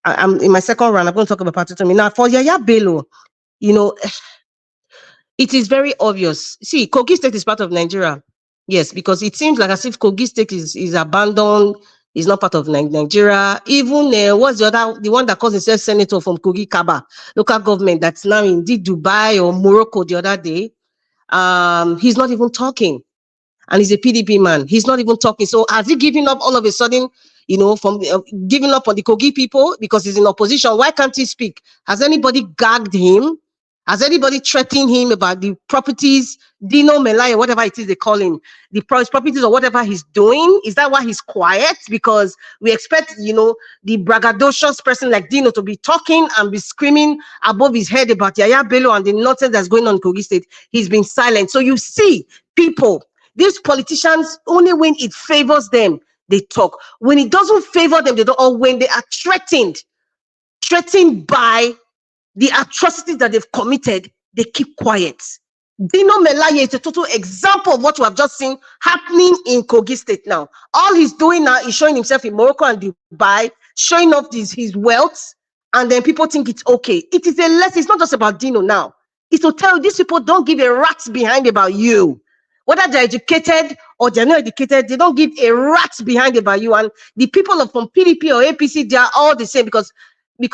I'm in my second round, I'm going to talk about Patutomi. Now, for Yaya Bello, you know, it is very obvious. See, Kogi State is part of Nigeria. Yes, because it seems like as if Kogi State is abandoned, is not part of Nigeria. Even, what's the one that calls himself senator from Kogi Kaba, local government that's now in Dubai or Morocco the other day. He's not even talking. And he's a PDP man. He's not even talking. So has he given up all of a sudden, you know, from giving up on the Kogi people because he's in opposition? Why can't he speak? Has anybody gagged him? Has anybody threatened him about the properties, Dino Melai, or whatever it is they call him, the properties or whatever he's doing? Is that why he's quiet? Because we expect, you know, the braggadocious person like Dino to be talking and be screaming above his head about Yaya Bello and the nonsense that's going on in Kogi State. He's been silent. So you see, people, these politicians, only when it favors them, they talk. When it doesn't favor them, they don't, or when they are threatened by the atrocities that they've committed, they keep quiet. Dino Melaye is a total example of what we have just seen happening in Kogi State now. All he's doing now is showing himself in Morocco and Dubai, showing off his wealth, and then people think it's okay. It is a lesson. It's not just about Dino now. It's to tell you these people don't give a rat's behind about you. Whether they're educated or they're not educated, they don't give a rat's behind about you. And the people from PDP or APC, they are all the same because Dino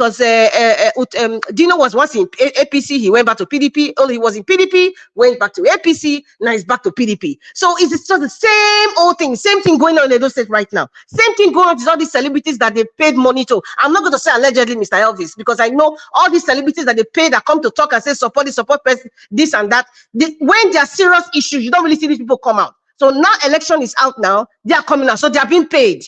was once in APC, he went back to PDP. Only he was in PDP, went back to APC, now he's back to PDP. So it's just the same old thing, same thing going on in Edo State right now. Same thing going on with all these celebrities that they paid money to. I'm not going to say allegedly, Mr. Elvis, because I know all these celebrities that they pay that come to talk and say support person, this and that. When there are serious issues, you don't really see these people come out. So now election is out now. They are coming out. So they are being paid.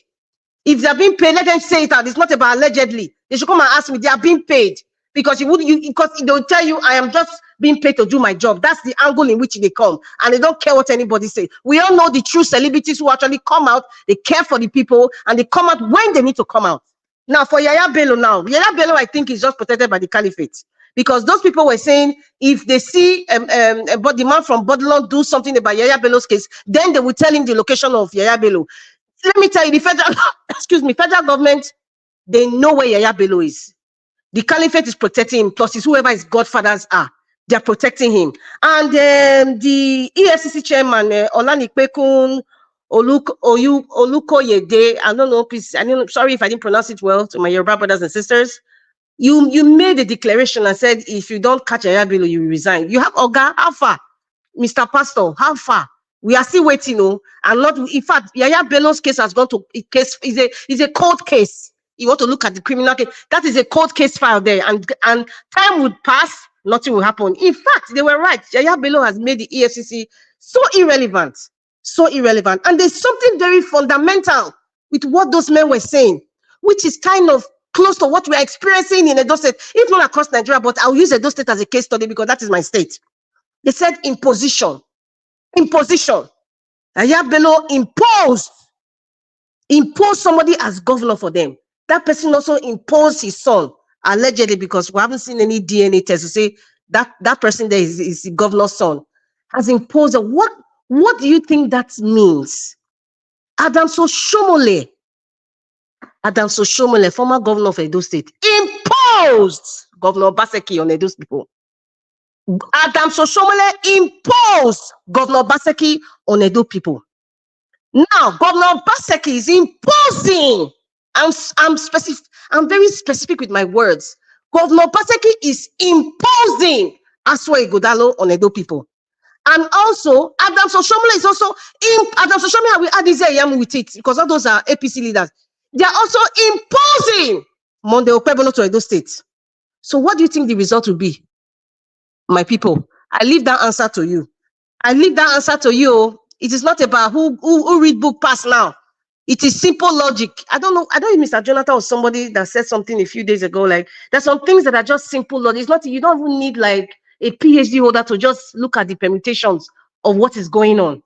If they are being paid, let them say it out. It's not about allegedly. They should come and ask me. They are being paid. Because because they'll tell you, I am just being paid to do my job. That's the angle in which they come. And they don't care what anybody says. We all know the true celebrities who actually come out. They care for the people. And they come out when they need to come out. Now, for Yaya Bello now. Yaya Bello, I think, is just protected by the caliphate. Because those people were saying, if they see but the man from Babylon do something about Yaya Bello's case, then they will tell him the location of Yaya Bello. Let me tell you, the federal, federal government, they know where Yaya Bello is. The caliphate is protecting him, plus it's whoever his godfathers are. They're protecting him. And the EFCC chairman, Olanikpekun Olukoyede, I don't know, please, sorry if I didn't pronounce it well to my Yoruba brothers and sisters. You made a declaration and said, if you don't catch Yaya Bello, you resign. You have Oga, how far? Mr. Pastor, how far? We are still waiting, and not. In fact, Yaya Bello's case has gone to a case. Is a court case. You want to look at the criminal case. That is a court case file there, and time would pass, nothing will happen. In fact, they were right. Yaya Bello has made the EFCC so irrelevant, and there's something very fundamental with what those men were saying, which is kind of close to what we're experiencing in Edo State, if not across Nigeria, but I'll use Edo State as a case study because that is my state. They said imposition. Yaya Bello imposed somebody as governor for them. That person also imposed his son, allegedly, because we haven't seen any DNA test to say that person there is the governor's son, has imposed. What do you think that means? Adams Oshomole, former governor of Edo State, imposed Governor Obaseki on Edo's people. Adams Oshomole imposed Governor Obaseki on Edo people. Now, Governor Obaseki is imposing. I'm very specific with my words. Governor Obaseki is imposing Aswa Igodalo on Edo people. And also, Adams Oshomole is also Adams Oshomole, we add this with it because all those are APC leaders. They are also imposing Monde Okpebolo to Edo State. So what do you think the result will be? My people, I leave that answer to you. It is not about who read book pass now. It is simple logic. I don't know if Mr. Jonathan or somebody that said something a few days ago, like there's some things that are just simple logic. It's not, you don't even need like a PhD holder to just look at the permutations of what is going on.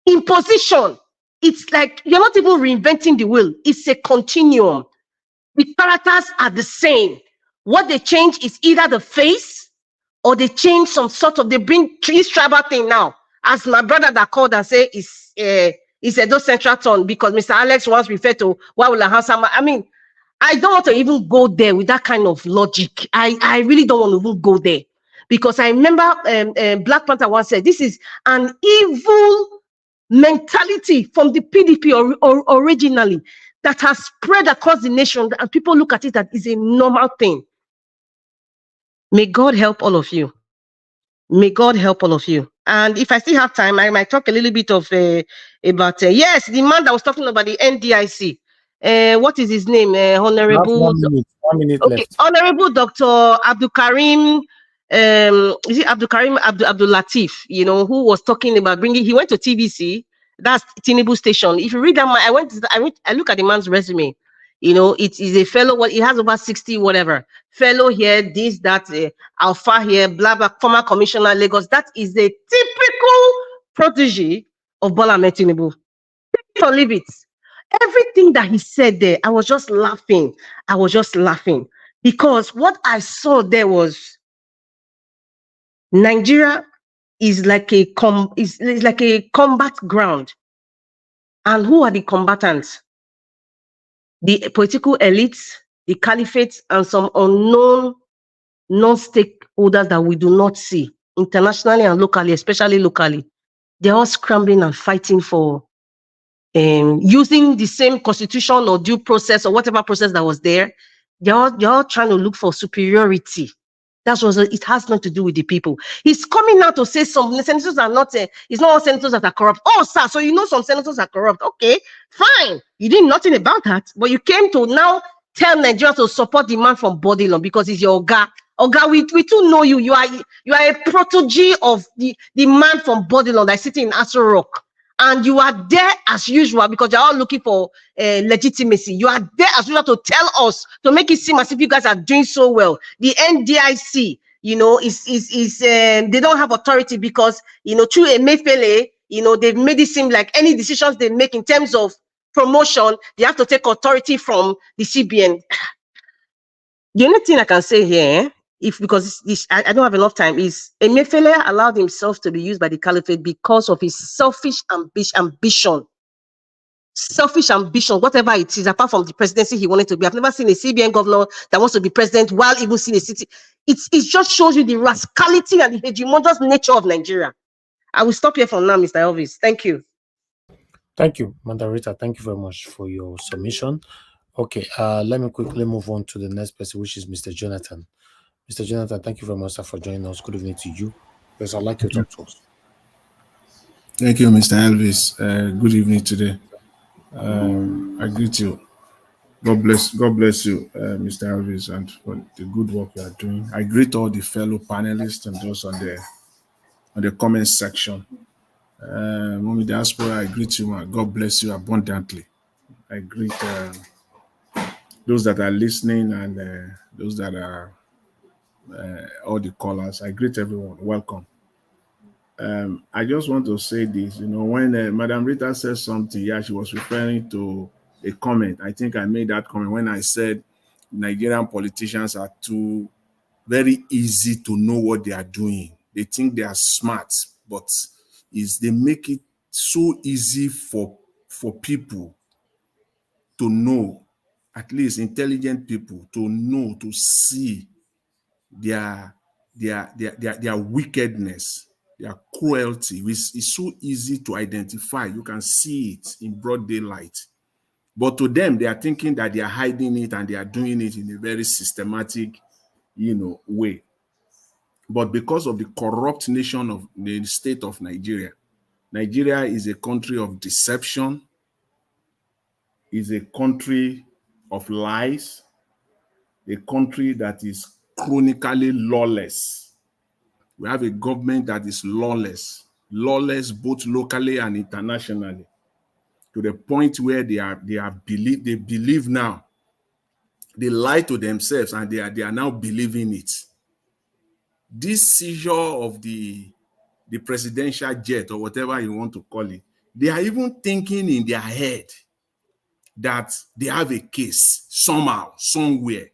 Imposition. It's like you're not even reinventing the wheel. It's a continuum. The characters are the same. What they change is either the face or they change some sort of, they bring this tribal thing now. As my brother that called and say it's Edo Central Turn, because Mr. Alex once referred to Wawula Hansama. I mean, I don't want to even go there with that kind of logic. I really don't want to even go there. Because I remember Black Panther once said, this is an evil mentality from the PDP originally that has spread across the nation, and people look at it that is a normal thing. May God help all of you. And if I still have time, I might talk a little bit of about yes, the man that was talking about the NDIC. What is his name? Honorable. 1 minute okay, left. Honorable Dr. Abdul Karim. Is it Abdul Karim Abdul Latif? You know, who was talking about bringing. He went to TBC. That's Tinubu station. If you read that, I look at the man's resume. You know, it is a fellow. What he has over 60, whatever. Fellow here, this, that, Alpha here, blah blah. Former commissioner Lagos. That is a typical protege of Bola Ahmed Tinubu. Take it or leave it. Everything that he said there, I was just laughing. Because what I saw there was Nigeria is like a combat ground. And who are the combatants? The political elites, the caliphate, and some unknown non-stakeholders that we do not see internationally and locally, especially locally. They're all scrambling and fighting for using the same constitution or due process or whatever process that was there. They're all trying to look for superiority. That's what it has nothing to do with the people. He's coming out to say some senators are not, it's not all senators that are corrupt. Oh, sir, so you know some senators are corrupt. Okay, fine. You did nothing about that, but you came to now tell Nigeria to support the man from Bodilon because he's your Oga. Oga, we too know you. You are a protege of the man from Bodilon that's sitting in Aso Rock. and you are there as usual because you're all looking for legitimacy. You are there as usual to tell us, to make it seem as if you guys are doing so well. The NDIC, you know, they don't have authority because, you know, through Emefiele, you know, they've made it seem like any decisions they make in terms of promotion, they have to take authority from the CBN. The only thing I can say here, because I don't have enough time, is Emefiele allowed himself to be used by the caliphate because of his selfish ambition. Selfish ambition, whatever it is, apart from the presidency he wanted to be. I've never seen a CBN governor that wants to be president while even seeing a city. It just shows you the rascality and the hegemonious nature of Nigeria. I will stop here for now, Mr. Elvis. Thank you. Thank you, Mandarita. Thank you very much for your submission. Okay, let me quickly move on to the next person, which is Mr. Jonathan. Mr. Jonathan, thank you very much, sir, for joining us. Good evening to you. Yes, I'd like you to talk to us. Thank you, Mr. Elvis. Good evening today. I greet you. God bless you, Mr. Elvis, and for the good work you are doing. I greet all the fellow panelists and those on the comment section. Mommy Diaspora, I greet you, man. God bless you abundantly. I greet those that are listening and those that are all the callers. I greet everyone. Welcome. I just want to say this, you know, when Madam Rita says something, yeah, she was referring to a comment. I think I made that comment when I said Nigerian politicians are too very easy to know what they are doing. They think they are smart, but they make it so easy for people to know, at least intelligent people, to know, to see their wickedness, their cruelty. It's so easy to identify. You can see it in broad daylight. But to them, they are thinking that they are hiding it and they are doing it in a very systematic, you know, way. But because of the corrupt nation of the state of Nigeria, Nigeria is a country of deception, is a country of lies, a country that is chronically lawless. We have a government that is lawless both locally and internationally, to the point where they believe now, they lie to themselves and they are now believing it. This seizure of the presidential jet, or whatever you want to call it, they are even thinking in their head that they have a case somehow, somewhere,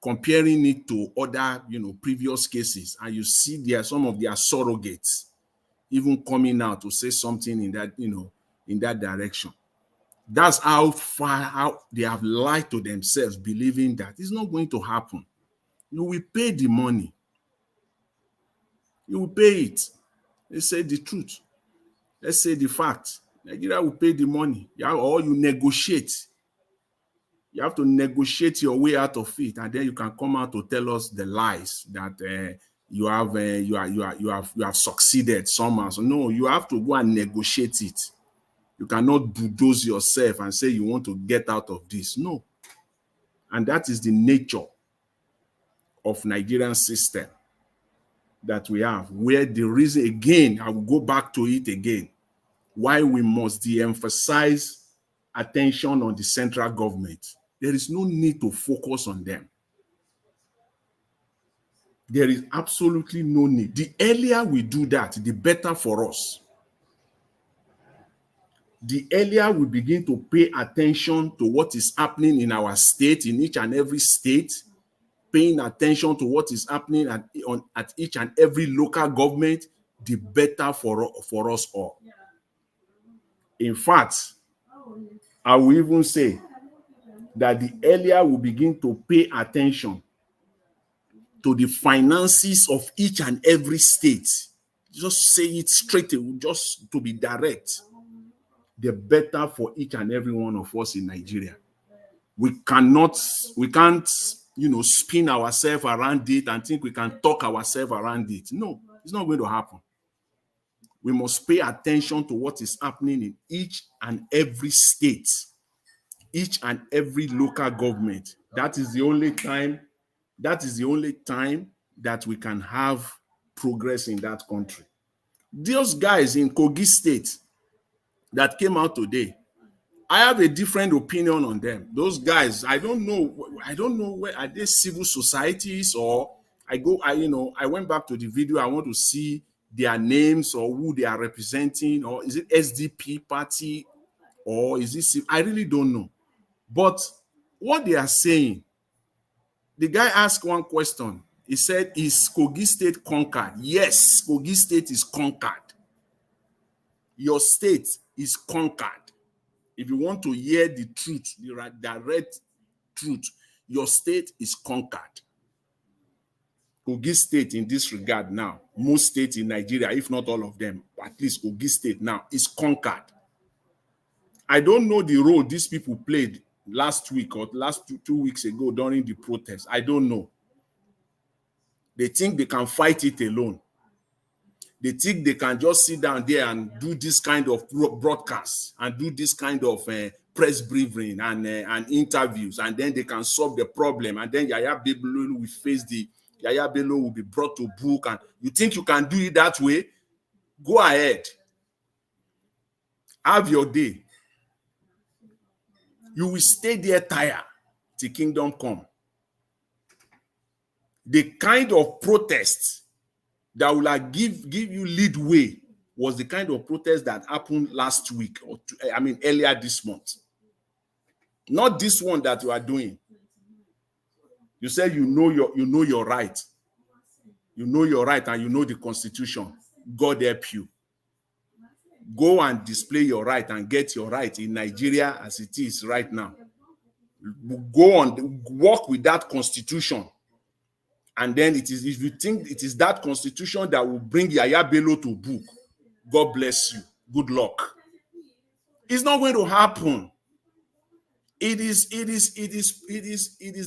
comparing it to other, you know, previous cases, and you see there some of their surrogates even coming out to say something in that, you know, in that direction. That's how far they have lied to themselves, believing that it's not going to happen. You will pay the money. You will pay it. Let's say the truth. Let's say the fact. Nigeria will pay the money. Or you negotiate. You have to negotiate your way out of it, and then you can come out to tell us the lies that you have succeeded somehow. So no, you have to go and negotiate it. You cannot bulldoze yourself and say you want to get out of this. No. And that is the nature of Nigerian system that we have, where the reason, again, I will go back to it again, why we must de-emphasize attention on the central government. There is no need to focus on them. There is absolutely no need. The earlier we do that, the better for us. The earlier we begin to pay attention to what is happening in our state, in each and every state, paying attention to what is happening at each and every local government, the better for us all. In fact, I will even say that the earlier we begin to pay attention to the finances of each and every state, just say it straight away, just to be direct, the better for each and every one of us in Nigeria. We can't, you know, spin ourselves around it and think we can talk ourselves around it. No, it's not going to happen. We must pay attention to what is happening in each and every state, each and every local government. That is the only time that we can have progress in that country. Those guys in Kogi State, that came out today, I have a different opinion on them. Those guys, I don't know where are they, civil societies, or I went back to the video. I want to see their names or who they are representing, or is it SDP party, or is this, I really don't know. But what they are saying, the guy asked one question. He said, is Kogi State conquered? Yes, Kogi State is conquered. Your state is conquered. If you want to hear the truth, the direct truth, your state is conquered. Kogi State in this regard now, most states in Nigeria, if not all of them, at least Kogi State now is conquered. I don't know the role these people played last week or last two weeks ago during the protest. I don't know. They think they can fight it alone. They think they can just sit down there and do this kind of broadcast and do this kind of press briefing and interviews, and then they can solve the problem. And then Yaya Bello will be brought to book. And you think you can do it that way? Go ahead. Have your day. You will stay there tired till kingdom come. The kind of protest that will give you lead way was the kind of protest that happened last week, or earlier this month. Not this one that you are doing. You said you know your right. You know your right and you know the Constitution. God help you. Go and display your right and get your right in Nigeria as it is right now. Go on, work with that Constitution. And then it is, if you think it is that Constitution that will bring Yaya Bello to book, God bless you. Good luck. It's not going to happen. It is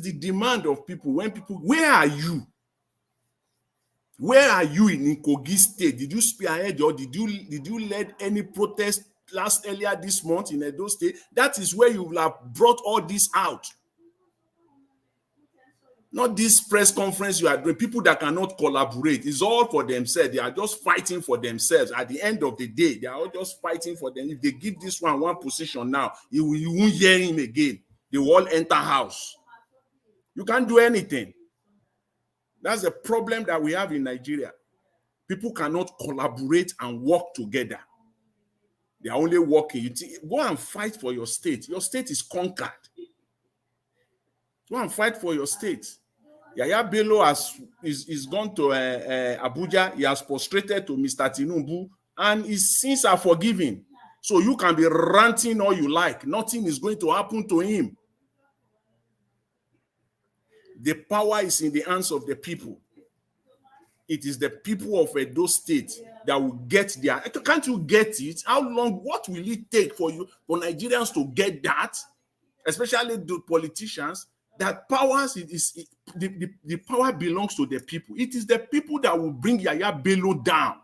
the demand of people. When people, where are you? Where are you in Kogi State? Did you spearhead or did you lead any protest earlier this month in Edo State? That is where you will have brought all this out. Not this press conference you are doing. People that cannot collaborate. It's all for themselves. They are just fighting for themselves. At the end of the day, they are all just fighting for them. If they give this one position now, you won't hear him again. They will all enter house. You can't do anything. That's the problem that we have in Nigeria. People cannot collaborate and work together. They are only working. Go and fight for your state. Your state is conquered. Go and fight for your state. Yaya Bello is gone to Abuja. He has prostrated to Mr. Tinubu, and his sins are forgiven. So you can be ranting all you like. Nothing is going to happen to him. The power is in the hands of the people. It is the people of Edo State that will get there. Can't you get it? How long? What will it take for Nigerians to get that? Especially the politicians. That powers the power belongs to the people. It is the people that will bring Yaya Bello down.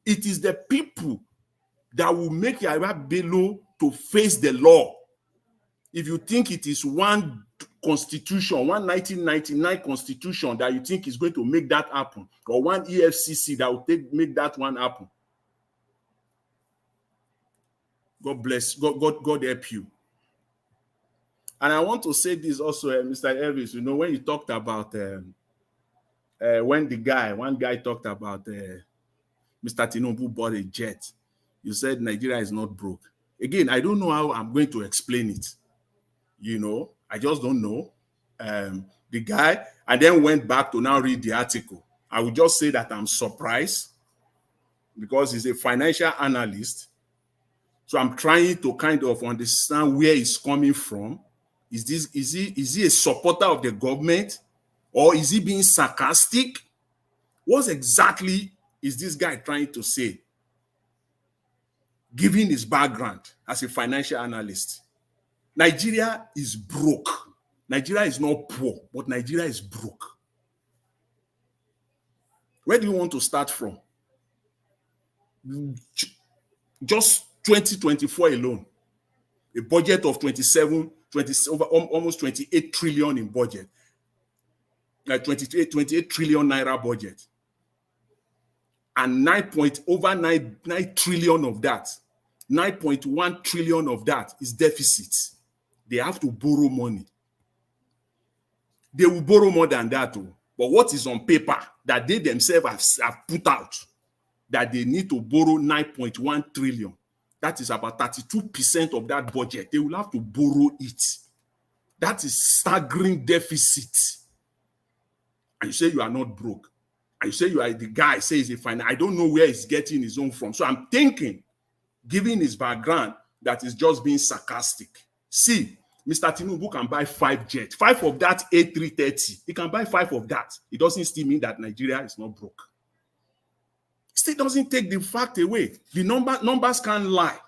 It is the people that will make Yaya Bello to face the law. If you think it is one constitution, one 1999 constitution that you think is going to make that happen, or one EFCC that will make that one happen, God bless. God help you. And I want to say this also, Mr. Elvis, when you talked about, one guy talked about Mr. Tinubu bought a jet, you said Nigeria is not broke. Again, I don't know how I'm going to explain it. I just don't know. The guy, and then went back to now read the article. I would just say that I'm surprised because he's a financial analyst. So I'm trying to kind of understand where he's coming from. Is he a supporter of the government, or is he being sarcastic? What exactly is this guy trying to say, given his background as a financial analyst? Nigeria is broke. Nigeria is not poor, but Nigeria is broke. Where do you want to start from? Just 2024 alone, a budget of almost 28 trillion in budget, like 28 trillion naira budget, and 9 trillion of that 9.1 trillion of that is deficit. They have to borrow money. They will borrow more than that too. But what is on paper that they themselves have put out, that they need to borrow 9.1 trillion. That is about 32% of that budget. They will have to borrow it. That is staggering deficit. And you say you are not broke. And you say you are the guy, says a finance. I don't know where he's getting his own from. So I'm thinking, given his background, that is just being sarcastic. See, Mr. Tinubu can buy 5 jets. 5 of that A330. He can buy 5 of that. It doesn't still mean that Nigeria is not broke. Still doesn't take the fact away. The numbers can't lie.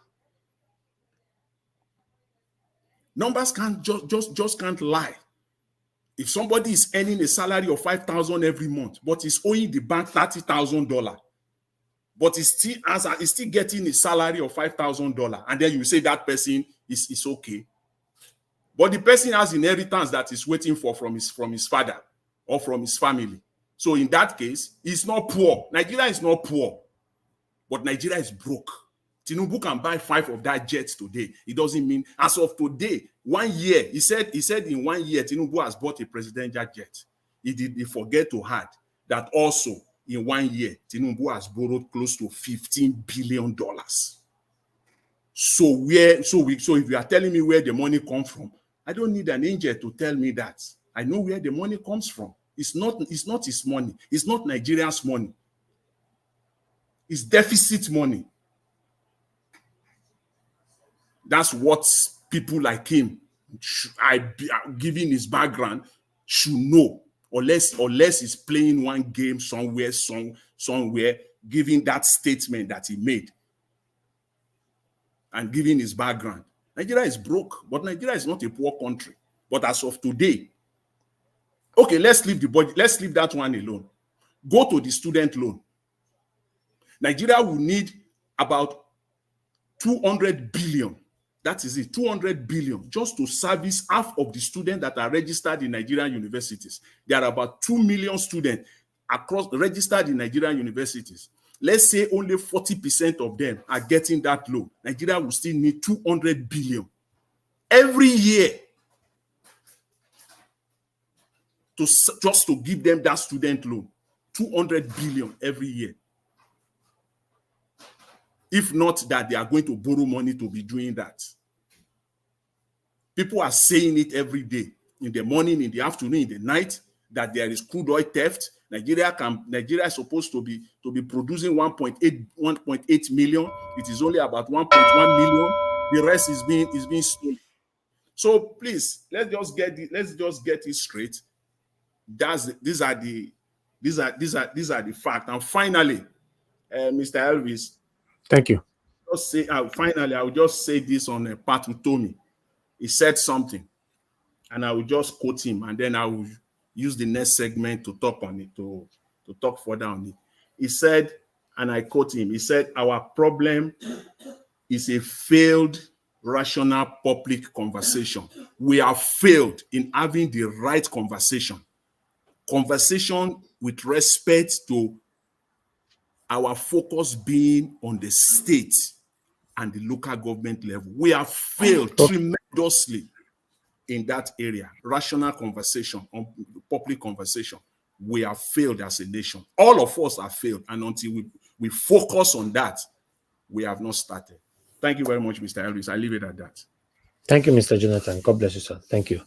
Numbers can't just can't lie. If somebody is earning a salary of $5,000 every month, but is owing the bank $30,000, but is still getting a salary of $5,000, and then you say that person is okay. But the person has inheritance that is waiting for from his father or from his family. So in that case, he's not poor. Nigeria is not poor, but Nigeria is broke. Tinubu can buy 5 of that jets today. It doesn't mean as of today, 1 year. He said in 1 year, Tinubu has bought a presidential jet. He forget to add that also in 1 year, Tinubu has borrowed close to $15 billion. So if you are telling me where the money comes from, I don't need an angel to tell me that. I know where the money comes from. It's not his money. It's not Nigeria's money. It's deficit money. That's what people like him, given his background, should know. Unless he's playing one game somewhere, giving that statement that he made. And given his background. Nigeria is broke, but Nigeria is not a poor country. But as of today, okay, let's leave that one alone. Go to the student loan. Nigeria will need about 200 billion. That is it, 200 billion, just to service half of the students that are registered in Nigerian universities. There are about 2 million students registered in Nigerian universities. Let's say only 40% of them are getting that loan. Nigeria will still need 200 billion every year just to give them that student loan. 200 billion every year. If not that, they are going to borrow money to be doing that. People are saying it every day, in the morning, in the afternoon, in the night, that there is crude oil theft. Nigeria is supposed to be producing 1.8 million. It is only about 1.1 million. The rest is being stolen. So please, let's just get it straight. These are the facts. And finally, Mr. Elvis. Thank you. Finally, I will just say this on a part with Tommy. He said something, and I will just quote him, and then I will use the next segment to talk on it, to talk further on it. He said, and I quote him, he said, our problem is a failed rational public conversation. We have failed in having the right conversation with respect to our focus being on the state and the local government level. We have failed tremendously in that area. Rational conversation, on public conversation. We have failed as a nation. All of us have failed, and until we focus on that, we have not started. Thank you very much, Mr. Elvis. I leave it at that. Thank you, Mr. Jonathan. God bless you, sir. Thank you.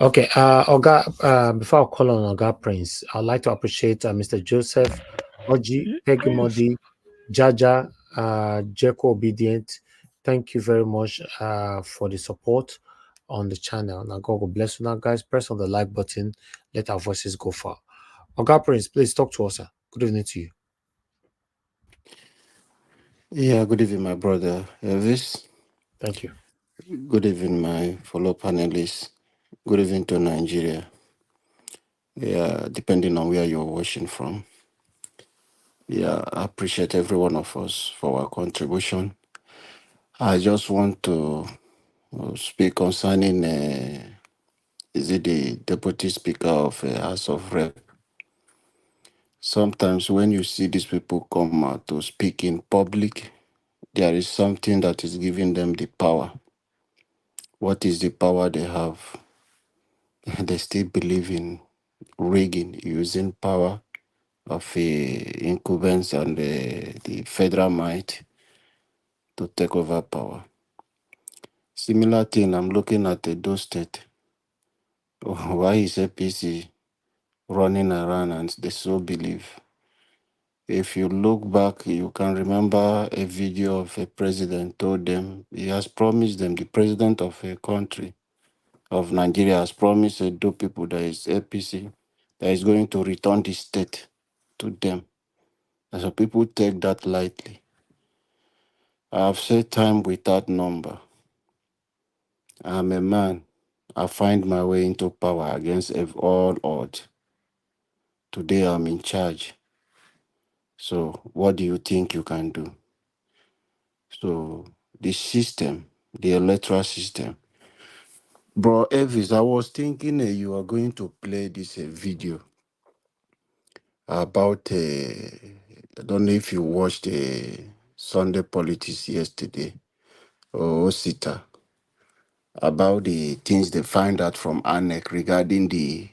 Okay, Oga, before I call on Oga Prince, I'd like to appreciate Mr. Joseph, Oji, Peggy Modi, Jaja, Jeko Obedient. Thank you very much for the support on the channel. Now, God will bless you. Now, guys, press on the like button. Let our voices go far. Oga Prince, please talk to us, sir. Good evening to you. Yeah, good evening, my brother Elvis. Thank you. Good evening, my fellow panelists. Good evening to Nigeria. Yeah, depending on where you're watching from. Yeah, I appreciate every one of us for our contribution. I just want to speak concerning, is it the Deputy Speaker of House of Rep? Sometimes when you see these people come out to speak in public, there is something that is giving them the power. What is the power they have? They still believe in rigging, using power of incumbents and the federal might to take over power. Similar thing, I'm looking at Edo State. Why is APC running around and they so believe? If you look back, you can remember a video of a president told them, he has promised them, the president of a country, of Nigeria, has promised Edo people that is APC, that is going to return the state to them. And so people take that lightly. I have said time without number. I'm a man. I find my way into power against all odds. Today I'm in charge. So what do you think you can do? So the system, the electoral system. Bro, Elvis, I was thinking you are going to play this video about, I don't know if you watched Sunday Politics yesterday, or Osita, about the things they find out from ANEC regarding the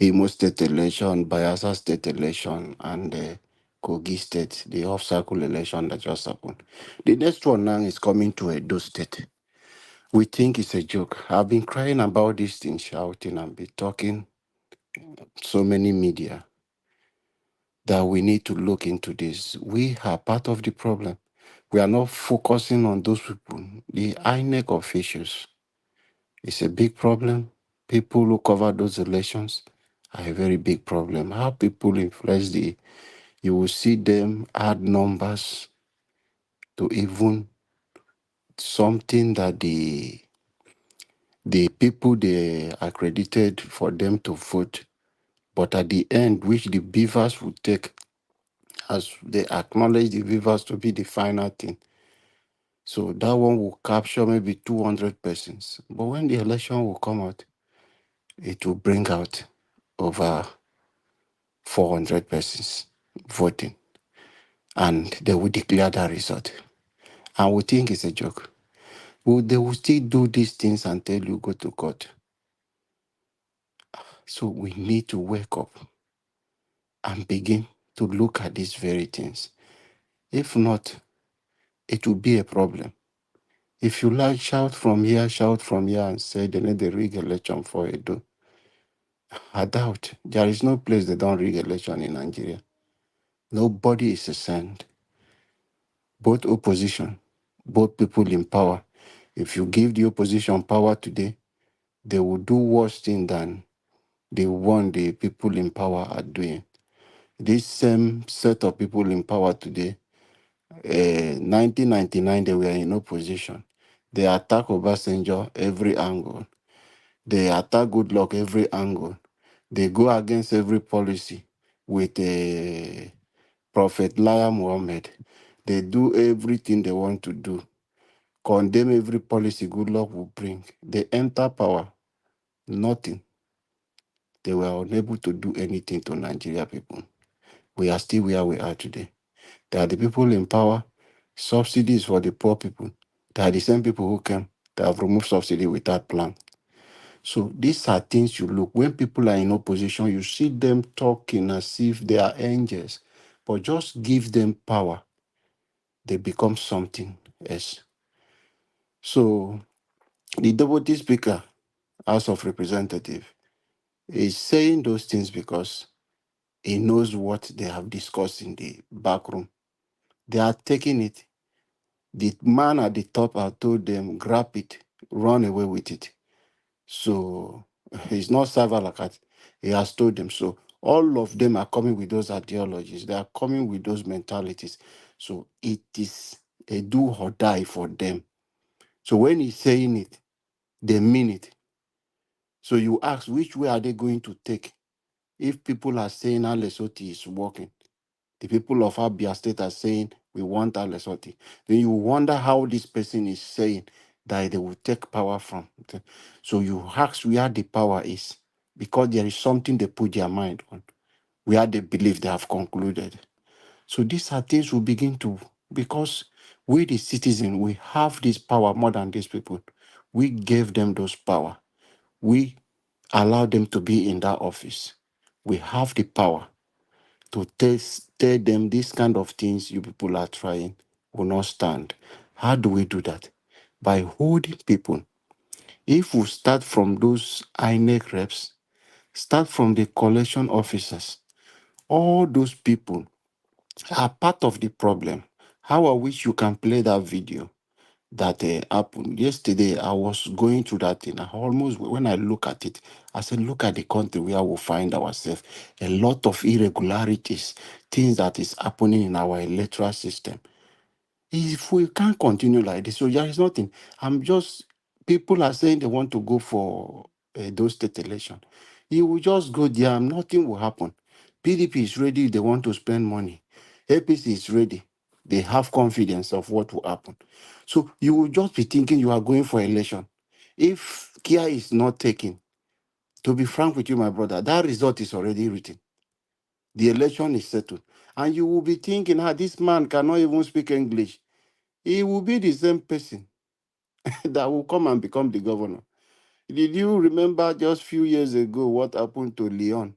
Imo State election, Bayelsa State election, and the Kogi State, the off-cycle election that just happened. The next one now is coming to Edo State. We think it's a joke. I've been crying about this thing, shouting and be talking so many media that we need to look into this. We are part of the problem. We are not focusing on those people. The INEC officials, it's a big problem. People who cover those elections are a very big problem. How people influence you will see them add numbers to even something that the people they accredited for them to vote, but at the end, which the beavers will take, as they acknowledge the beavers to be the final thing. So that one will capture maybe 200 persons. But when the election will come out, it will bring out over 400 persons voting. And they will declare that result. And we think it's a joke. Well, they will still do these things until you go to court. So we need to wake up and begin to look at these very things. If not, it will be a problem. If you like, shout from here, and say they need the rig election for Edo. I doubt. There is no place they don't rig election in Nigeria. Nobody is a saint. Both opposition, both people in power. If you give the opposition power today, they will do worse thing than the one the people in power are doing. This same set of people in power today, 1999, they were in opposition. They attack Obasanjo every angle. They attack Goodluck every angle. They go against every policy with Prophet Liar Muhammad. They do everything they want to do. Condemn every policy Goodluck will bring. They enter power. Nothing. They were unable to do anything to Nigeria people. We are still where we are today. They are the people in power. Subsidies for the poor people. They are the same people who came. They have removed subsidy without plan. So these are things you look. When people are in opposition, you see them talking as if they are angels. But just give them power. They become something else. So the Deputy Speaker, House of Representatives, is saying those things because he knows what they have discussed in the back room. They are taking it. The man at the top had told them, grab it, run away with it. So he's not Savalakat. He has told them. So all of them are coming with those ideologies. They are coming with those mentalities. So it is a do or die for them. So when he's saying it, they mean it. So you ask, which way are they going to take? If people are saying Lesotho is working, the people of Abia State are saying, we want Lesotho, then you wonder how this person is saying that they will take power from. So you ask where the power is, because there is something they put their mind on, where they believe they have concluded. So these are things we begin to, because We, the citizen, we have this power more than these people. We gave them those power. We allow them to be in that office. We have the power to tell them this kind of things you people are trying will not stand. How do we do that? By holding people. If we start from those INEC reps, start from the collection officers, all those people are part of the problem. How I wish you can play that video that happened yesterday. I was going through that thing. I almost, when I look at it, I said, look at the country where we find ourselves. A lot of irregularities, things that is happening in our electoral system. If we can't continue like this, so there is nothing. People are saying they want to go for those state election. You will just go there and nothing will happen. PDP is ready. They want to spend money. APC is ready. They have confidence of what will happen. So you will just be thinking you are going for election. If care is not taken, to be frank with you, my brother, that result is already written. The election is settled. And you will be thinking, this man cannot even speak English. He will be the same person that will come and become the governor. Did you remember just few years ago what happened to Leon?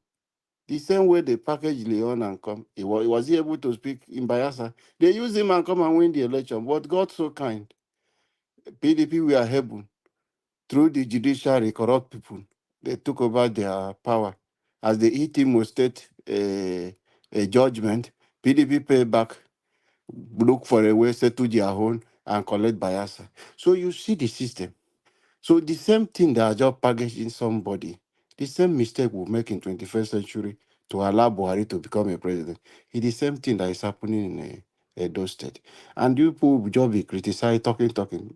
The same way they packaged Leon and come, was he able to speak in Bayelsa? They used him and come and win the election. But God so kind. PDP were able, through the judiciary, corrupt people. They took over their power. As the Imo State a judgment, PDP pay back, look for a way, settle their own, and collect Bayelsa. So you see the system. So the same thing that are just packaging somebody, the same mistake we'll make in 21st century to allow Buhari to become a president, it's the same thing that is happening in Edo State. And you people will just be criticized, talking.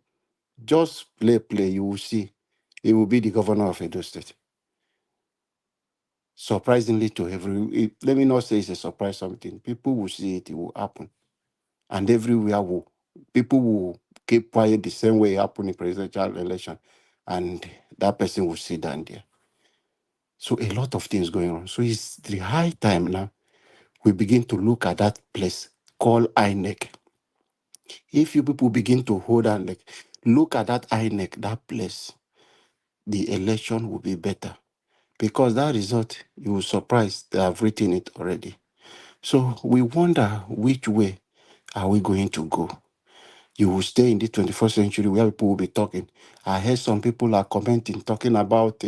Just play, you will see. He will be the governor of Edo State. Surprisingly to let me not say it's a surprise something. People will see it will happen. And everywhere people will keep quiet the same way it happened in presidential election. And that person will sit down there. So a lot of things going on. So it's the high time now we begin to look at that place called INEC. If you people begin to hold INEC, look at that INEC, that place, the election will be better. Because that result, you will surprise they have written it already. So we wonder which way are we going to go. You will stay in the 21st century where people will be talking. I heard some people are commenting, talking about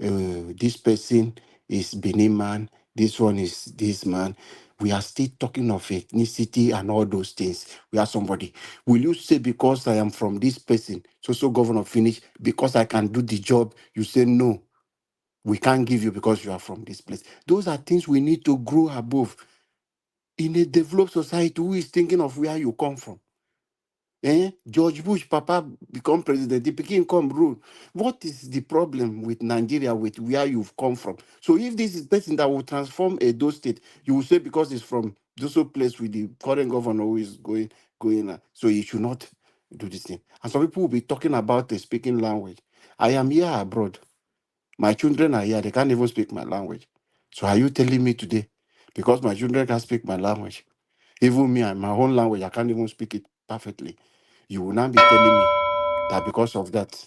this person is Benin man, this one is this man. We are still talking of ethnicity and all those things. We are somebody. Will you say because I am from this person, so governor finish, because I can do the job, you say no, we can't give you because you are from this place. Those are things we need to grow above. In a developed society, who is thinking of where you come from? George Bush, Papa become president, the Peking come rule. What is the problem with Nigeria, with where you've come from? So if this is person that will transform Edo State, you will say because it's from those place with the current governor who is going, so he should not do this thing. And some people will be talking about the speaking language. I am here abroad. My children are here, they can't even speak my language. So are you telling me today, because my children can speak my language, even me and my own language, I can't even speak it perfectly, you will not be telling me that because of that,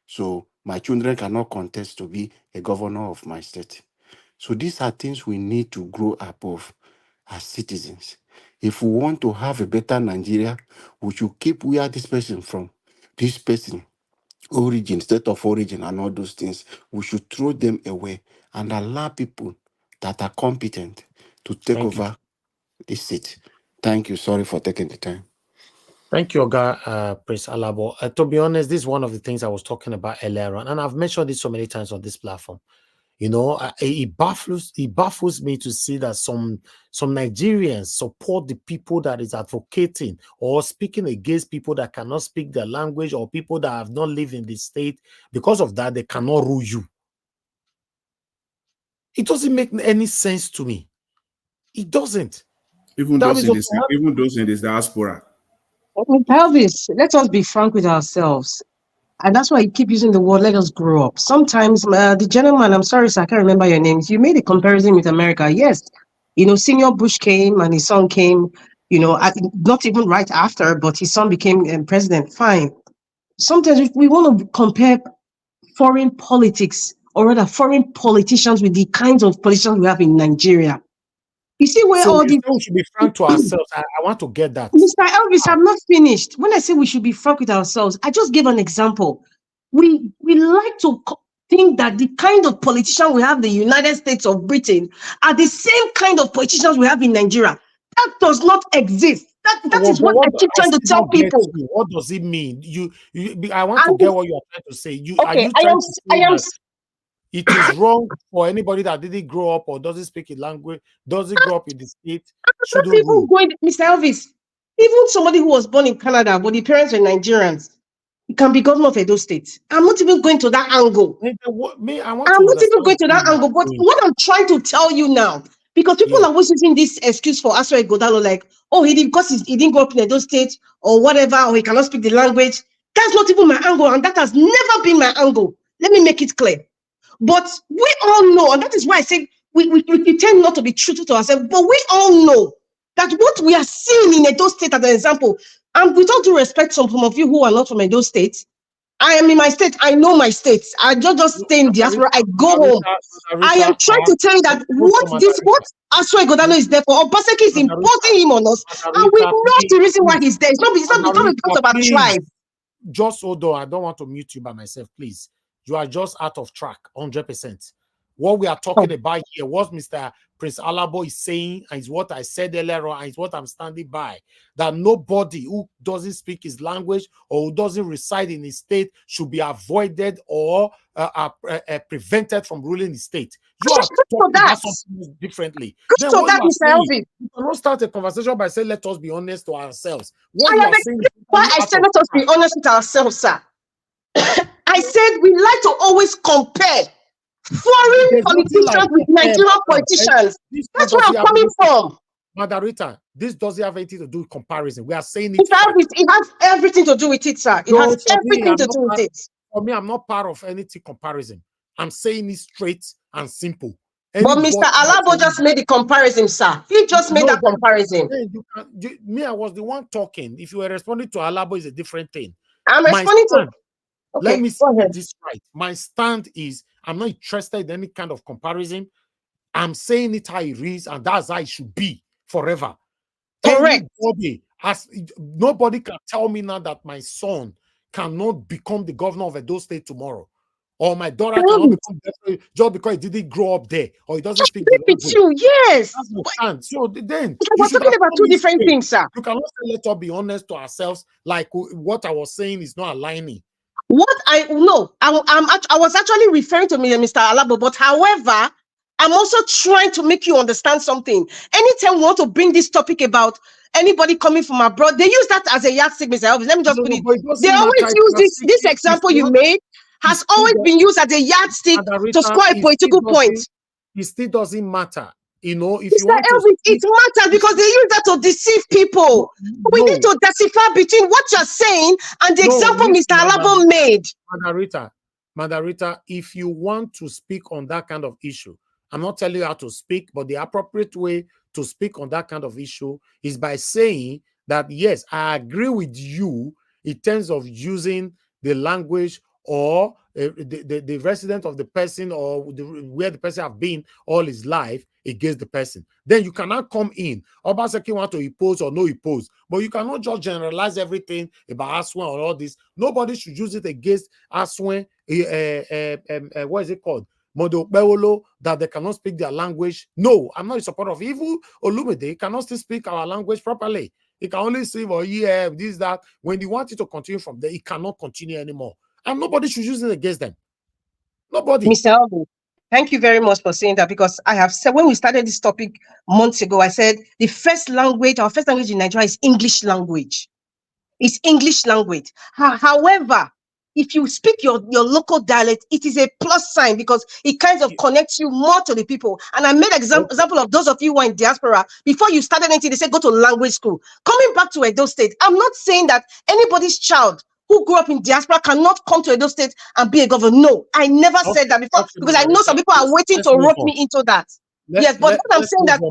so my children cannot contest to be a governor of my state? So these are things we need to grow above as citizens. If we want to have a better Nigeria, we should keep where this person from, this person, origin, state of origin, and all those things. We should throw them away and allow people that are competent to take over the seat. Thank you. Sorry for taking the time. Thank you, Oga Prince Alabo. To be honest, this is one of the things I was talking about earlier on, and I've mentioned this so many times on this platform. You know, it baffles me to see that some Nigerians support the people that is advocating or speaking against people that cannot speak their language or people that have not lived in the state. Because of that, they cannot rule you. It doesn't make any sense to me. It doesn't. Even those in this diaspora. Elvis, let us be frank with ourselves. And that's why you keep using the word, let us grow up. Sometimes the gentleman, I'm sorry, sir, I can't remember your names. You made a comparison with America. Yes. You know, Senior Bush came and his son came. not even right after, but his son became president. Fine. Sometimes if we want to compare foreign politics, or rather foreign politicians, with the kinds of politicians we have in Nigeria. You see where so all the... we should be frank to ourselves. I want to get that. Mr. Elvis, I'm not finished. When I say we should be frank with ourselves, I just gave an example. We like to think that the kind of politician we have in the United States of Britain are the same kind of politicians we have in Nigeria. That does not exist. That is what I keep trying to tell people. What does it mean? I want to get what you are trying to say. It is wrong for anybody that didn't grow up or doesn't speak a language, doesn't grow up in the state. Mr. Elvis, even somebody who was born in Canada, but the parents were Nigerians, it can be governor of Edo State. I'm not even going to that angle. But what I'm trying to tell you now, because people are always using this excuse for Aswa Godalo, like, oh, he didn't grow up in Edo State or whatever, or he cannot speak the language. That's not even my angle, and that has never been my angle. Let me make it clear. But we all know, and that is why I say we tend not to be true to ourselves, but we all know that what we are seeing in Edo State as an example, and with all due respect, some of you who are not from Edo State, I am in my state, I know my state. I just stay in diaspora, I go home. I am trying to tell you that what Aswa Godano is there for, Obaseki is imposing him on us, and we know the reason why he's there. It's not because of our tribe. Just hold on, I don't want to mute you by myself, please. You are just out of track, 100%. What we are talking about here, what Mr. Prince Alabo is saying, and is what I said earlier on, and is what I'm standing by, that nobody who doesn't speak his language or who doesn't reside in his state should be avoided or prevented from ruling the state. You are talking about something differently. Then what you are saying, you cannot start a conversation by saying, let us be honest to ourselves. What you are saying, why I said let us be honest with ourselves, sir. I said we like to always compare foreign politicians with Nigerian politicians. That's where I'm coming from. Margarita, this doesn't have anything to do with comparison. We are saying it has everything to do with it, sir. It has everything to do with it. For me, I'm not part of anything comparison. I'm saying it straight and simple. But Mr. Alabo just made the comparison, sir. He just made that comparison. I was the one talking. If you were responding to Alabo, is a different thing. I'm responding to... Okay, let me say this right. My stand is I'm not interested in any kind of comparison. I'm saying it how it is, and that's how it should be forever. Correct. Nobody can tell me now that my son cannot become the governor of Edo State tomorrow, or my daughter cannot become just because he didn't grow up there, or he doesn't speak the language. Yes. That's my stand. So then we're talking about two different things, sir. You cannot say let us be honest to ourselves. Like what I was saying is not aligning. I was actually referring to Mr. Alabo, but however, I'm also trying to make you understand something. Anytime we want to bring this topic about anybody coming from abroad, they use that as a yardstick, Mr. Elvis. Let me just put it. They always use this example you made has always been used as a yardstick to score a political point. It still doesn't matter. You know, if Mr. you want Elvis, it matters because they use that to deceive people. We need to decipher between what you're saying and the example Mr. Alabo made. Margarita, if you want to speak on that kind of issue, I'm not telling you how to speak, but the appropriate way to speak on that kind of issue is by saying that, yes, I agree with you in terms of using the language or the resident of the person or where the person have been all his life against the person. Then you cannot come in. Obaseki want to impose or no impose, but you cannot just generalize everything about Aswan or all this. Nobody should use it against Aswan. What is it called? That they cannot speak their language. No, I'm not in support of evil. Olumide cannot still speak our language properly. He can only say, well, yeah, this, that. When you want it to continue from there, it cannot continue anymore. And nobody should use it against them. Nobody. Mr. Alvin, thank you very much for saying that, because I have said when we started this topic months ago, I said our first language in Nigeria is English language. It's English language. However, if you speak your local dialect, it is a plus sign because it kind of connects you more to the people. And I made an example of those of you who are in diaspora. Before you started anything, they said go to language school. Coming back to Edo State, I'm not saying that anybody's child who grew up in diaspora cannot come to Edo State and be a governor. No, I never said that before because I know some people are waiting to rope me into that. Yes, but what I'm saying that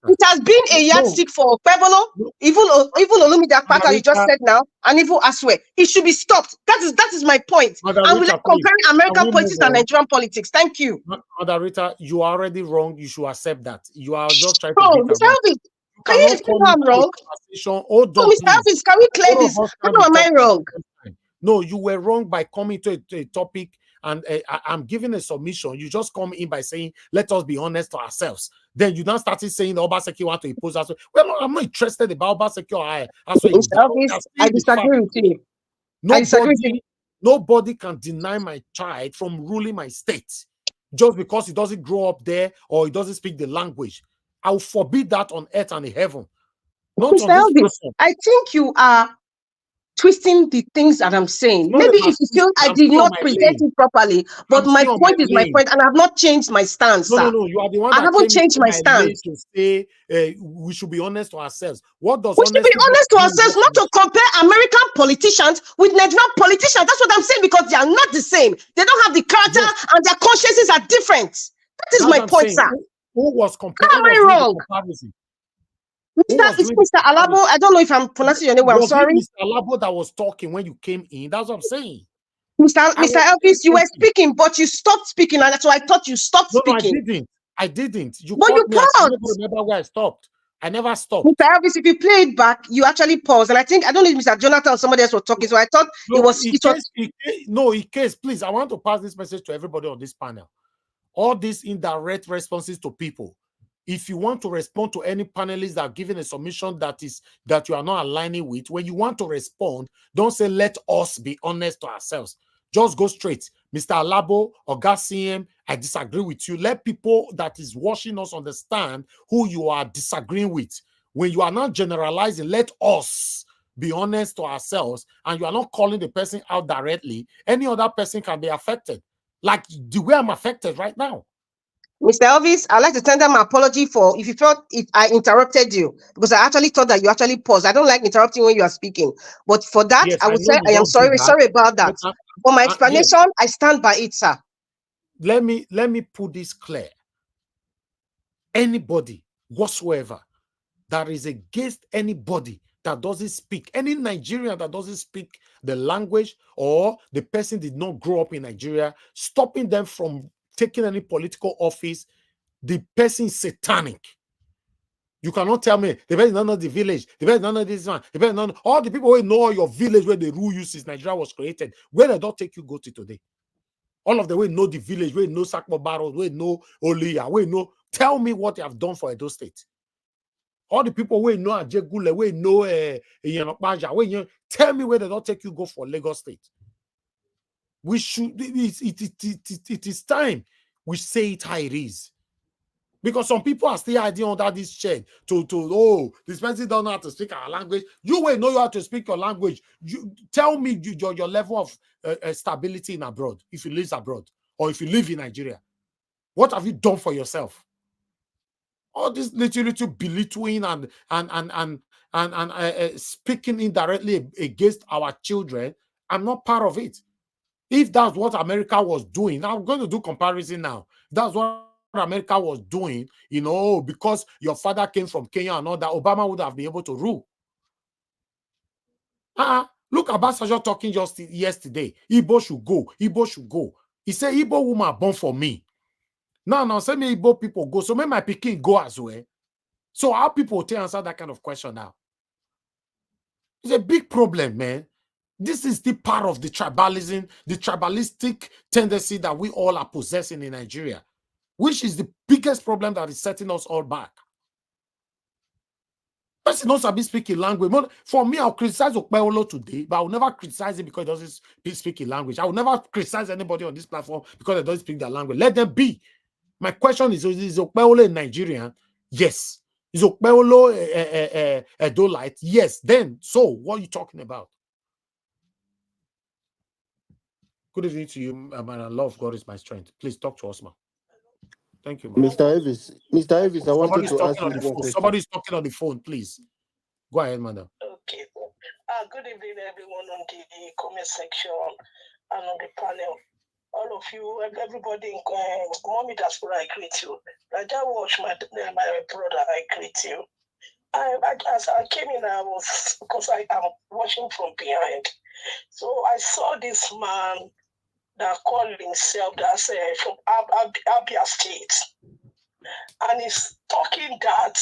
it has been a yardstick for Pebolo, even Olumide Akpata, you just said now, and even Aswe. It should be stopped. That is my point. And we're comparing American politics and Nigerian politics. Thank you. Rita, you are already wrong. You should accept that. You are just trying to beat around. Can you explain how I'm wrong? Hold on, Mr. Elvis, can we clear this? How am I wrong? No, you were wrong by coming to a topic, and I'm giving a submission. You just come in by saying, let us be honest to ourselves. Then you now started saying the Obaseki want to impose us. Well, I'm not interested about Obaseki. I disagree with you. Nobody can deny my child from ruling my state just because he doesn't grow up there or he doesn't speak the language. I will forbid that on earth and in heaven. Mr. Elvis, I think you are twisting the things that I'm saying. Maybe if you feel I did not present it properly, but my point is my point, and I have not changed my stance. No, you are the one that I haven't changed my stance. To say we should be honest to ourselves. What does we should be honest to ourselves, not to compare American politicians with Nigerian politicians. That's what I'm saying, because they are not the same. They don't have the character, and their consciences are different. That is my point, sir. Who was comparing? How am I wrong? Mr. Alabo, I don't know if I'm pronouncing your name well. I'm sorry. Mr. Alabo that was talking when you came in. That's what I'm saying. Mr. Elvis, you were speaking, but you stopped speaking, and so I thought you stopped speaking. I didn't. But you paused. I don't remember where I stopped. I never stopped. Mr. Elvis, if you play it back, you actually paused, and I don't know if Mr. Jonathan or somebody else was talking, so I thought please, I want to pass this message to everybody on this panel. All these indirect responses to people. If you want to respond to any panelists that are giving a submission that you are not aligning with, when you want to respond, don't say, let us be honest to ourselves. Just go straight. Mr. Alabo or CM, I disagree with you. Let people that is watching us understand who you are disagreeing with. When you are not generalizing, let us be honest to ourselves, and you are not calling the person out directly. Any other person can be affected, like the way I'm affected right now. Mr. Elvis, I'd like to tender my apology for if you felt I interrupted you, because I actually thought that you actually paused. I don't like interrupting when you are speaking, but for that, yes, I would say I am sorry about that. For my explanation, yes, I stand by it, sir. Let me put this clear. Anybody whatsoever that is against anybody that doesn't speak, any Nigerian that doesn't speak the language, or the person did not grow up in Nigeria, stopping them from taking any political office, the person is satanic. You cannot tell me the person don't know the village, the person don't know this one, the person don't know all the people who know your village where the rule you since Nigeria was created. Where they don't take you go to today? All of them will know the village, will know Sakmo Barrows, will know Oliya, will know. Tell me what they have done for Edo State. All the people will know Ajegule, will know Yenokpaja, tell me where they don't take you go for Lagos State. We should, it is time we say it how it is. Because some people are still hiding under this chain oh, this person don't know how to speak our language. You will know how to speak your language. You tell me your level of stability in abroad, if you live abroad, or if you live in Nigeria. What have you done for yourself? All this little belittling and speaking indirectly against our children, I'm not part of it. If that's what America was doing, I'm going to do comparison now. That's what America was doing, because your father came from Kenya and all that, Obama would have been able to rule. Look at Basajo talking just yesterday. Igbo should go. Igbo should go. He said, Igbo woman born for me. No, say me Igbo people go. So may my Peking go as well. So how people will answer that kind of question now? It's a big problem, man. This is the part of the tribalism, the tribalistic tendency that we all are possessing in Nigeria, which is the biggest problem that is setting us all back. Person knows Sabi speaking language. For me, I'll criticize Okpeolo today, but I'll never criticize him because he doesn't speak in language. I will never criticize anybody on this platform because they don't speak their language. Let them be. My question is Okpeolo a Nigerian? Yes. Is Okpeolo a Edolite? Yes. Then, so what are you talking about? Good evening to you, man. Love of God is my strength. Please talk to us, man. Thank you, man. Mr. Elvis, I wanted to ask you one question. Somebody's talking on the phone, please. Go ahead, madam. Okay. Good evening, everyone on the comment section and on the panel. all of you, and everybody, Mommy Diaspora, I greet you. Raja Watch, my brother, I greet you. As I came in, because I am watching from behind. So I saw this man that called himself that's from Abia State. And he's talking that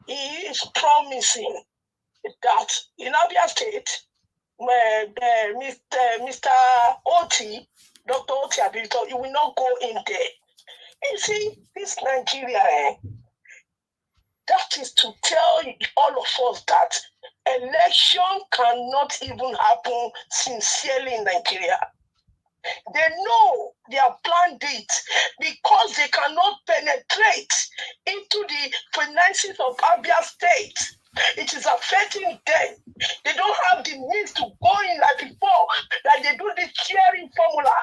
he is promising that in Abia State, Mr. Otti, Dr. Otti, he will not go in there. You see, this Nigeria, that is to tell all of us that election cannot even happen sincerely in Nigeria. They know they have planned it because they cannot penetrate into the finances of Abia State. It is affecting them. They don't have the means to go in like before, like they do the sharing formula.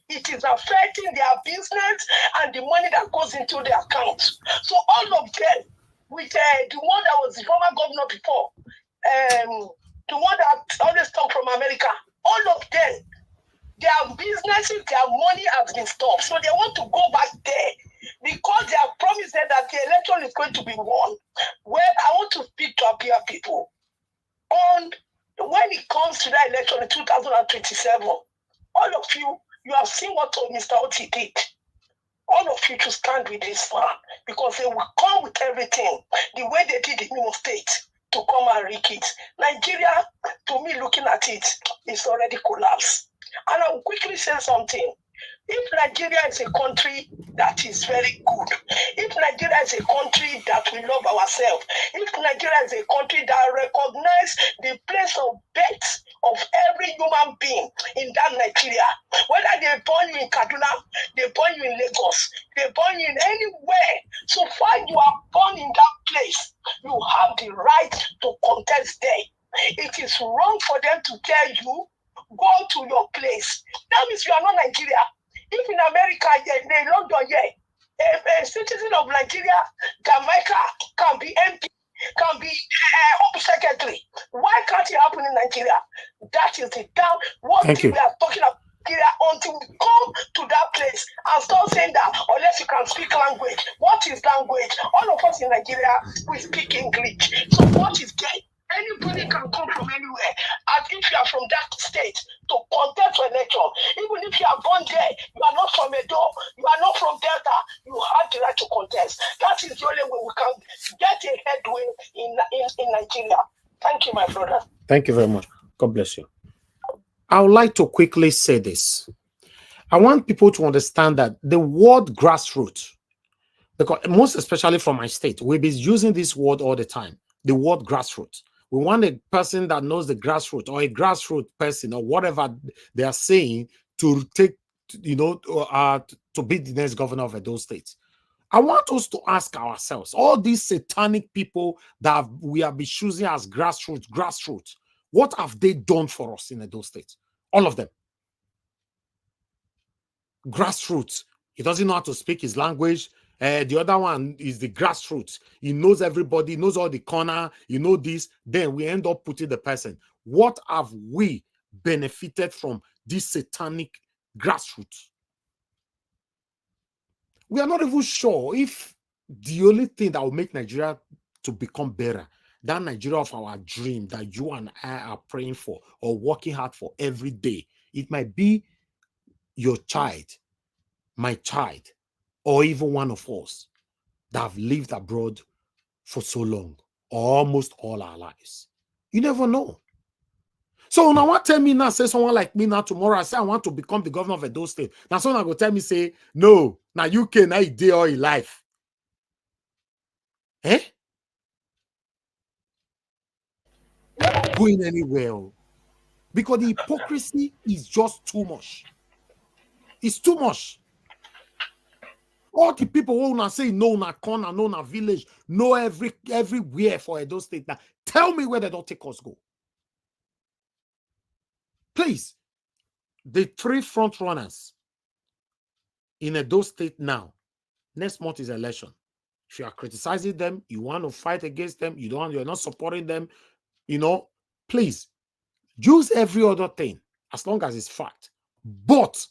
It is affecting their business and the money that goes into their account. So all of them, with the one that was the former governor before, the one that always talked from America, all of them, their businesses, their money has been stopped. So they want to go back there because they have promised them that the election is going to be won. Well, I want to speak to Abia people. On when it comes to the election in 2027, all of you, you have seen what Mr. Otti did. All of you to stand with this man because they will come with everything the way they did in Imo State to come and wreak it. Nigeria, to me, looking at it, is already collapsed. And I will quickly say something. If Nigeria is a country that is very good, if Nigeria is a country that we love ourselves, if Nigeria is a country that recognizes the place of birth of every human being in that Nigeria, whether they born you in Kaduna, they born you in Lagos, they born you in anywhere, so far you are born in that place, you have the right to contest there. It is wrong for them to tell you, go to your place. That means you are not Nigeria. If in America, in London, a citizen of Nigeria, Jamaica can be MP, can be Home Secretary. Why can't it happen in Nigeria? That is the down. What we are talking about Nigeria until we come to that place and start saying that unless you can speak language. What is language? All of us in Nigeria, we speak English. So what is there? Anybody can come from anywhere. And if you are from that state to contest for election, even if you are born there, you are not from Edo, you are not from Delta, you have the right to contest. That is the only way we can get a headway in Nigeria. Thank you, my brother. Thank you very much. God bless you. I would like to quickly say this. I want people to understand that the word grassroots, because most especially from my state, we've been using this word all the time, the word grassroots. We want a person that knows the grassroots or a grassroots person or whatever they are saying to take, to be the next governor of those states. I want us to ask ourselves, all these satanic people that we have been choosing as grassroots, what have they done for us in those states? All of them. Grassroots. He doesn't know how to speak his language. The other one is the grassroots. He knows everybody, knows all the corner, you know this. Then we end up putting the person. What have we benefited from this satanic grassroots? We are not even sure if the only thing that will make Nigeria to become better, that Nigeria of our dream that you and I are praying for or working hard for every day, it might be your child, my child, or even one of us that have lived abroad for so long, almost all our lives. You never know. So now what tell me now, say someone like me now tomorrow, I say I want to become the governor of Edo State. Now someone will tell me, say, no, now you can I day all your life. Eh? Not going anywhere. Because the hypocrisy is just too much. It's too much. All the people who now say no na corner, no na village, no everywhere for Edo State. Now tell me where they don't take us go. Please, the 3 front runners in Edo State now, next month is election. If you are criticizing them, you want to fight against them, you're not supporting them, please use every other thing as long as it's fact. But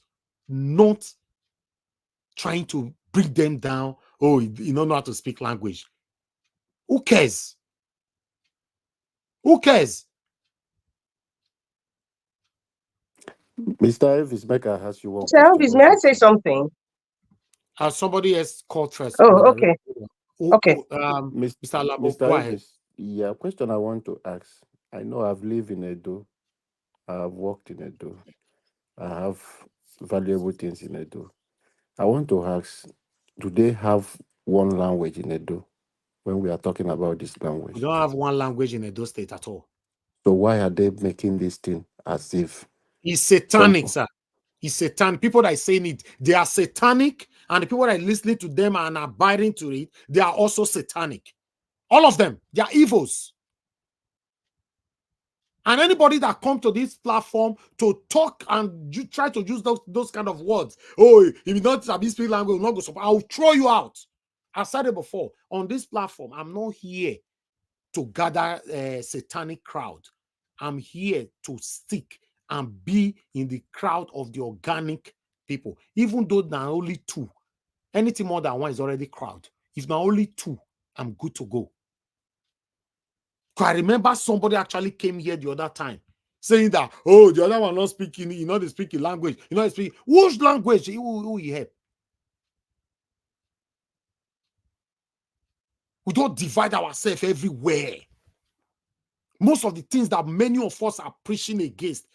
not trying to bring them down. Oh, you don't know how to speak language. Who cares? Who cares? Mr. Elvis, make I ask you one Mr. question. Elvis, may I say something? Somebody else called first. Oh, okay. Okay. Mr. Labo, Mr. go ahead. Elvis, yeah, question I want to ask. I know I've lived in Edo. I've worked in Edo. I have valuable things in Edo. I want to ask, do they have one language in Edo when we are talking about this language? We don't have one language in Edo State at all. So why are they making this thing as if it's satanic, sir? It's satanic. People that are saying it, they are satanic, and the people that are listening to them and abiding to it, they are also satanic. All of them, they are evils. And anybody that come to this platform to talk and you try to use those kind of words, oh, if you don't speak language, not go support, I'll throw you out. I said it before. On this platform, I'm not here to gather a satanic crowd. I'm here to stick and be in the crowd of the organic people. Even though there are only two, anything more than one is already crowd. If there are only two, I'm good to go. I remember somebody actually came here the other time saying that, oh, the other one not speaking, you know, they speak in language. You know, they speak which language? Who he help? We don't divide ourselves everywhere. Most of the things that many of us are preaching against,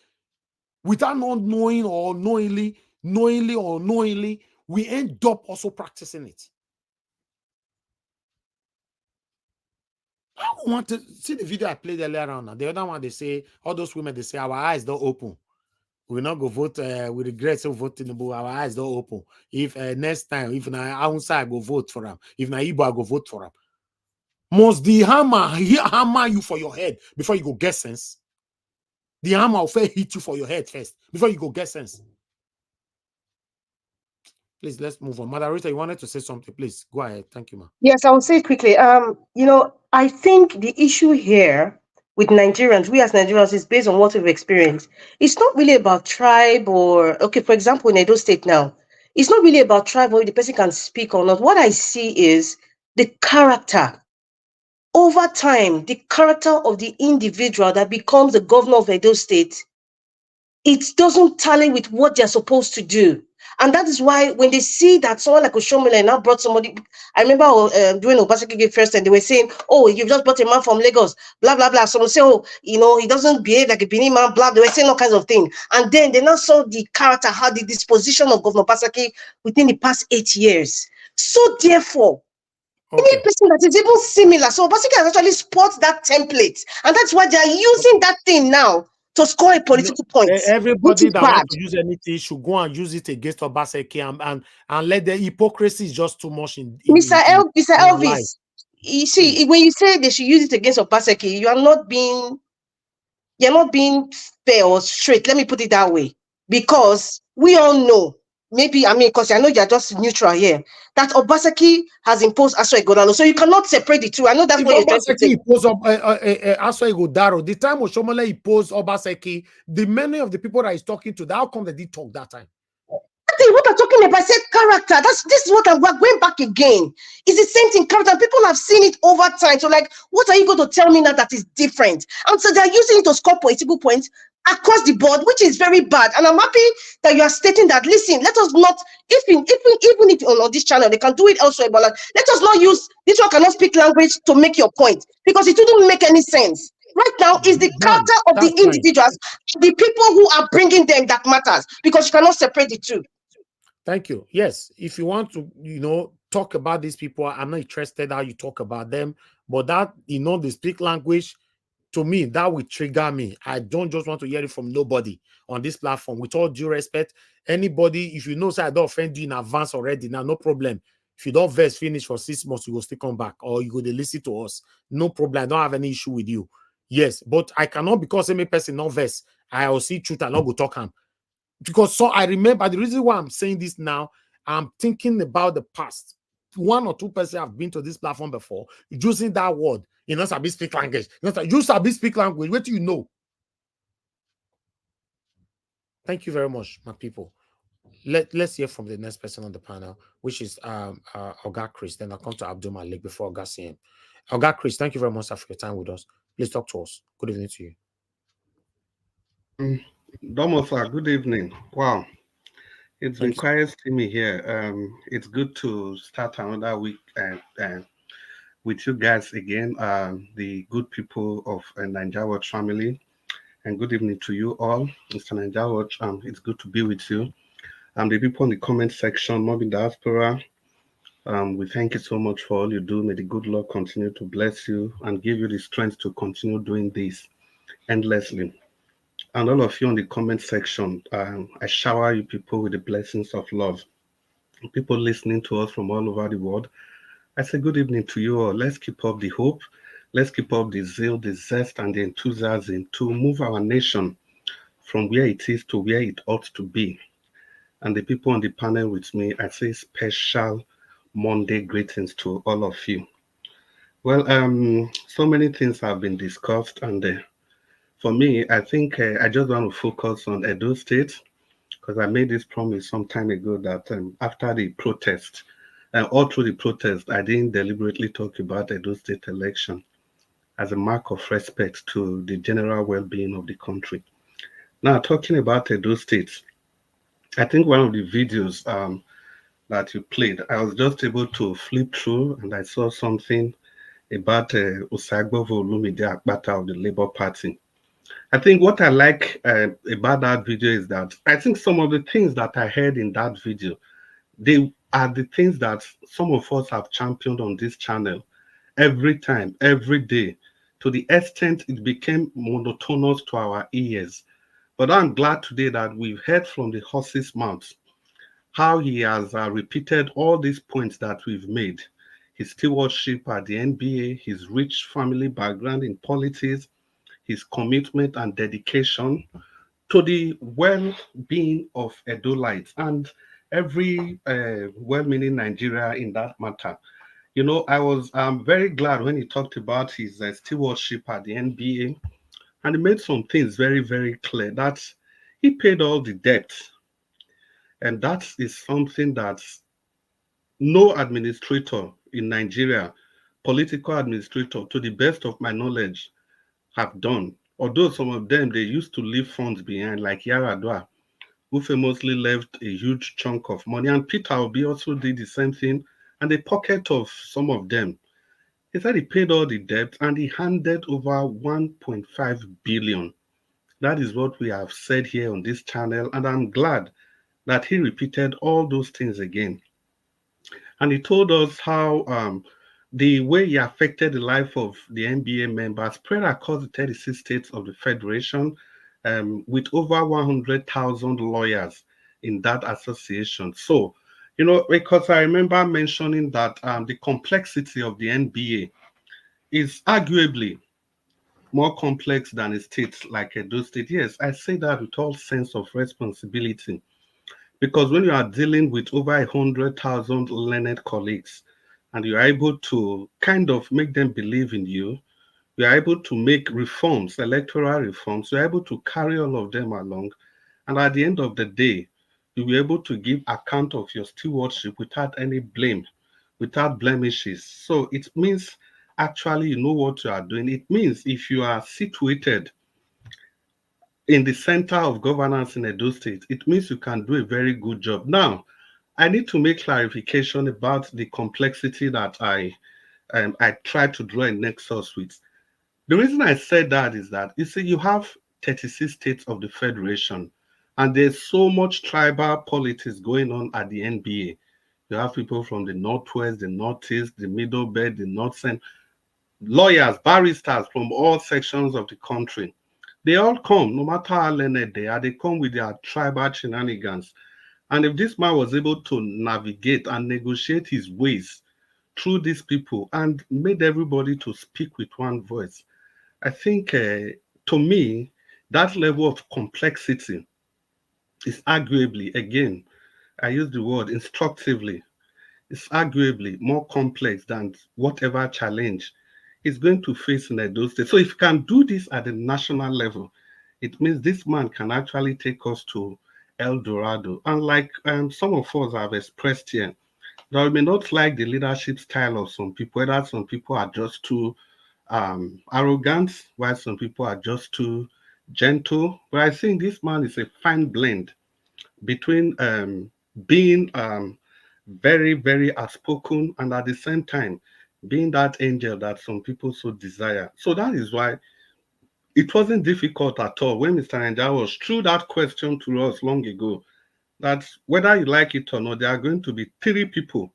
without not knowing or knowingly, we end up also practicing it. I want to see the video I played earlier on. The other one, they say, all those women, they say, our eyes don't open. We not go vote, we regret so voting, but our eyes don't open. If next time, if na outside, go vote for them. If na Igbo, I go vote for them. Must the hammer you for your head before you go get sense? The hammer will first hit you for your head first before you go get sense. Please, let's move on. Moderator, you wanted to say something. Please, go ahead. Thank you, ma'am. Yes, I will say it quickly. You know, I think the issue here with Nigerians, we as Nigerians, is based on what we've experienced. It's not really about tribe or, okay, for example, in Edo State now, it's not really about tribe or if the person can speak or not. What I see is the character. Over time, the character of the individual that becomes the governor of Edo State, it doesn't tally with what they're supposed to do. And that is why when they see that someone like Oshomole now brought somebody, I remember doing Obaseki first, and they were saying, oh, you've just brought a man from Lagos, blah, blah, blah. Someone say, oh, you know, he doesn't behave like a Benin man, blah. They were saying all kinds of things. And then they now saw the character, how the disposition of Governor Obaseki within the past 8 years. So therefore, any person that is even similar, so Obaseki has actually spot that template. And that's why they are using that thing now to score a political point. Everybody that wants to use anything should go and use it against Obaseki and let the hypocrisy is just too much in Mr. Elvis, you see, when you say they should use it against Obaseki, you're not being fair or straight. Let me put it that way. Because we all know, maybe, I mean, because I know you're just neutral here, that Obaseki has imposed Aso Ighodaro. So you cannot separate the two. I know that's what you're trying to say. Aso Ighodaro, the time Oshomole imposed Obaseki, the many of the people that he's talking to, how come they did talk that time? What I'm talking about, I said character. This is what we're going back again. It's the same thing, character. People have seen it over time. So, like, what are you going to tell me now that is different? And so they're using it to score political points across the board, which is very bad. And I'm happy that you are stating that. Listen, let us not, even if on this channel they can do it elsewhere, but like, let us not use this one cannot speak language to make your point, because it wouldn't make any sense. Right now is the character of the individuals, the people who are bringing them that matters, because you cannot separate the two. Thank you. Yes, if you want to, you know, talk about these people, I'm not interested how you talk about them, but that, you know, they speak language, to me, that will trigger me. I don't just want to hear it from nobody on this platform. With all due respect, anybody, if you know, say I don't offend you in advance already, now no problem. If you don't verse finish for 6 months, you will still come back, or you go to listen to us. No problem. I don't have any issue with you. Yes, but I cannot, because any person not verse, I will see truth and not go talk him. Because so I remember the reason why I'm saying this now, I'm thinking about the past. 1 or 2 persons have been to this platform before using that word. You know, Sabi speak language. You Sabi speak language. What do you know? Thank you very much, my people. let's hear from the next person on the panel, which is Oga Chris. Then I'll come to Abdul Malik before Oga CM. Oga Chris, thank you very much, sir, for your time with us. Please talk to us. Good evening to you. Domo, sir, good evening. Wow, it's been quite steamy here. It's good to start another week with you guys again, the good people of Nigeria Watch family. And good evening to you all, Mr. Nigeria Watch. It's good to be with you. The people in the comment section, Mobi Diaspora, we thank you so much for all you do. May the good Lord continue to bless you and give you the strength to continue doing this endlessly. And all of you in the comment section, I shower you people with the blessings of love. People listening to us from all over the world, I say good evening to you all. Let's keep up the hope. Let's keep up the zeal, the zest, and the enthusiasm to move our nation from where it is to where it ought to be. And the people on the panel with me, I say special Monday greetings to all of you. Well, so many things have been discussed, and for me, I think I just want to focus on Edo State, because I made this promise some time ago that after the protest, all through the protest, I didn't deliberately talk about Edo State election as a mark of respect to the general well-being of the country. Now, talking about Edo State, I think one of the videos that you played, I was just able to flip through and I saw something about Usagbo Olumide Akpata of the Labour Party. I think what I like about that video is that I think some of the things that I heard in that video, they are the things that some of us have championed on this channel every time, every day, to the extent it became monotonous to our ears. But I'm glad today that we've heard from the horse's mouth how he has repeated all these points that we've made. His stewardship at the NBA, his rich family background in politics, his commitment and dedication to the well-being of Edolites and every well-meaning Nigeria in that matter. You know, I was very glad when he talked about his stewardship at the NBA, and he made some things very, very clear that he paid all the debt. And that is something that no administrator in Nigeria, political administrator, to the best of my knowledge, have done. Although some of them, they used to leave funds behind, like Yaradua, who famously left a huge chunk of money. And Peter Obi also did the same thing, and the pocket of some of them. He said he paid all the debt and he handed over 1.5 billion. That is what we have said here on this channel, and I'm glad that he repeated all those things again. And he told us how the way he affected the life of the NBA members spread across the 36 states of the Federation, with over 100,000 lawyers in that association. So, you know, because I remember mentioning that the complexity of the NBA is arguably more complex than a state like Edo State. Yes, I say that with all sense of responsibility. Because when you are dealing with over 100,000 learned colleagues and you are able to kind of make them believe in you, you are able to make reforms, electoral reforms, you're able to carry all of them along. And at the end of the day, you'll be able to give account of your stewardship without any blame, without blemishes. So it means actually you know what you are doing. It means if you are situated in the center of governance in Edo State, it means you can do a very good job. Now, I need to make clarification about the complexity that I tried to draw a nexus with. The reason I said that is that, you see, you have 36 states of the Federation, and there's so much tribal politics going on at the NBA. You have people from the Northwest, the Northeast, the Middle Belt, the North Central, lawyers, barristers from all sections of the country. They all come, no matter how learned they are, they come with their tribal shenanigans. And if this man was able to navigate and negotiate his ways through these people and made everybody to speak with one voice, I think, to me, that level of complexity is arguably, again, I use the word instructively, it's arguably more complex than whatever challenge is going to face in Edo State. So if you can do this at the national level, it means this man can actually take us to El Dorado. And like some of us have expressed here, that we may not like the leadership style of some people, whether some people are just too arrogant, while some people are just too gentle. But I think this man is a fine blend between being very, very outspoken and at the same time being that angel that some people so desire. So that is why it wasn't difficult at all when Mr. Naija was threw that question to us long ago, that whether you like it or not, there are going to be 3 people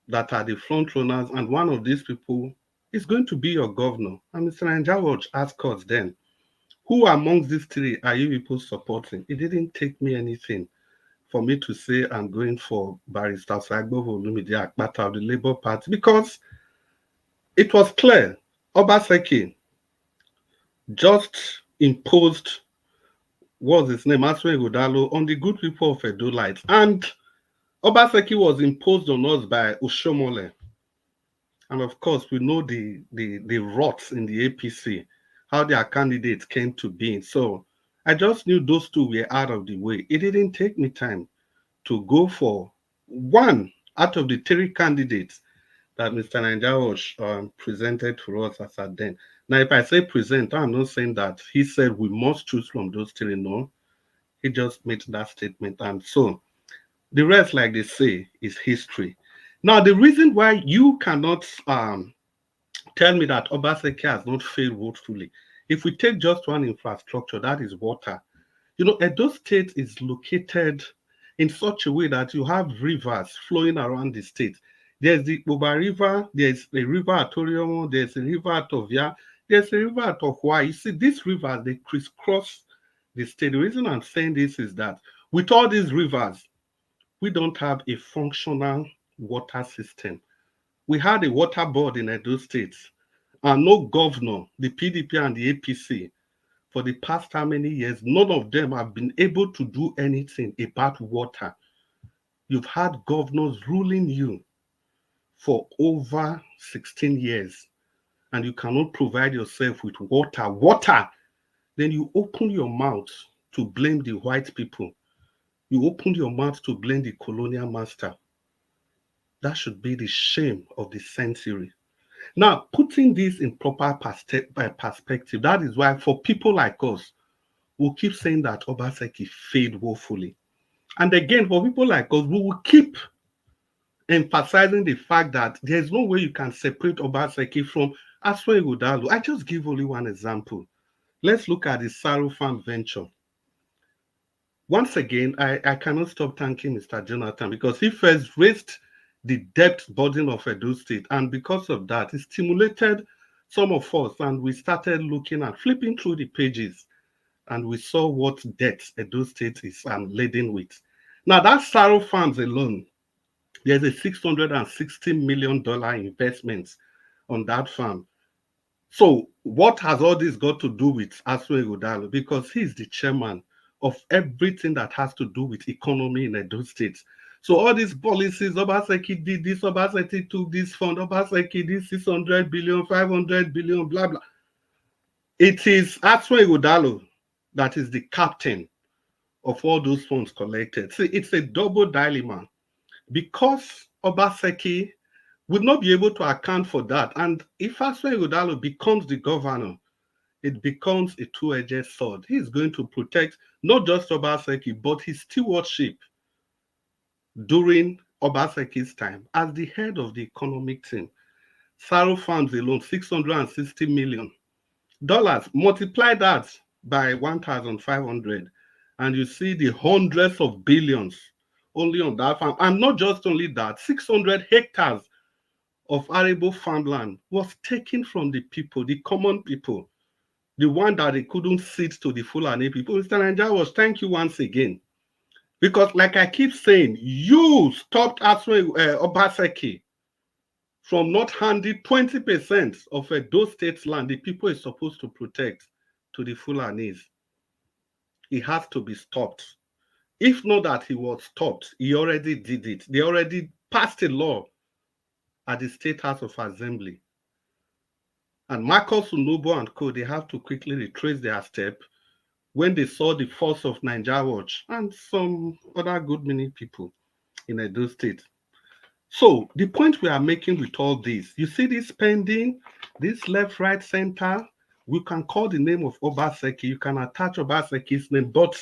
that are the front runners, and one of these people is going to be your governor. And Mr. Naija asked us then, who amongst these 3 are you people supporting? It didn't take me anything for me to say I'm going for Barrister Sagbovo Olumide Akpata of the Labour Party, because it was clear Obaseki just imposed, what's his name, Aswe Godalo, on the good people of Edo Light. And Obaseki was imposed on us by Oshomole. And of course, we know the rots in the APC, how their candidates came to be. So I just knew those 2 were out of the way. It didn't take me time to go for one out of the 3 candidates that Mr. Naija presented to us as at then. Now, if I say present, I'm not saying that he said we must choose from those 3. No, he just made that statement. And so the rest, like they say, is history. Now, the reason why you cannot tell me that Obaseki has not failed woefully, if we take just one infrastructure, that is water. You know, Edo State is located in such a way that you have rivers flowing around the state. There's the Oba River, there's a river at Oriomo, there's a river at Ovia, there's a river at Ohwa. You see, these rivers, they crisscross the state. The reason I'm saying this is that with all these rivers, we don't have a functional water system. We had a water board in Edo State, and no governor, the PDP and the APC, for the past how many years, none of them have been able to do anything about water. You've had governors ruling you for over 16 years, and you cannot provide yourself with water. Then you open your mouth to blame the white people. You open your mouth to blame the colonial master. That should be the shame of the century. Now, putting this in proper perspective, that is why for people like us, we'll keep saying that Obaseki failed woefully. And again, for people like us, we will keep emphasizing the fact that there's no way you can separate Obaseki from Aswe Godalo. I just give only one example. Let's look at the Saru Farm venture. Once again, I cannot stop thanking Mr. Jonathan, because he first raised the debt burden of Edo State, and because of that, it stimulated some of us, and we started looking and flipping through the pages, and we saw what debt Edo State is laden with. Now, that Saru Farms alone, there's a $660 million investment on that farm. So what has all this got to do with Aswe Godalo? Because he's the chairman of everything that has to do with economy in Edo State. So all these policies, Obaseki did this, Obaseki took this fund, Obaseki did 600 billion, 500 billion, blah, blah. It is Aswe Godalo that is the captain of all those funds collected. See, it's a double dilemma, because Obaseki would not be able to account for that. And if Aswe Godalo becomes the governor, it becomes a two-edged sword. He's going to protect not just Obaseki, but his stewardship during Obaseki's time as the head of the economic team. Saru Farms alone, $660 million. Multiply that by 1,500, and you see the hundreds of billions only on that farm. And not just only that, 600 hectares of arable farmland was taken from the people, the common people, the one that they couldn't sit to the Fulani people. Mr. Naija, thank you once again. Because like I keep saying, you stopped Obaseki from not handing 20% of Edo State's land the people is supposed to protect to the Fulanis. It has to be stopped. If not that he was stopped, he already did it. They already passed a law at the State House of Assembly. And Marcus Unobo and co, they have to quickly retrace their step, when they saw the force of Niger Watch and some other good many people in Edo State. So the point we are making with all this, you see this spending, this left, right, center, we can call the name of Obaseki, you can attach Obaseki's name, but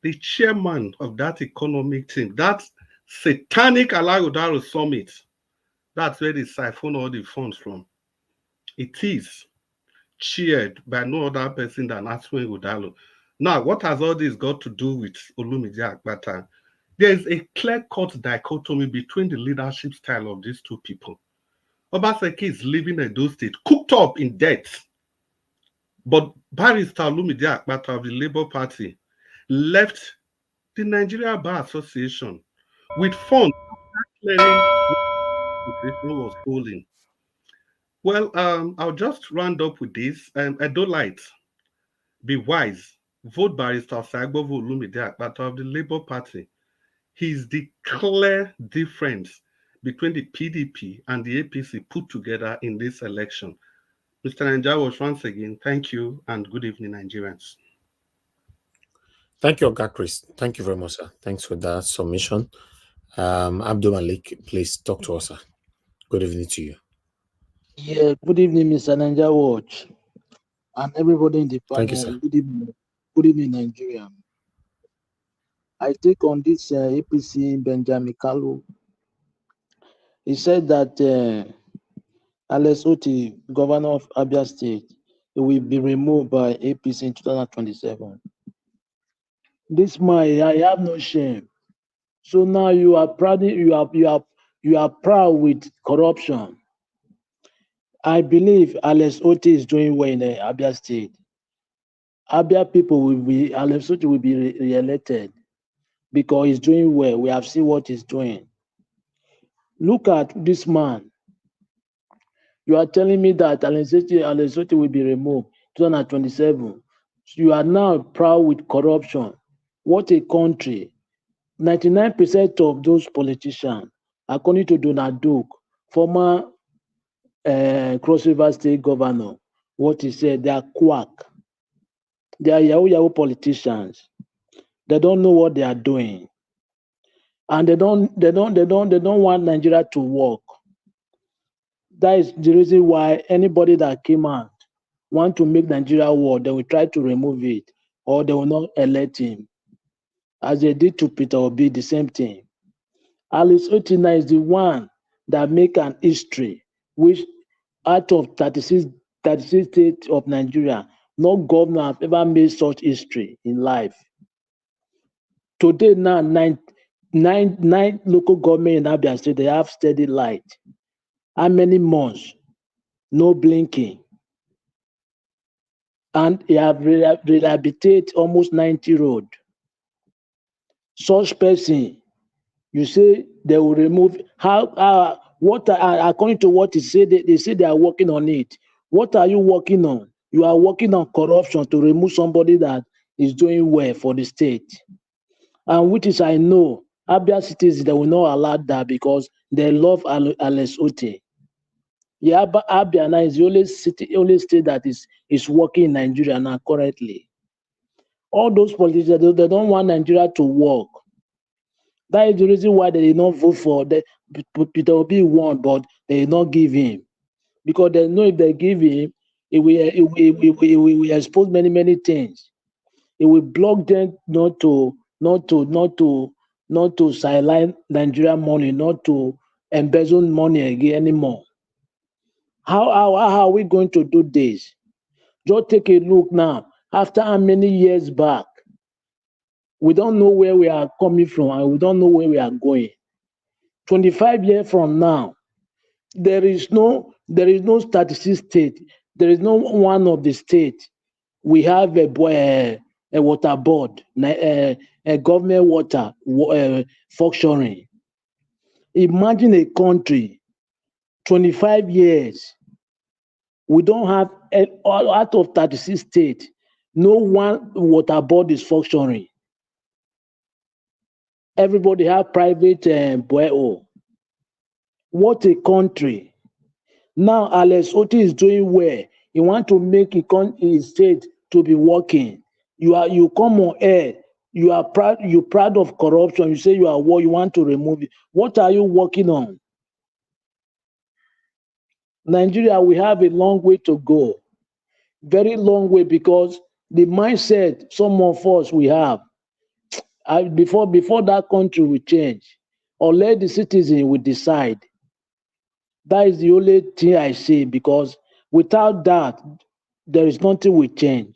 the chairman of that economic team, that satanic Alagodaro summit, that's where they siphon all the funds from. It is chaired by no other person than Aswen Udalo. Now, what has all this got to do with Olumide Akpata? There is a clear-cut dichotomy between the leadership style of these two people. Obaseki is living in Edo State, cooked up in debt. But Barrister Olumide Akpata of the Labour Party left the Nigeria Bar Association with funds clearing was stolen. Well, I'll just round up with this. Edolite, be wise. Vote Barrister Sagbovo Olumide Akpata of the Labour Party. He's the clear difference between the PDP and the APC put together in this election. Mr. Nanjawosh, once again, thank you and good evening, Nigerians. Thank you, Oga Chris. Thank you very much, sir. Thanks for that submission. Abdul Malik, please talk to us, sir. Good evening to you. Yeah, good evening, Mr. Ninja Watch, and everybody in the panel. Thank you, sir. Good evening, Nigeria. I take on this APC Benjamin Kalu. He said that Alex Otti, governor of Abia State, will be removed by APC in 2027. This man, I have no shame. So now you are proud. You are proud with corruption. I believe Alex Otti is doing well in Abia State. Abia people will be, Alex Otti will be re-elected because he's doing well. We have seen what he's doing. Look at this man. You are telling me that Alex Otti will be removed 2027. So you are now proud with corruption. What a country. 99% of those politicians, according to Donald Duke, former Cross River State governor, what he said, they are quack. They are Yahoo politicians. They don't know what they are doing. And they don't want Nigeria to work. That is the reason why anybody that came out want to make Nigeria work, they will try to remove it or they will not elect him. As they did to Peter Obi, the same thing. Alex Otti is the one that make an history, which out of 36 states of Nigeria, no governor have ever made such history in life. Today now, nine local government in Abia State, they have steady light. How many months? No blinking. And they have rehabilitated almost 90 roads. Such person, you say they will remove, according to what they say they are working on it. What are you working on? You are working on corruption to remove somebody that is doing well for the state. And which is, I know, Abia cities, they will not allow that because they love Alex Otti. Yeah, but Abia now is the only state that is working in Nigeria now currently. All those politicians, they don't want Nigeria to work. That is the reason why they did not vote for Peter Obi won, but they did not give him. Because they know if they give him, it will expose many things. It will block them not to sideline Nigeria money, not to embezzle money again anymore. How are we going to do this? Just take a look now. After how many years back, we don't know where we are coming from and we don't know where we are going. 25 years from now, there is no statistics state. There is no one of the states. We have a water board, a government water functioning. Imagine a country, 25 years, we don't have, out of 36 states, no one water board is functioning. Everybody have private borehole. What a country. Now Alex Otti is doing well. He wants to make his state to be working. You come on air. You are proud. You're proud of corruption. You say you are what you want to remove it. What are you working on? Nigeria, we have a long way to go. Very long way, because the mindset some of us we have, before that country will change, or let the citizen will decide. That is the only thing I say, because without that, there is nothing will change.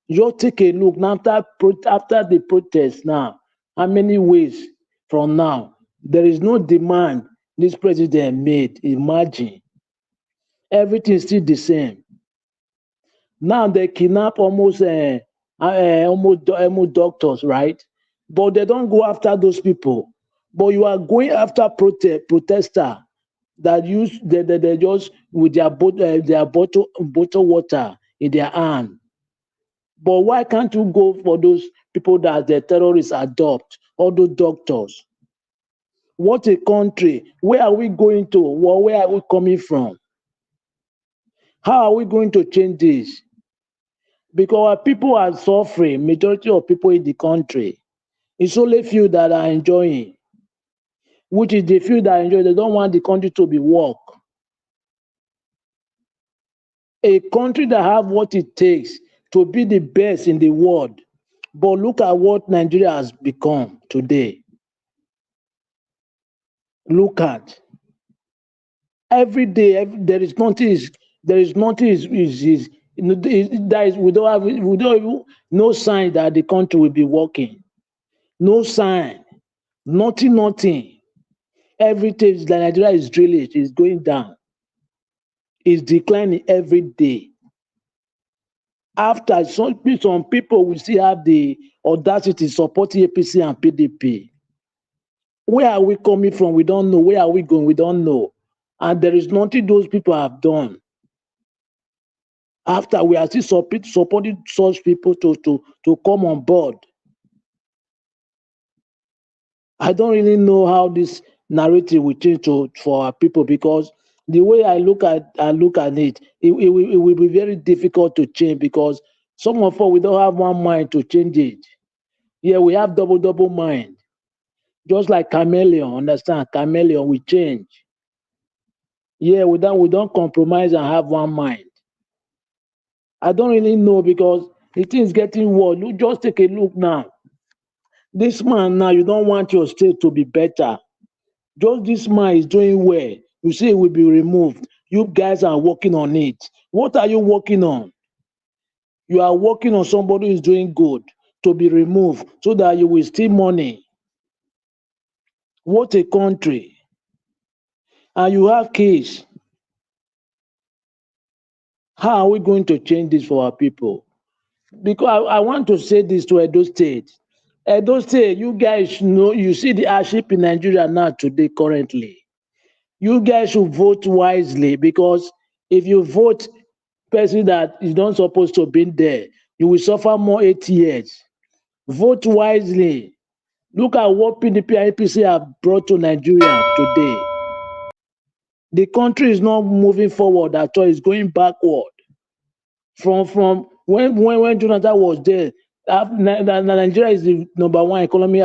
Just take a look now after the protest now. How many ways from now? There is no demand this president made. Imagine. Everything is still the same. Now they kidnap almost doctors, right? But they don't go after those people. But you are going after protester that use they just with their bottle water in their hand. But why can't you go for those people that the terrorists adopt, all those doctors? What a country. Where are we going to? Well, where are we coming from? How are we going to change this? Because our people are suffering, majority of people in the country. It's only few that are enjoying, which is the few that enjoy. They don't want the country to be work. A country that have what it takes to be the best in the world. But look at what Nigeria has become today. Look at every day. There is nothing. We don't have no sign that the country will be working. No sign. Nothing. Everything that Nigeria is drilling is going down. It's declining every day. After some people will still have the audacity supporting APC and PDP. Where are we coming from? We don't know. Where are we going? We don't know. And there is nothing those people have done. After we are still supporting such people to come on board. I don't really know how this narrative will change for our people, because the way I look at it, it will be very difficult to change, because some of us, we don't have one mind to change it. Yeah, we have double mind. Just like chameleon, understand? Chameleon, we change. Yeah, we don't compromise and have one mind. I don't really know, because the thing is getting worse. You just take a look now. This man now, you don't want your state to be better. Just this man is doing well. You say it will be removed. You guys are working on it. What are you working on? You are working on somebody who is doing good to be removed so that you will steal money. What a country. And you have kids. How are we going to change this for our people? Because I want to say this to Edo State. Edo State, you guys know, you see the hardship in Nigeria now today currently. You guys should vote wisely, because if you vote person that is not supposed to be there, you will suffer more 8 years. Vote wisely. Look at what PDP and APC have brought to Nigeria today. The country is not moving forward at all. It's going backward. From when Jonathan was there, Nigeria is the #1 economy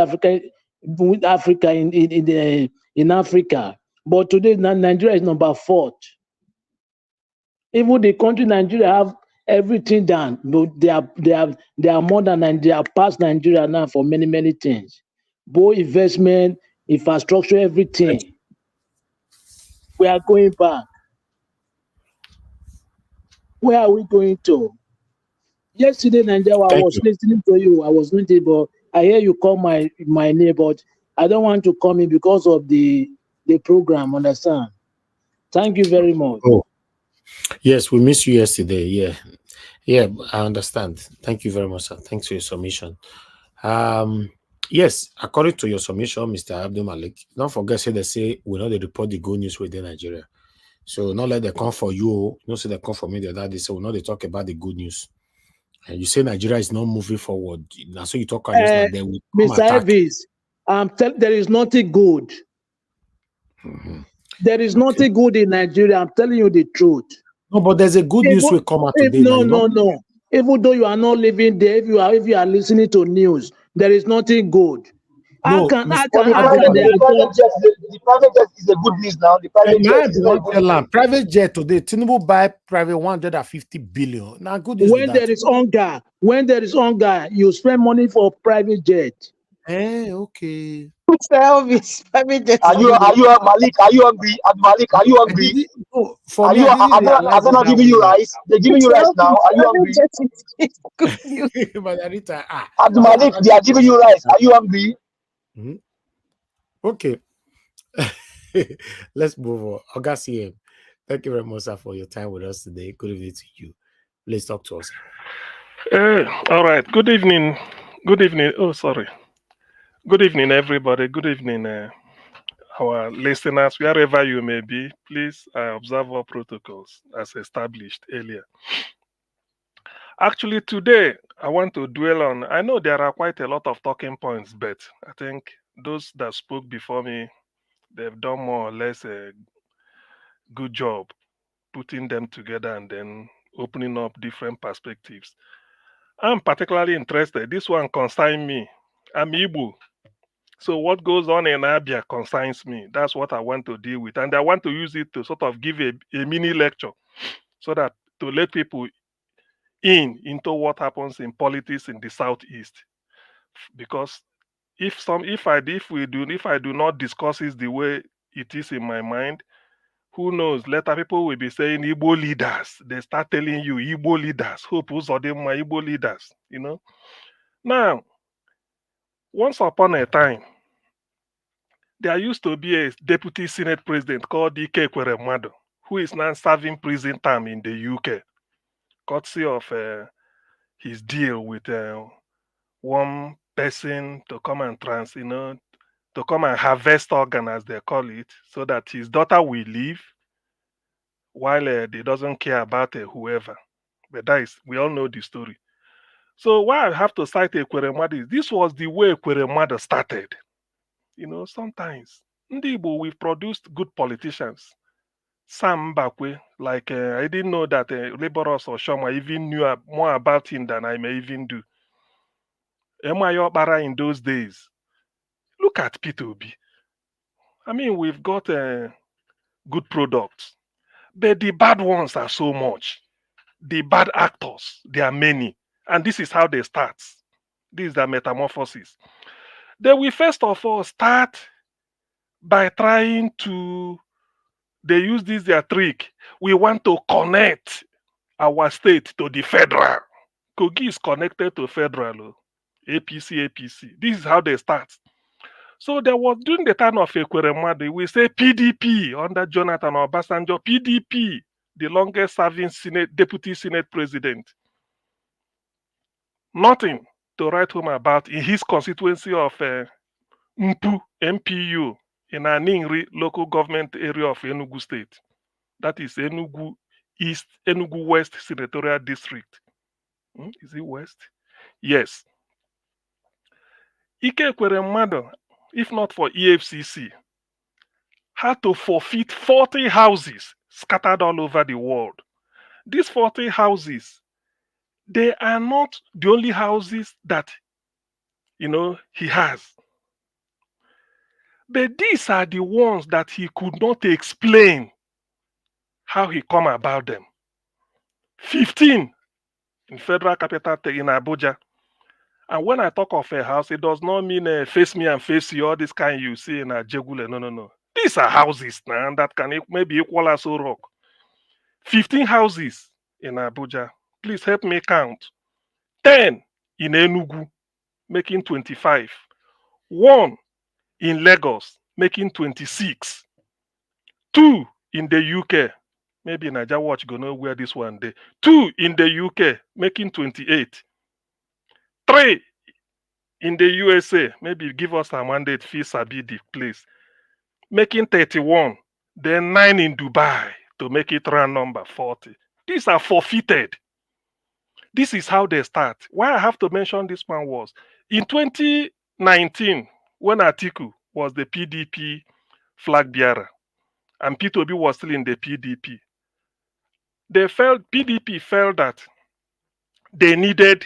in Africa. But today, Nigeria is number 4. Even the country Nigeria have everything done, but they are more than Nigeria. They are past Nigeria now for many things. Both investment, infrastructure, everything. We are going back. Where are we going to? Yesterday, Nigeria, I was listening to you. I was listening, but I hear you call my name, but I don't want to come in because of the program. Understand? Thank you very much. Oh, yes, we missed you yesterday. Yeah, I understand. Thank you very much, sir. Thanks for your submission. Yes, according to your submission, Mr. Abdul Malik, don't forget, they say we know they report the good news within Nigeria. So not let them come for you. No, say they come for me the other day. So we know they talk about the good news. And you say Nigeria is not moving forward. Now, so you talk about Mr. Elvis, there is nothing good. Mm-hmm. There is nothing good in Nigeria. I'm telling you the truth. No, but there's a good news will come out today. No. Even though you are not living there, if you are listening to news, there is nothing good. No, But the How can private, they the private report? jet, the private jet is a good news now. The private jet I is not a don't good tell news. them. Private jet today, Tinubu buy private 150 billion. Now, good news with When that. there is hunger, you spend money for private jet. Okay. Mr. Elvis, private jet Are is you good. Malik? Are you hungry? Malik, are you I hungry? didn't, no, for Are me, you? I didn't Are realize they it not that giving way. you rice? They're giving you Mr. rice now. Elvis, Are you private hungry? jet is good news. But Anita, Malik, they are giving you rice. Are you hungry? Mhm. Okay. Let's move on. Augustine, thank you very much, sir, for your time with us today. Good evening to you. Please talk to us. All right. Good evening. Good evening. Oh, sorry. Good evening, everybody. Good evening, our listeners, wherever you may be. Please observe our protocols as established earlier. Actually, today, I want to dwell on. I know there are quite a lot of talking points, but I think those that spoke before me, they've done more or less a good job putting them together and then opening up different perspectives. I'm particularly interested. This one concerns me. I'm Igbo. So what goes on in Abia concerns me. That's what I want to deal with. And I want to use it to sort of give a mini lecture so that to let people into what happens in politics in the southeast. Because if I do not discuss it the way it is in my mind, who knows? Later people will be saying Igbo leaders. They start telling you Igbo leaders. Hope Uzodinma Igbo leaders, you know. Now, once upon a time, there used to be a deputy senate president called Ike Ekweremadu, who is now serving prison term in the UK, courtesy of his deal with one person to come and to come and harvest organ, as they call it, so that his daughter will live while they doesn't care about whoever. But that is, we all know the story. So why I have to cite Ekweremadu is this was the way Ekweremadu started. You know, sometimes Ndi Igbo, we've produced good politicians. Sam Mbakwe, like I didn't know that Laborers or Shoma even knew more about him than I may even do. Emayo Okpara in those days. Look at P2B. I mean, we've got good products, but the bad ones are so much. The bad actors, they are many. And this is how they start. This is the metamorphosis. They will first of all start by trying to, they use this their trick. We want to connect our state to the federal. Kogi is connected to federal. APC. This is how they start. So there was, during the time of Ekweremadu, we say PDP under Jonathan Obasanjo, PDP, the longest serving deputy senate president. Nothing to write home about in his constituency of MPU, in Aningri local government area of Enugu State. That is Enugu East, Enugu West Senatorial District. Is it West? Yes. Ike Ekweremadu, if not for EFCC, had to forfeit 40 houses scattered all over the world. These 40 houses, they are not the only houses that, he has. But these are the ones that he could not explain how he come about them. 15 in Federal Capital in Abuja. And when I talk of a house, it does not mean face me and face you, all this kind you see in a Jegule. No. These are houses now that can maybe equal as a rock. 15 houses in Abuja. Please help me count. 10 in Enugu, making 25. 1 in Lagos, making 26. 2 in the UK. Maybe Naija Watch gonna know where this one day. 2 in the UK, making 28. 3 in the USA, maybe give us a mandate fee sabi the place, making 31. Then 9 in Dubai to make it round number 40. These are forfeited. This is how they start. Why I have to mention this one was in 2019, when Atiku was the PDP flag bearer and P2B was still in the PDP, PDP felt that they needed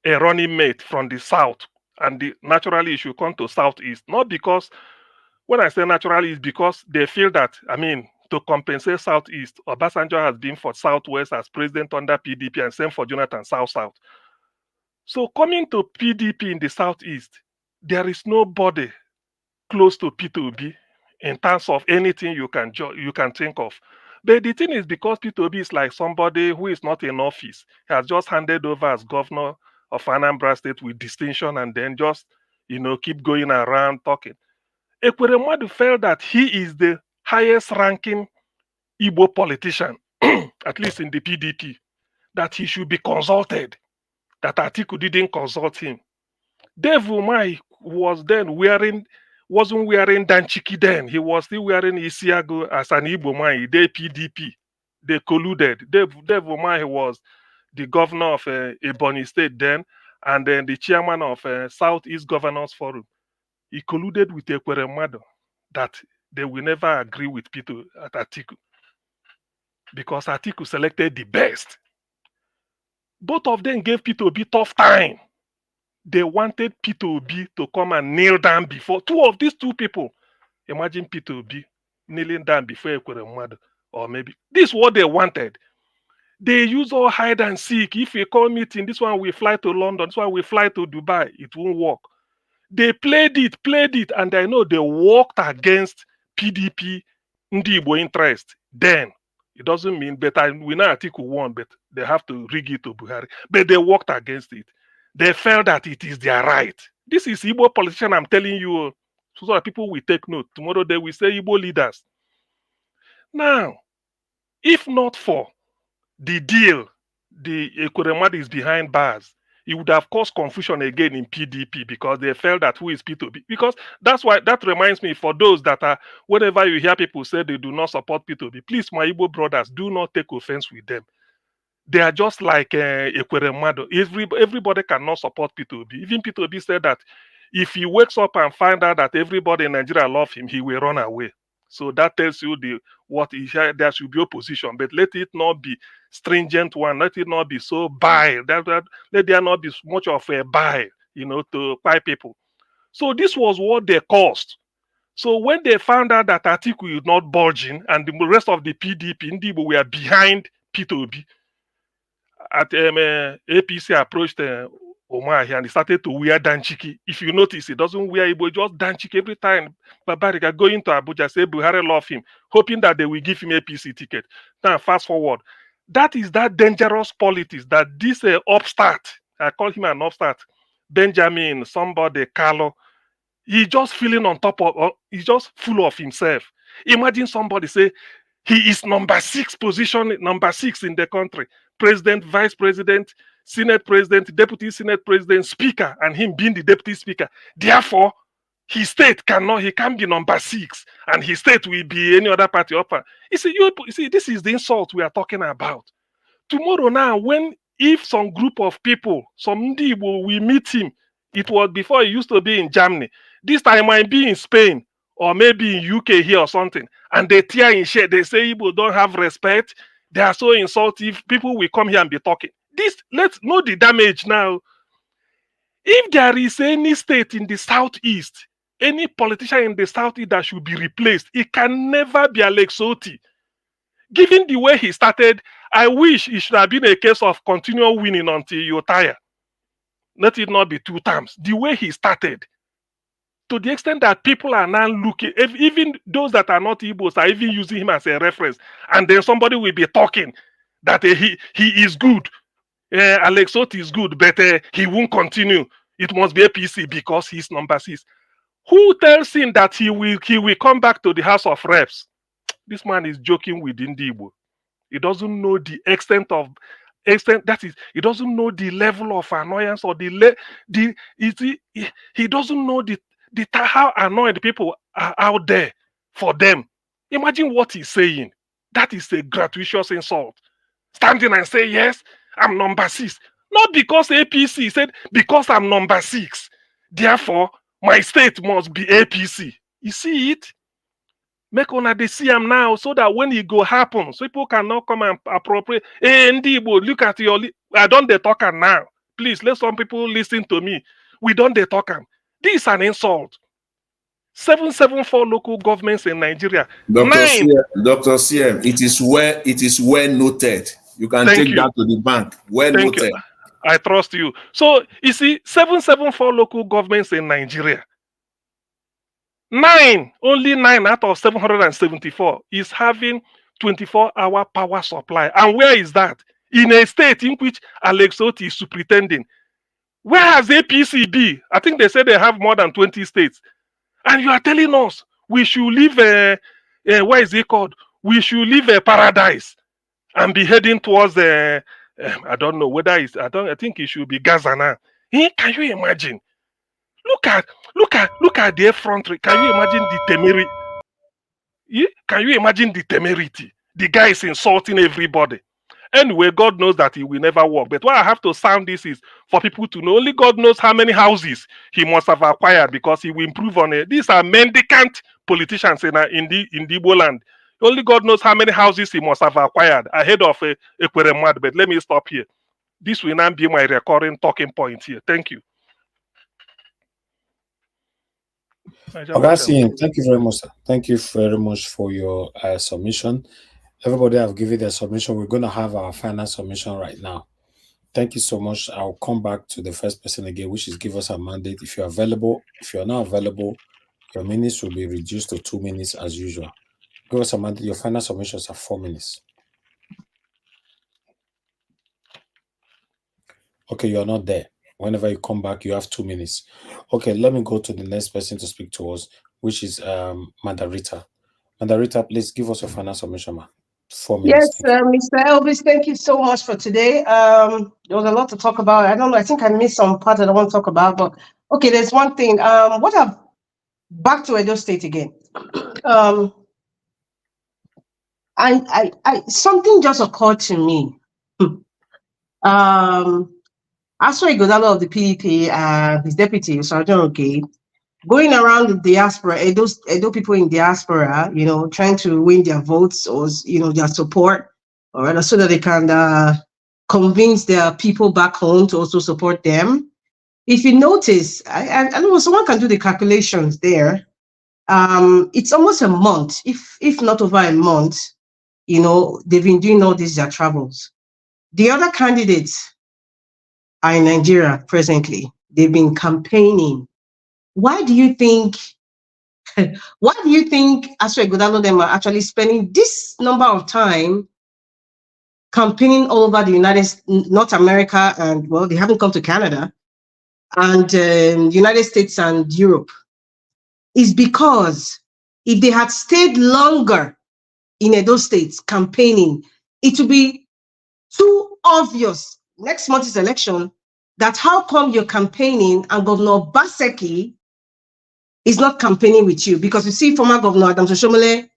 a running mate from the south, and naturally it should come to southeast. Not because, when I say naturally, it's because they feel that, I mean, to compensate southeast, Obasanjo has been for southwest as president under PDP, and same for Jonathan south-south. So coming to PDP in the southeast, there is nobody close to P2B in terms of anything you can think of. But the thing is, because P2B is like somebody who is not in office, he has just handed over as governor of Anambra State with distinction, and then just, keep going around talking. Ekweremadu felt that he is the highest ranking Igbo politician, at least in the PDP, that he should be consulted, that Atiku didn't consult him. Dave Umai wasn't wearing Danchiki then. He was still wearing Isiago as an Igbo man. They PDP. They colluded. Dave Umai was the governor of Ebonyi State then, and then the chairman of Southeast Governors Forum. He colluded with Ekweremadu that they will never agree with Peter at Atiku, because Atiku selected the best. Both of them gave P2B tough time. They wanted P2B to come and kneel down before these two people. Imagine P2B kneeling down before Ekweremadu, or maybe this is what they wanted. They use all hide and seek. If we call meeting, this one we fly to London, this one we fly to Dubai. It won't work. They played it, and I know they worked against PDP Ndi Igbo interest. Then it doesn't mean better. We know Atiku won, but they have to rig it to Buhari. But they worked against it. They felt that it is their right. This is Igbo politician, I'm telling you, so that people will take note. Tomorrow they will say Igbo leaders. Now, if not for the deal, the Ekweremadu is behind bars, it would have caused confusion again in PDP, because they felt that who is P2B. Because that's why, that reminds me, for those that are, whenever you hear people say they do not support P2B, please, my Igbo brothers, do not take offense with them. They are just like Ekweremadu. Everybody cannot support P2B. Even P2B said that if he wakes up and find out that everybody in Nigeria love him, he will run away. So that tells you there should be opposition, but let it not be stringent one. Let it not be so bile. Let there not be much of a bile, to buy people. So this was what they caused. So when they found out that Atiku is not budging, and the rest of the PDP, Ndibo, were behind P2B, at APC approached Omahi, and he started to wear Danchiki. If you notice, he doesn't wear Igbo, just Danchiki every time. Babariga going to Abuja, say Buhari love him, hoping that they will give him APC ticket. Now, fast forward. That is that dangerous politics that this upstart, I call him an upstart, Benjamin, somebody, Kalu, he's just feeling on top of, he's just full of himself. Imagine somebody say, he is number 6 position, number 6 in the country. President, vice president, Senate president, deputy Senate president, speaker, and him being the deputy speaker. Therefore, his state he can't be number 6, and his state will be any other party upper. You see, this is the insult we are talking about. Tomorrow now, if some group of people, some Igbo will meet him, it was before he used to be in Germany. This time might be in Spain, or maybe in UK here or something, and they tear in shit. They say Igbo don't have respect. They are so insultive. People will come here and be talking. Let's know the damage now. If there is any state in the southeast, any politician in the southeast that should be replaced, it can never be Alex Otti. Given the way he started, I wish it should have been a case of continual winning until you tire. Let it not be 2 times. The way he started, to the extent that people are now looking, even those that are not Igbos are even using him as a reference, and then somebody will be talking that he is good. Alex Otti is good, but he won't continue. It must be APC because he's number 6. Who tells him that he will come back to the House of Reps? This man is joking with Igbo. He doesn't know the extent that is. He doesn't know the level of annoyance, or he doesn't know how annoyed people are out there for them. Imagine what he's saying. That is a gratuitous insult. Standing and say, yes, I'm number 6. Not because APC said, because I'm number 6. Therefore, my state must be APC. You see it? Make una they see him now, so that when it go happen, so people cannot come and appropriate. Hey, Ndibo, look at your I don't they talk am now. Please let some people listen to me. We don't they talk am. This is an insult. 774 local governments in Nigeria. Dr. 9. CM, it is well noted. You can take that to the bank. Well Thank noted. you. I trust you. So you see, 774 local governments in Nigeria. 9, only 9 out of 774 is having 24-hour power supply. And where is that? In a state in which Alex Otti is superintending. Where has APC be? I think they said they have more than 20 states. And you are telling us we should leave what is it called? We should leave a paradise and be heading towards I don't know whether it's I think it should be Gaza now. Can you imagine? Look at the front. Can you imagine the temerity? Can you imagine the temerity? The guy is insulting everybody. Anyway, God knows that he will never work. But why I have to sound this is for people to know. Only God knows how many houses he must have acquired because he will improve on it. These are mendicant politicians in the Igbo land. Only God knows how many houses he must have acquired ahead of Ekweremad. But let me stop here. This will now be my recurring talking point here. Thank you. Okay, thank you very much, sir. Thank you very much for your submission. Everybody have given their submission. We're going to have our final submission right now. Thank you so much. I'll come back to the first person again, which is give us a mandate. If you're available, if you're not available, your minutes will be reduced to 2 minutes as usual. Give us a mandate. Your final submissions are 4 minutes. Okay, you're not there. Whenever you come back, you have 2 minutes. Okay, let me go to the next person to speak to us, which is Mandarita. Mandarita, please give us your final submission, ma. 4 minutes. Yes, Mr. Elvis, thank you so much for today. There was a lot to talk about. I don't know. I think I missed some part that I want to talk about, but okay, there's one thing. Back to Edo State again. Something just occurred to me. Aswa Igodalo of the PDP and his deputy, Sergeant Oke, going around the diaspora, Edo people in diaspora, trying to win their votes or, their support, or rather so that they can convince their people back home to also support them. If you notice, I don't know, someone can do the calculations there. It's almost a month, if not over a month, they've been doing all these their travels. The other candidates are in Nigeria presently. They've been campaigning. Why do you think Aswa Igodalo them are actually spending this number of time campaigning all over the North America, and well, they haven't come to Canada, and United States and Europe? Is because if they had stayed longer in Edo States campaigning, it would be too obvious. Next month's election, that how come you're campaigning and Governor Baseki is not campaigning with you? Because you see former Governor Adams Oshomole,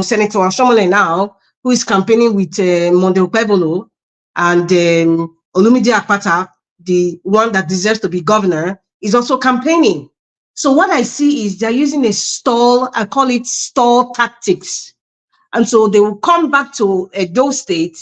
Senator Oshomole now, who is campaigning with Monde Okpebolo and Olumide Akpata, the one that deserves to be governor, is also campaigning. So what I see is they're using a stall, I call it stall tactics. And so they will come back to Edo State,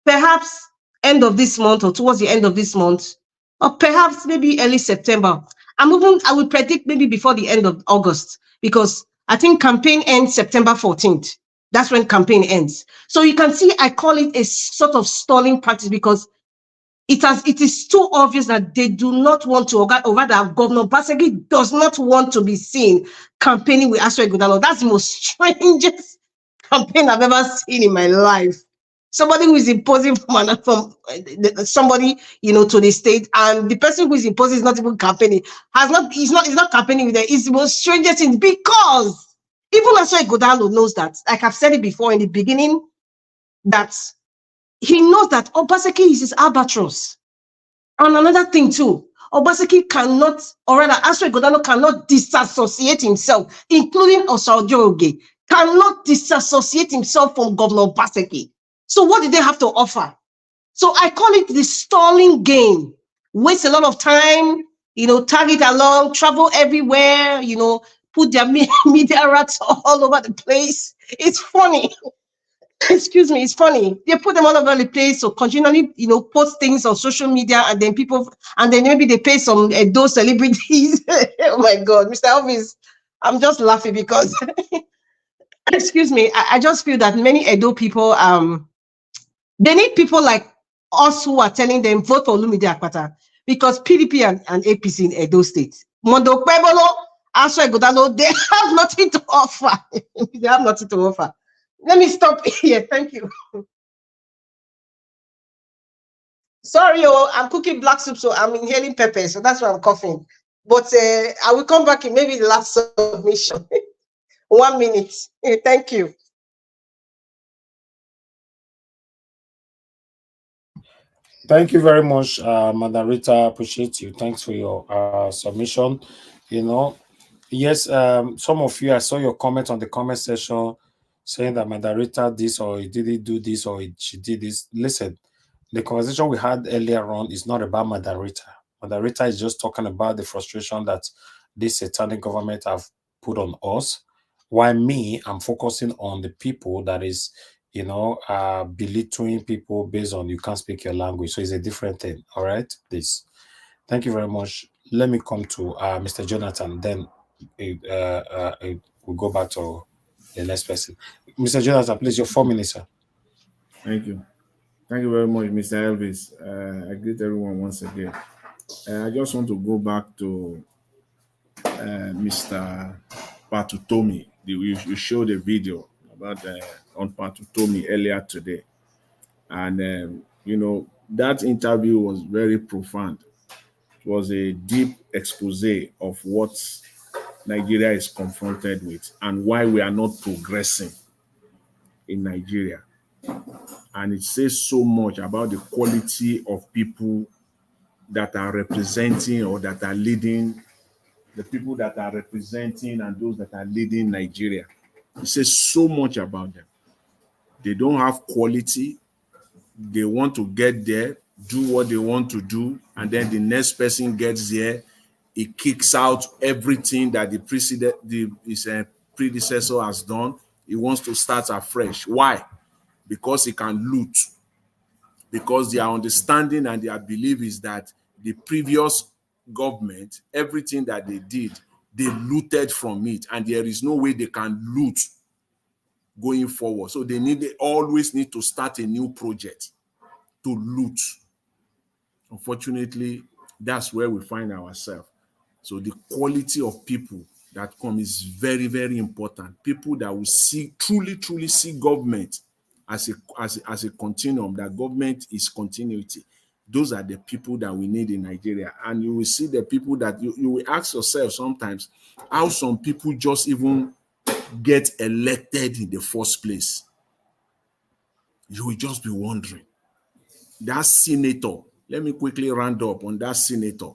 perhaps end of this month or towards the end of this month, or perhaps maybe early September. I would predict maybe before the end of August, because I think campaign ends September 14th. That's when campaign ends. So you can see, I call it a sort of stalling practice, because it is too obvious that they do not want to, or rather Governor Baseki does not want to be seen campaigning with Aswa Igodalo. That's the most strangest campaign I've ever seen in my life. Somebody who is imposing from somebody, to the state, and the person who is imposing is not even campaigning. He's not campaigning with them. It's the most strangest thing, because even Aswa Igodalo knows that. Like I've said it before in the beginning, that he knows that Obaseki is his albatross. And another thing too, Obaseki cannot, or rather Aswa Igodalo cannot disassociate himself, including Osaojo Oge, cannot disassociate himself from Governor Obaseki. So what did they have to offer? So I call it the stalling game. Waste a lot of time, tag it along, travel everywhere, put their media rats all over the place. It's funny. excuse me, it's funny. They put them all over the place, so continually, post things on social media, and then maybe they pay some those celebrities. Oh my God, Mr. Elvis, I'm just laughing because, excuse me, I just feel that many Edo people, they need people like us who are telling them vote for Olumide Akpata, because PDP and APC in Edo State, Mondo Pueblo, Aswa Godalo, they have nothing to offer. They have nothing to offer. Let me stop here. Thank you. Sorry, I'm cooking black soup, so I'm inhaling pepper, so that's why I'm coughing. But I will come back in maybe the last submission. 1 minute. Thank you. Thank you very much, Madam Rita. Appreciate you. Thanks for your submission. Yes, some of you, I saw your comment on the comment section saying that Madam Rita this or he didn't do this or she did this. Listen, the conversation we had earlier on is not about Madam Rita. Madam Rita is just talking about the frustration that this satanic government have put on us. While me, I'm focusing on the people that is, belittling people based on you can't speak your language. So it's a different thing. All right, please. Thank you very much. Let me come to Mr. Jonathan. Then we'll go back to the next person. Mr. Jonathan, please, your 4 minutes, sir. Thank you. Thank you very much, Mr. Elvis. I greet everyone once again. I just want to go back to Mr. Patutomi. You showed a video about on Patutomi earlier today. And, that interview was very profound. It was a deep expose of what Nigeria is confronted with and why we are not progressing in Nigeria. And it says so much about the quality of people that are representing or that are leading, the people that are representing and those that are leading Nigeria. It says so much about them. They don't have quality. They want to get there, do what they want to do, and then the next person gets there, it kicks out everything that his predecessor has done. He wants to start afresh. Why? Because he can loot. Because their understanding and their belief is that the previous government, everything that they did, they looted from it, and there is no way they can loot going forward. So they always need to start a new project to loot. Unfortunately, that's where we find ourselves. So the quality of people that come is very, very important. People that will truly see government as a continuum, that government is continuity. Those are the people that we need in Nigeria. And you will see the people that you will ask yourself sometimes how some people just even get elected in the first place. You will just be wondering. That senator, let me quickly round up on that senator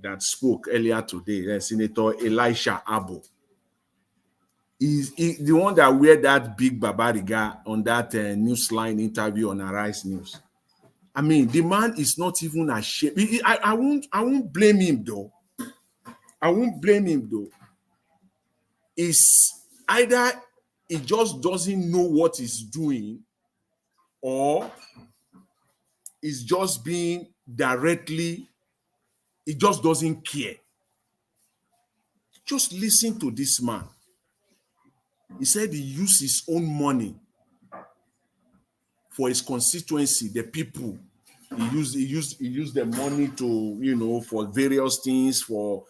that spoke earlier today, Senator Elisha Abo. He's the one that wear that big babariga on that Newsline interview on Arise News. I mean, the man is not even ashamed. I won't blame him though. I won't blame him though. It's either he just doesn't know what he's doing, or he's just being directly, he just doesn't care. Just listen to this man. He said he used his own money for his constituency, the people. He used the money to, for various things, for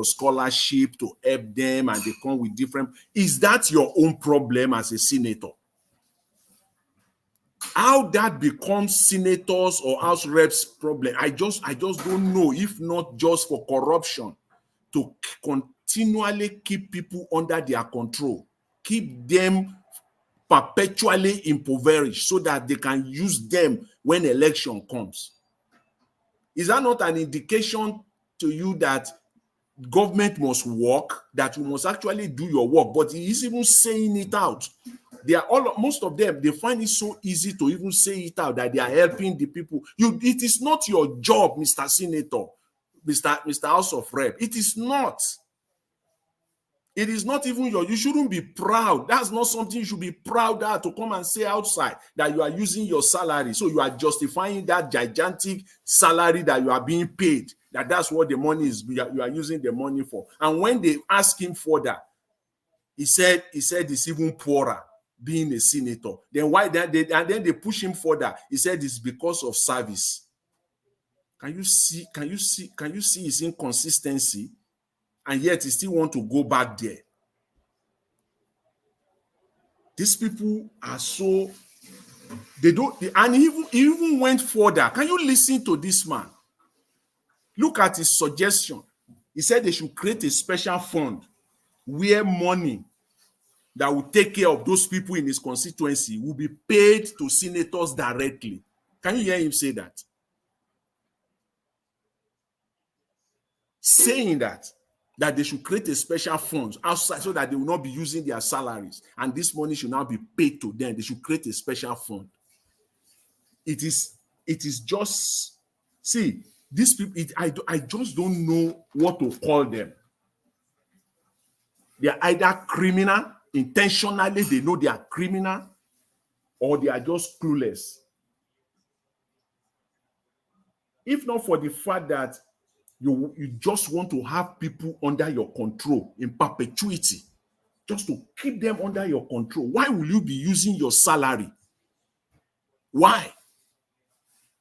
scholarship, to help them, and they come with different. Is that your own problem as a senator? How that becomes senators or house reps' problem, I just don't know. If not just for corruption, to continually keep people under their control, keep them perpetually impoverished so that they can use them when election comes. Is that not an indication to you that government must work, that you must actually do your work? But he is even saying it out. Most of them, they find it so easy to even say it out that they are helping the people. It is not your job, Mr. Senator, Mr. House of Rep. It is not. It is not even you shouldn't be proud. That's not something you should be proud at to come and say outside that you are using your salary. So you are justifying that gigantic salary that you are being paid, that's what the money is, you are using the money for. And when they ask him for that, he said it's even poorer being a senator. Then why that and then they push him further. He said it's because of service. Can you see his inconsistency? And yet he still want to go back there. These people are so, they don't, and he even went further. Can you listen to this man? Look at his suggestion. He said they should create a special fund where money that will take care of those people in his constituency will be paid to senators directly. Can you hear him say that? Saying that they should create a special fund outside so that they will not be using their salaries and this money should now be paid to them. They should create a special fund. It is just, see, these people, I just don't know what to call them. They are either criminal, intentionally they know they are criminal, or they are just clueless. If not for the fact that you just want to have people under your control in perpetuity, just to keep them under your control, why will you be using your salary? Why?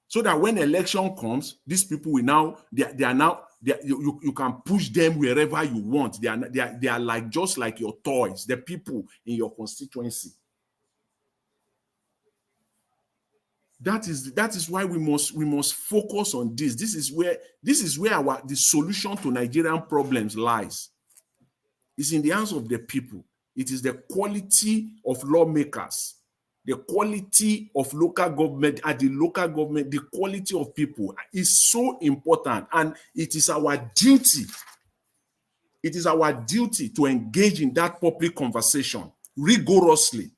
So that when election comes, these people will now, you can push them wherever you want. They are like just like your toys, the people in your constituency. That is why we must focus on this. This is where the solution to Nigerian problems lies. It's in the hands of the people. It is the quality of lawmakers, the quality of local government at the local government, the quality of people is so important, and it is our duty. It is our duty to engage in that public conversation rigorously.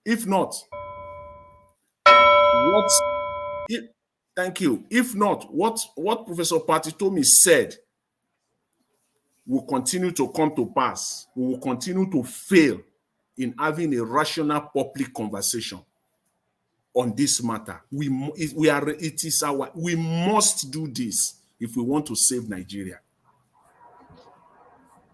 If not, thank you. If not, what Professor Patitomi said will continue to come to pass. We will continue to fail in having a rational public conversation on this matter. We must do this if we want to save Nigeria.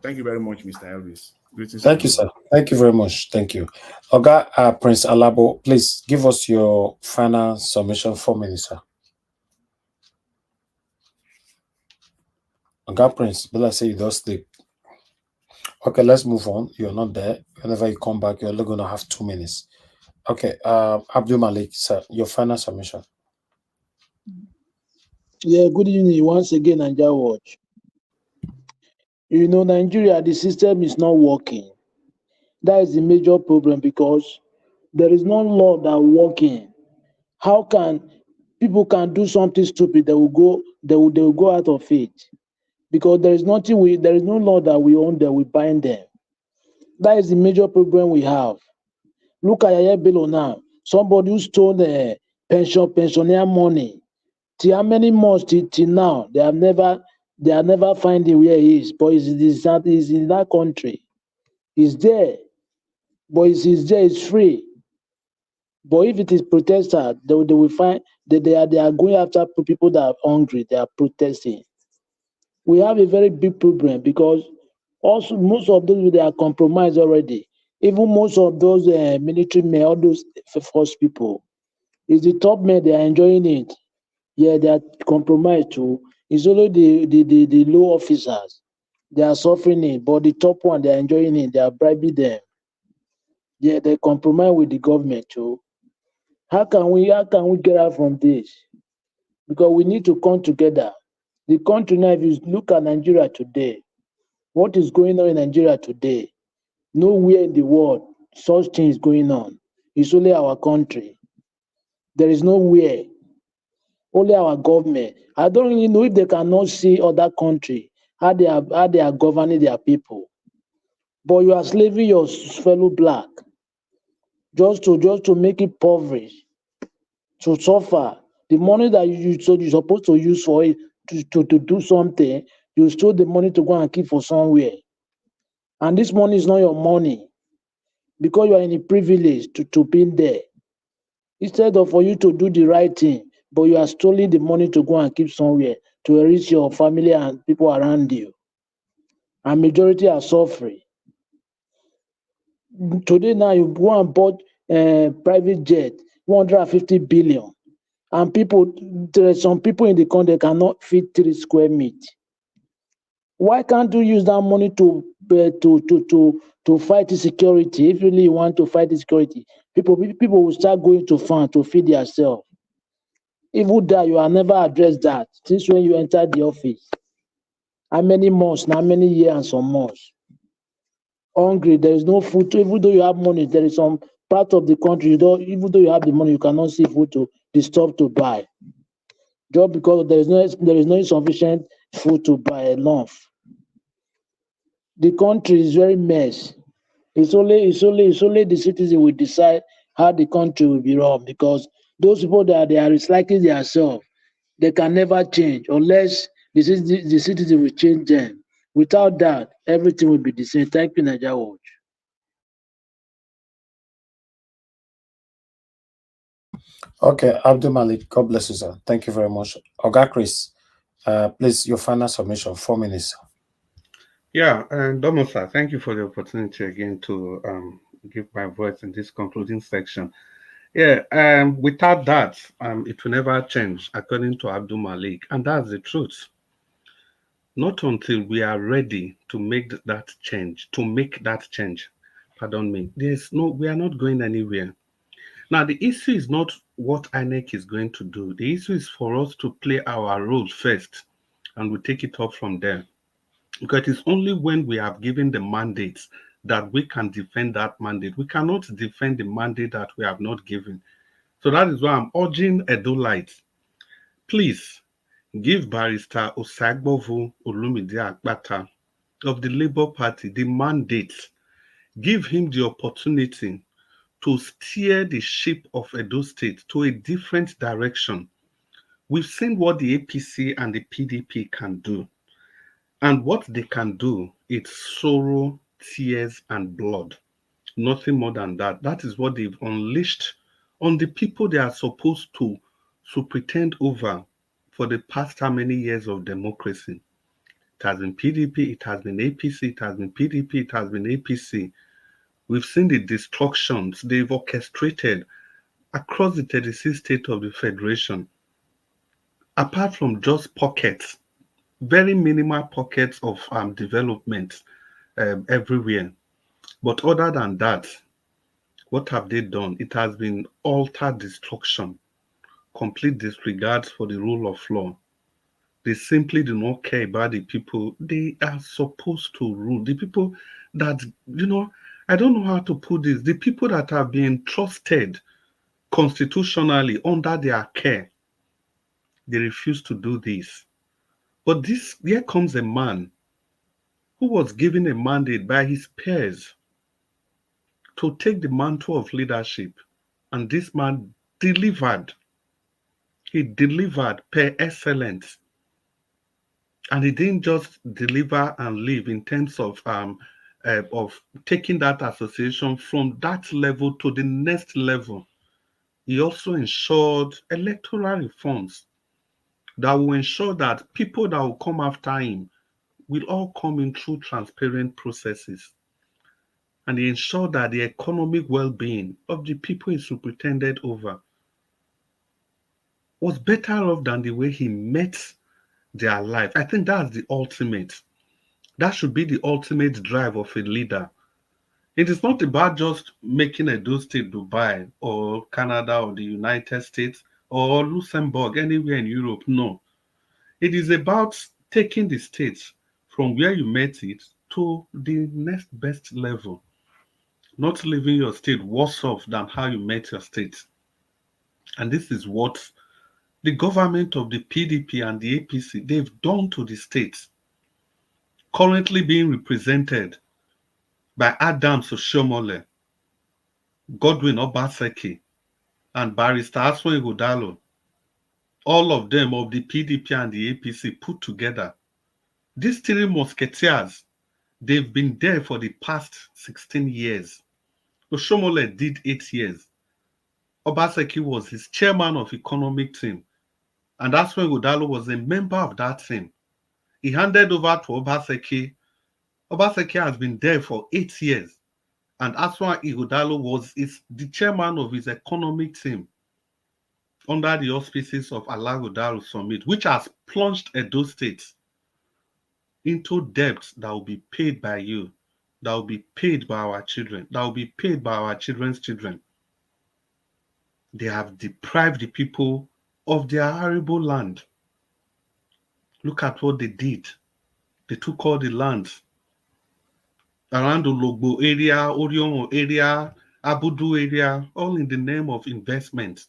Thank you very much, Mr. Elvis. Greetings. Thank you, sir. Thank you very much. Thank you. Oga Prince Alabo, please give us your final submission. 4 minutes, sir. Oga Prince, will I say you don't sleep? Okay, let's move on. You're not there. Whenever you come back, you're only going to have 2 minutes. Okay, Abdul Malik, sir, your final submission. Yeah, good evening once again, Nigeria Watch. You know, Nigeria, the system is not working. That is the major problem because there is no law that working. How can people can do something stupid? They will go out of it because there is no law that we own that we bind them. That is the major problem we have. Look at Yaya Bello now. Somebody who stole the pensioner money. Till how many months till now? They have never finding where he is. But he's in that country. He's there. But he's there, it's free. But if it is protesters, they will find that they are going after people that are hungry, they are protesting. We have a very big problem because also most of those they are compromised already. Even most of those military men, all those first people, it's the top men they are enjoying it. Yeah, they are compromised too. It's only the low officers they are suffering it, but the top one they are enjoying it. They are bribing them. Yeah, they compromise with the government too. How can we get out from this? Because we need to come together. The country now, if you look at Nigeria today, what is going on in Nigeria today? Nowhere in the world such things going on. It's only our country. There is nowhere. Only our government. I don't really know if they cannot see other country how they are governing their people. But you are slaving your fellow black just to make it impoverished, to suffer. The money that you're supposed to use for it to do something, you stole the money to go and keep for somewhere. And this money is not your money because you are in a privilege to be there. Instead of for you to do the right thing, but you are stealing the money to go and keep somewhere to enrich your family and people around you. And majority are suffering. Today now you go and bought a private jet, 150 billion. And people, there are some people in the country cannot fit 3 square meters. Why can't you use that money to fight insecurity? If you really want to fight insecurity, people will start going to farm to feed themselves. Even that you have never addressed that since when you entered the office. How many months? How many years and some months? Hungry, there is no food. Even though you have money, there is some part of the country you don't. Even though you have the money, you cannot see food to stop to buy. Just because there is no insufficient food to buy enough. The country is very mess. It's only the citizen will decide how the country will be run, because those people that they are recycling themselves, they can never change unless the citizen will change them. Without that, everything will be the same. Thank you, Nigeria Watch. Okay, Abdul Malik, God bless you, sir. Thank you very much. Oga Chris, please, your final submission, 4 minutes. Yeah, and Domosa, thank you for the opportunity again to give my voice in this concluding section. Yeah, without that, it will never change, according to Abdul Malik, and that's the truth. Not until we are ready to make that change, pardon me, we are not going anywhere. Now, the issue is not what INEC is going to do. The issue is for us to play our role first, and we take it up from there. Because it's only when we have given the mandates that we can defend that mandate. We cannot defend the mandate that we have not given. So that is why I'm urging Edolites, please give Barrister Osagbovu Olumide Akpata of the Labour Party the mandate. Give him the opportunity to steer the ship of Edo State to a different direction. We've seen what the APC and the PDP can do. And what they can do is sorrow, tears, and blood. Nothing more than that. That is what they've unleashed on the people they are supposed to pretend over for the past how many years of democracy. It has been PDP, it has been APC, it has been PDP, it has been APC. We've seen the destructions they've orchestrated across the 36 states of the Federation. Apart from just pockets, very minimal pockets of development everywhere. But other than that, what have they done? It has been utter destruction, complete disregard for the rule of law. They simply do not care about the people they are supposed to rule. The people that, I don't know how to put this, the people that are being trusted constitutionally under their care, they refuse to do this. But here comes a man who was given a mandate by his peers to take the mantle of leadership, and this man delivered. He delivered per excellence, and he didn't just deliver and leave in terms of taking that association from that level to the next level. He also ensured electoral reforms that will ensure that people that will come after him will all come in through transparent processes. And he ensured that the economic well-being of the people he superintended over was better off than the way he met their life. I think that's the ultimate. That should be the ultimate drive of a leader. It is not about just making Edo State Dubai or Canada or the United States or Luxembourg, anywhere in Europe. No. It is about taking the state from where you met it to the next best level. Not leaving your state worse off than how you met your state. And this is what the government of the PDP and the APC, they've done to the states. Currently being represented by Adams Oshomole, Godwin Obaseki, and Barrister Aswe Godalo, all of them of the PDP and the APC put together. These three musketeers, They've been there for the past 16 years. Oshomole did 8 years. Obaseki was his chairman of economic team. And that's when Udalo was a member of that team. He handed over to Obaseki. Obaseki has been there for 8 years. And Aswan Ighodalo was the chairman of his economic team under the auspices of Alagodaro Summit, which has plunged Edo State into debt that will be paid by you, that will be paid by our children, that will be paid by our children's children. They have deprived the people of their arable land. Look at what they did. They took all the lands around the Logbo area, Oriomo area, Abudu area, all in the name of investment.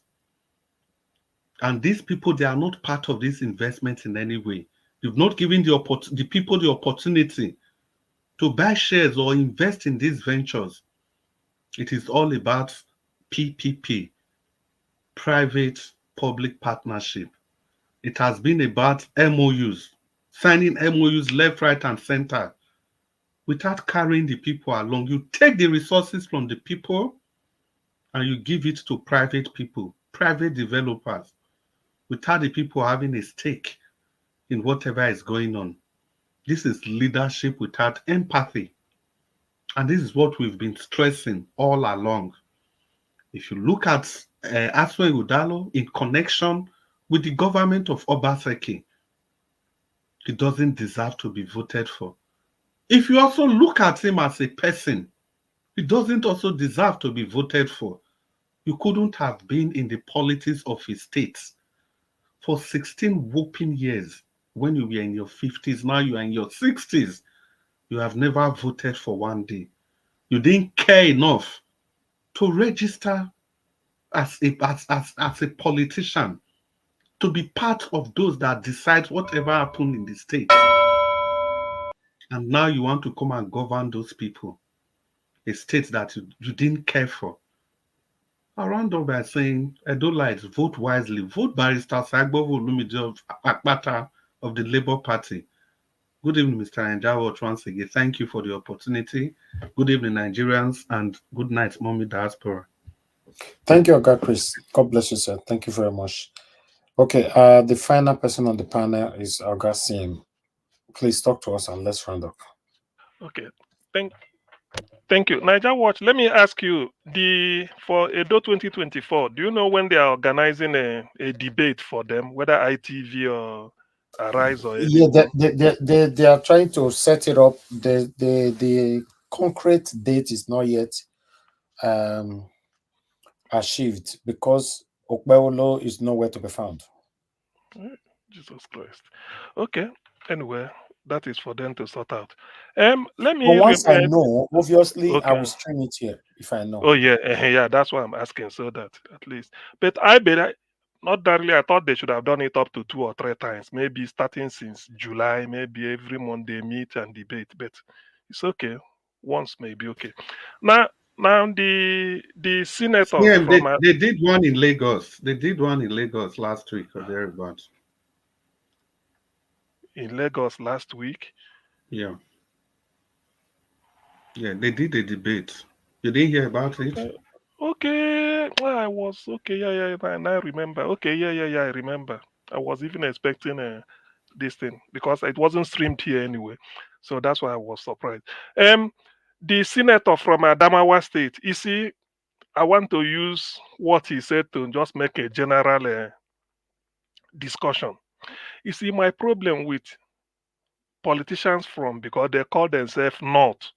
And these people, they are not part of this investment in any way. You've not given the people the opportunity to buy shares or invest in these ventures. It is all about PPP, private-public partnership. It has been about MOUs, signing MOUs left, right, and center without carrying the people along. You take the resources from the people and you give it to private people, private developers, without the people having a stake in whatever is going on. This is leadership without empathy. And this is what we've been stressing all along. If you look at Aswe Udalo in connection with the government of Obaseki, he doesn't deserve to be voted for. If you also look at him as a person, he doesn't also deserve to be voted for. You couldn't have been in the politics of his state for 16 whooping years when you were in your 50s. Now you are in your 60s. You have never voted for one day. You didn't care enough to register as a politician, to be part of those that decide whatever happened in the state. And now you want to come and govern those people, a state that you didn't care for. I round up by saying, Edolites, vote wisely. Vote Barrister Sagbovo Olumide of Akpata of the Labour Party. Good evening, Mr. Anjawat, once again. Thank you for the opportunity. Good evening, Nigerians, and good night, Mommy Diaspora. Thank you, Oga Chris. God bless you, sir. Thank you very much. Okay, the final person on the panel is Oga Sim. Please talk to us and let's round up. Okay, thank you. Niger Watch, let me ask you, for Edo 2024, do you know when they are organizing a debate for them, whether ITV or Arise or anything? Yeah, they are trying to set it up. The concrete date is not yet achieved because Okpewolo is nowhere to be found. Jesus Christ. Okay. Anyway, that is for them to sort out. Let me. But once I know, obviously, okay. I will stream it here if I know. Oh yeah, yeah. That's why I'm asking, so that at least. But I bet not directly. I thought they should have done it up to 2 or 3 times, maybe starting since July. Maybe every month they meet and debate. But it's okay. Once may be okay. Now the senator. Yeah, they did one in Lagos. They did one in Lagos last week or thereabouts. In Lagos last week. Yeah. Yeah, they did a debate. You didn't hear about it? Okay, I was okay. Yeah. And I remember. Okay, yeah. I remember. I was even expecting this thing because it wasn't streamed here anyway, so that's why I was surprised. The senator from Adamawa State. You see, I want to use what he said to just make a general discussion. You see, my problem with politicians from, because they call themselves North,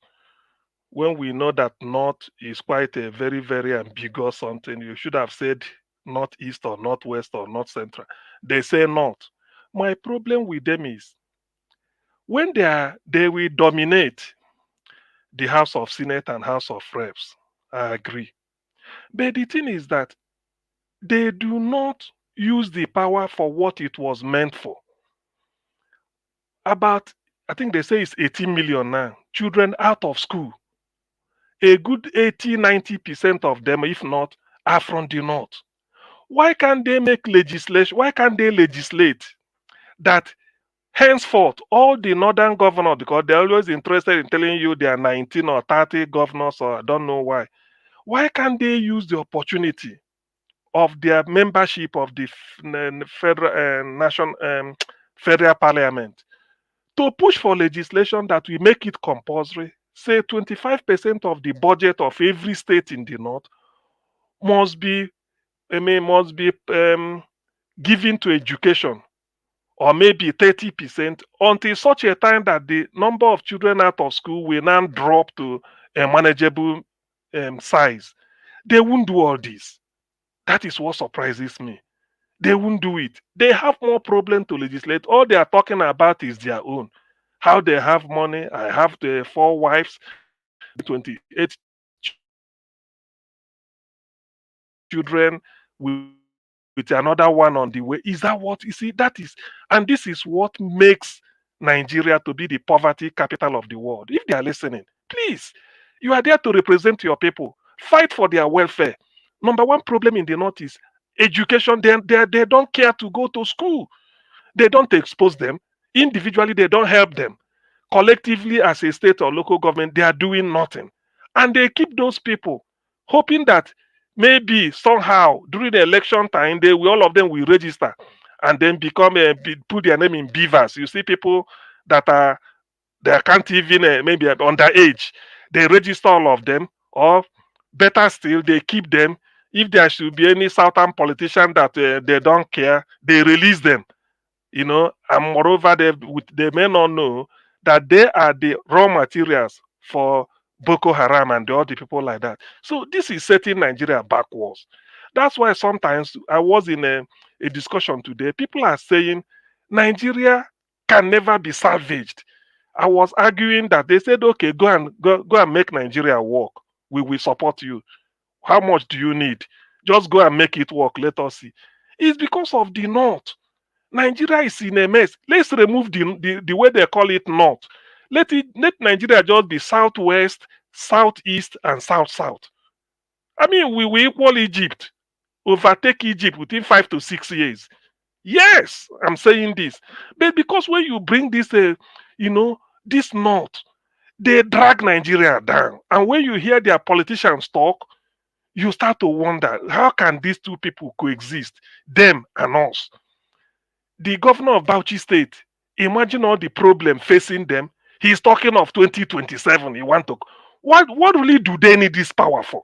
when we know that North is quite a very, very ambiguous something. You should have said Northeast or Northwest or North Central. They say North. My problem with them is when they will dominate the House of Senate and House of Reps. I agree. But the thing is that they do not use the power for what it was meant for. About, I think they say it's 18 million now, children out of school. A good 80-90% of them, if not, are from the North. Why can't they make legislation? Why can't they legislate that Henceforth, all the northern governors, because they're always interested in telling you they are 19 or 30 governors, or I don't know why can't they use the opportunity of their membership of the federal parliament to push for legislation that will make it compulsory? Say 25% of the budget of every state in the north must be, given to education, or maybe 30%, until such a time that the number of children out of school will now drop to a manageable size. They won't do all this. That is what surprises me. They won't do it. They have more problem to legislate. All they are talking about is their own. How they have money. I have the 4 wives, 28 children with another one on the way. Is that what you see? That is, and this is what makes Nigeria to be the poverty capital of the world. If they are listening, please, you are there to represent your people. Fight for their welfare. Number one problem in the north is education. They don't care to go to school. They don't expose them. Individually, they don't help them. Collectively, as a state or local government, they are doing nothing. And they keep those people hoping that maybe somehow during the election time, all of them will register and then become put their name in beavers. You see people that they can't even maybe underage. They register all of them, or better still, they keep them. If there should be any southern politician that they don't care, they release them. And moreover, they may not know that they are the raw materials for Boko Haram and all the people like that. So this is setting Nigeria backwards. That's why sometimes I was in a discussion today. People are saying Nigeria can never be salvaged. I was arguing that they said, okay, go and make Nigeria work. We will support you. How much do you need? Just go and make it work. Let us see. It's because of the North. Nigeria is in a mess. Let's remove the way they call it North. Let Nigeria just be Southwest, Southeast, and South-South. I mean, we will equal Egypt, overtake Egypt within 5 to 6 years. Yes, I'm saying this. But because when you bring this, this North, they drag Nigeria down. And when you hear their politicians talk, you start to wonder, how can these two people coexist, them and us? The governor of Bauchi State, imagine all the problem facing them. He's talking of 2027. What really do they need this power for?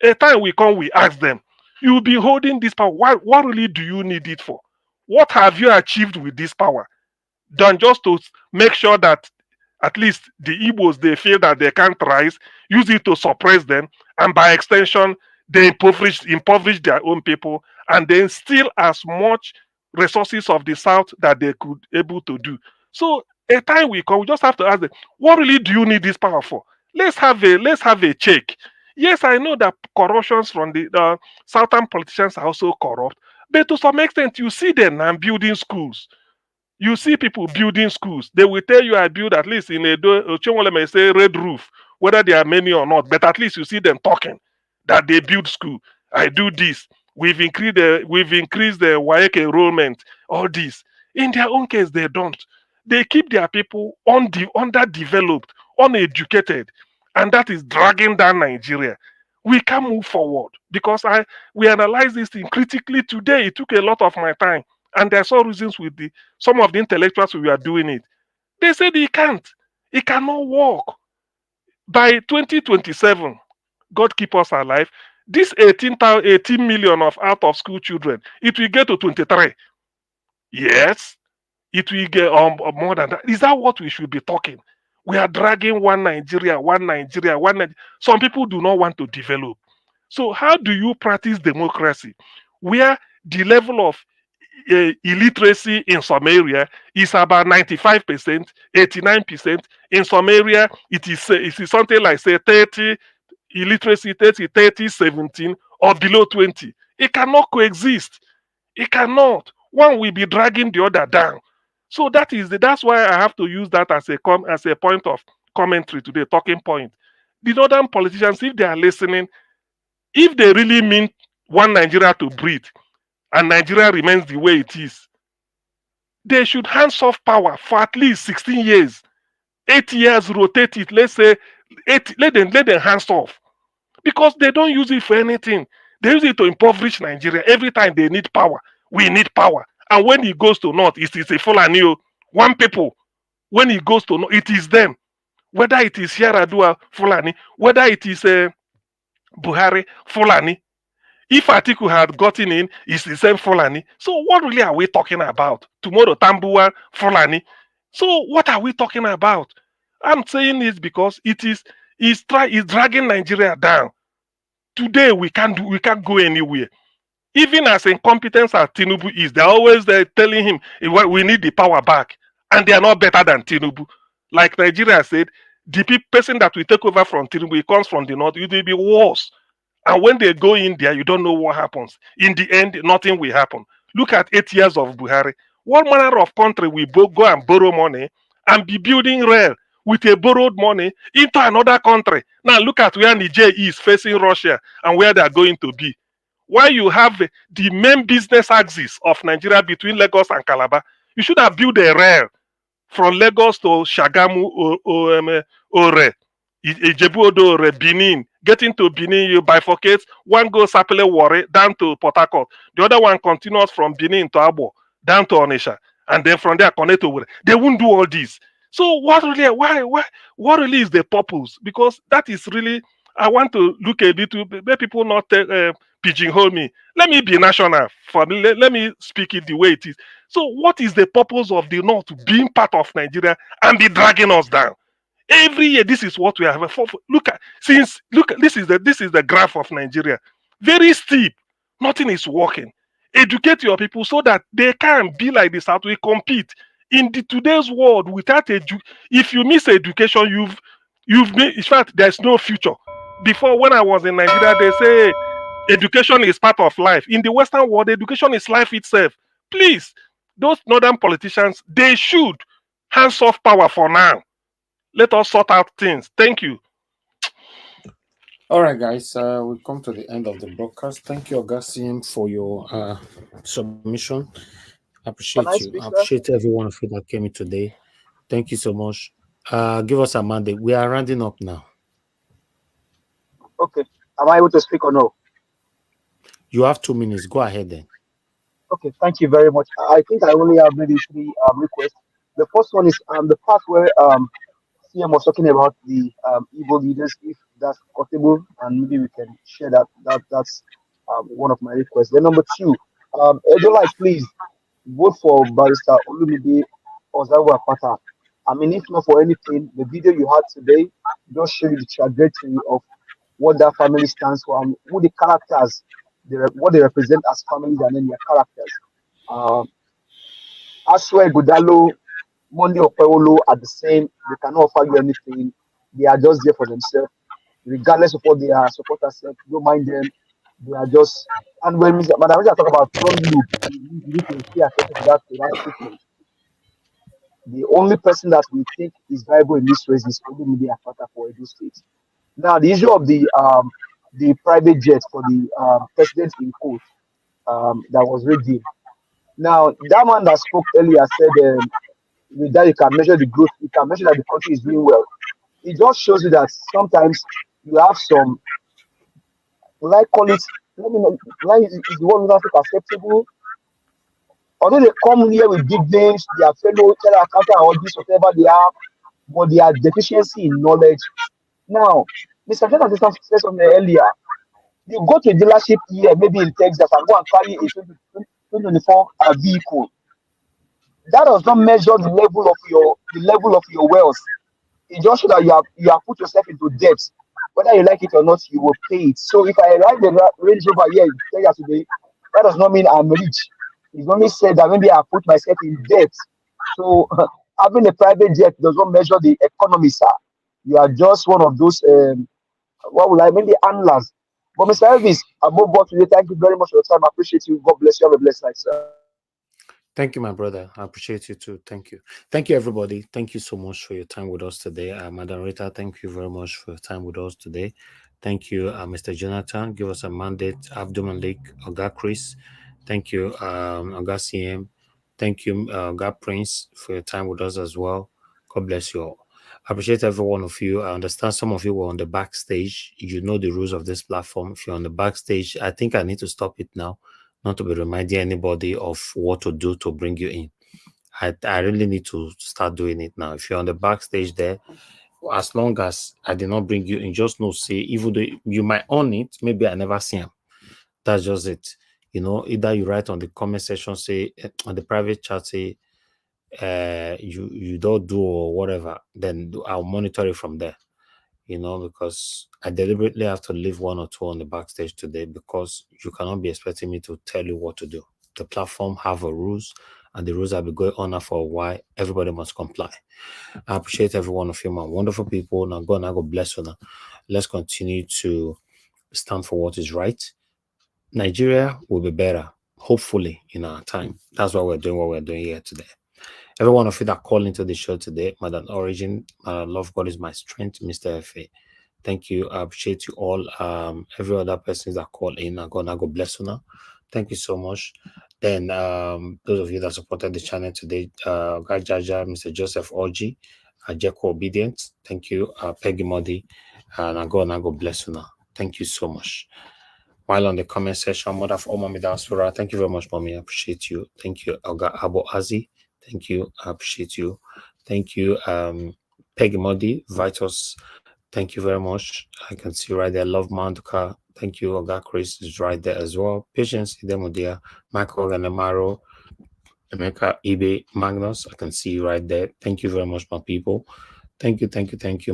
A time we come, we ask them, you'll be holding this power. What really do you need it for? What have you achieved with this power? Than just to make sure that at least the Igbos, they feel that they can't rise, use it to suppress them, and by extension, they impoverish their own people, and then steal as much resources of the South that they could able to do. So a time we come, we just have to ask them, what really do you need this power for? Let's have a check. Yes, I know that corruptions from the southern politicians are also corrupt, but to some extent, you see them now building schools. You see people building schools. They will tell you, I build at least in Ochewole may say red roof, whether there are many or not, but at least you see them talking that they build school. I do this. We've increased the WAEC enrollment. All this. In their own case, they don't. They keep their people underdeveloped, uneducated, and that is dragging down Nigeria. We can move forward because we analyze this thing critically today. It took a lot of my time. And there are some reasons with some of the intellectuals who are doing it. They said he can't. It cannot work. By 2027, God keep us alive, this 18 million of out of school children, it will get to 23. Yes, it will get more than that. Is that what we should be talking? We are dragging one Nigeria. Some people do not want to develop. So how do you practice democracy where the level of illiteracy in some area is about 95%, 89%. In some area, it is something like say 30 illiteracy, 30, 17, or below 20. It cannot coexist. It cannot. One will be dragging the other down. So that's why I have to use that as a point of commentary today, talking point. The northern politicians, if they are listening, if they really mean one Nigeria to breathe, and Nigeria remains the way it is, they should hands off power for at least 16 years. 8 years, rotate it. Let's say 8. Let them hands off, because they don't use it for anything. They use it to impoverish Nigeria. Every time they need power, we need power. And when it goes to North, it is a Fulani, one people. When it goes to North, it is them. Whether it is Yaradua Fulani, whether it is Buhari Fulani. If Atiku had gotten in, it's the same Fulani. So what really are we talking about? Tomorrow, Tambua Fulani. So what are we talking about? I'm saying this because it's dragging Nigeria down. Today we can't go anywhere. Even as incompetent as Tinubu is, they're always telling him we need the power back, and they are not better than Tinubu. Like Nigeria said, the person that will take over from Tinubu, he comes from the north, it will be worse. And when they go in there, you don't know what happens. In the end, nothing will happen. Look at 8 years of Buhari. What manner of country will go and borrow money and be building rail with a borrowed money into another country? Now look at where Niger is facing Russia and where they are going to be. Why you have the main business axis of Nigeria between Lagos and Calabar, you should have built a rail from Lagos to Shagamu or Ijebu-Odo or Benin. Getting to Benin, you bifurcate. One goes Sapele Warri down to Port Harcourt. The other one continues from Benin to Abo down to Onitsha, and then from there connect to Owerri. They won't do all this. So what really is the purpose? Because that is really, I want to look a little bit, let people not pigeonhole me. Let me be national for me. Let me speak it the way it is. So what is the purpose of the North being part of Nigeria and be dragging us down? Every year, this is what we have. Look, this is the graph of Nigeria. Very steep. Nothing is working. Educate your people so that they can be like this. How we compete in today's world without if you miss education, you've been. In fact, there's no future. Before, when I was in Nigeria, they say education is part of life. In the Western world, education is life itself. Please, those northern politicians, they should hands off power for now. Let us sort out things. Thank you. All right, guys. We come to the end of the broadcast. Thank you, Augustine, for your submission. I appreciate you. I appreciate every one of you that came in today. Thank you so much. Give us a mandate. We are rounding up now. Okay. Am I able to speak or no? You have 2 minutes. Go ahead then. Okay. Thank you very much. I think I only have maybe 3 requests. The first one is the part where CM was talking about the evil leaders, if that's possible, and maybe we can share that. That's one of my requests. Then number 2, Edolite, please vote for Barrister Olumide Ozawa-Pata. I mean, if not for anything, the video you had today just show you the trajectory of what that family stands for and who the characters, what they represent as families and then their characters. Aswe Budalo, Monday or Paolo are the same. They cannot offer you anything. They are just there for themselves, regardless of what they are supporters say. Don't mind them. They are just. And when Madam talk about closed loop, you need to pay attention to that statement. The only person that we think is viable in this race is Olumide Akpata for Edo State. Now, the issue of the private jet for the president in court that was redeemed. Now, that man that spoke earlier said. With that, you can measure the growth, you can measure that the country is doing well. It just shows you that sometimes you have some, like call it, let me know, like is the one not acceptable. Although they come here with big names, their fellow teller accountant or this, whatever they have, but they have deficiency in knowledge. Now, Mr. Jonathan said something earlier. You go to a dealership here, maybe in Texas, and go and carry a 2024 vehicle. That does not measure the level of your wealth. It just shows that you have put yourself into debt. Whether you like it or not, you will pay it. So if I ride the Range Rover here today, that does not mean I'm rich. It only said that maybe I put myself in debt. So having a private jet does not measure the economy, sir. You are just one of those maybe handlers. But Mr. Elvis, above all today, thank you very much for your time. I appreciate you. God bless you. Have a blessed night, sir. Thank you, my brother. I appreciate you too. Thank you. Thank you, everybody. Thank you so much for your time with us today. Madam Rita, thank you very much for your time with us today. Thank you, Mr. Jonathan. Give us a mandate. Abdul Malik, Oga Chris. Thank you, Oga CM. Thank you, God Prince, for your time with us as well. God bless you all. I appreciate every one of you. I understand some of you were on the backstage. You know the rules of this platform. If you're on the backstage, I think I need to stop it now, not to be reminding anybody of what to do to bring you in. I really need to start doing it now. If you're on the backstage there, as long as I did not bring you in, just know, say, even though you might own it, maybe I never see him. That's just it. You know, either you write on the comment section, say on the private chat, say you don't do or whatever, then I'll monitor it from there. You know, because I deliberately have to leave one or two on the backstage today because you cannot be expecting me to tell you what to do. The platform have a rules, and the rules have been going on for a while. Everybody must comply. I appreciate every one of you, my wonderful people. Now God bless you. Now, let's continue to stand for what is right. Nigeria will be better, hopefully, in our time. That's why we're doing what we're doing here today. Every one of you that called into the show today, Madam Origin, Love God is my strength, Mr. F.A. Thank you. I appreciate you all. Every other person that called in, God bless you now. Thank you so much. Then those of you that supported the channel today, Gajaja, Mr. Joseph Oji, Jeko Obedient, thank you. Peggy Modi, and God bless you now. Thank you so much. While on the comment section, Mother of all Mommy Diaspora, thank you very much, Mommy. I appreciate you. Thank you, Alga Abo Azi. Thank you. I appreciate you. Thank you, Peggy Modi, Vitus. Thank you very much. I can see right there. Love Manduka. Thank you. Oga Chris is right there as well. Patience Idemudia, Michael Ganemaro, Emeka Ibe Magnus. I can see you right there. Thank you very much, my people. Thank you,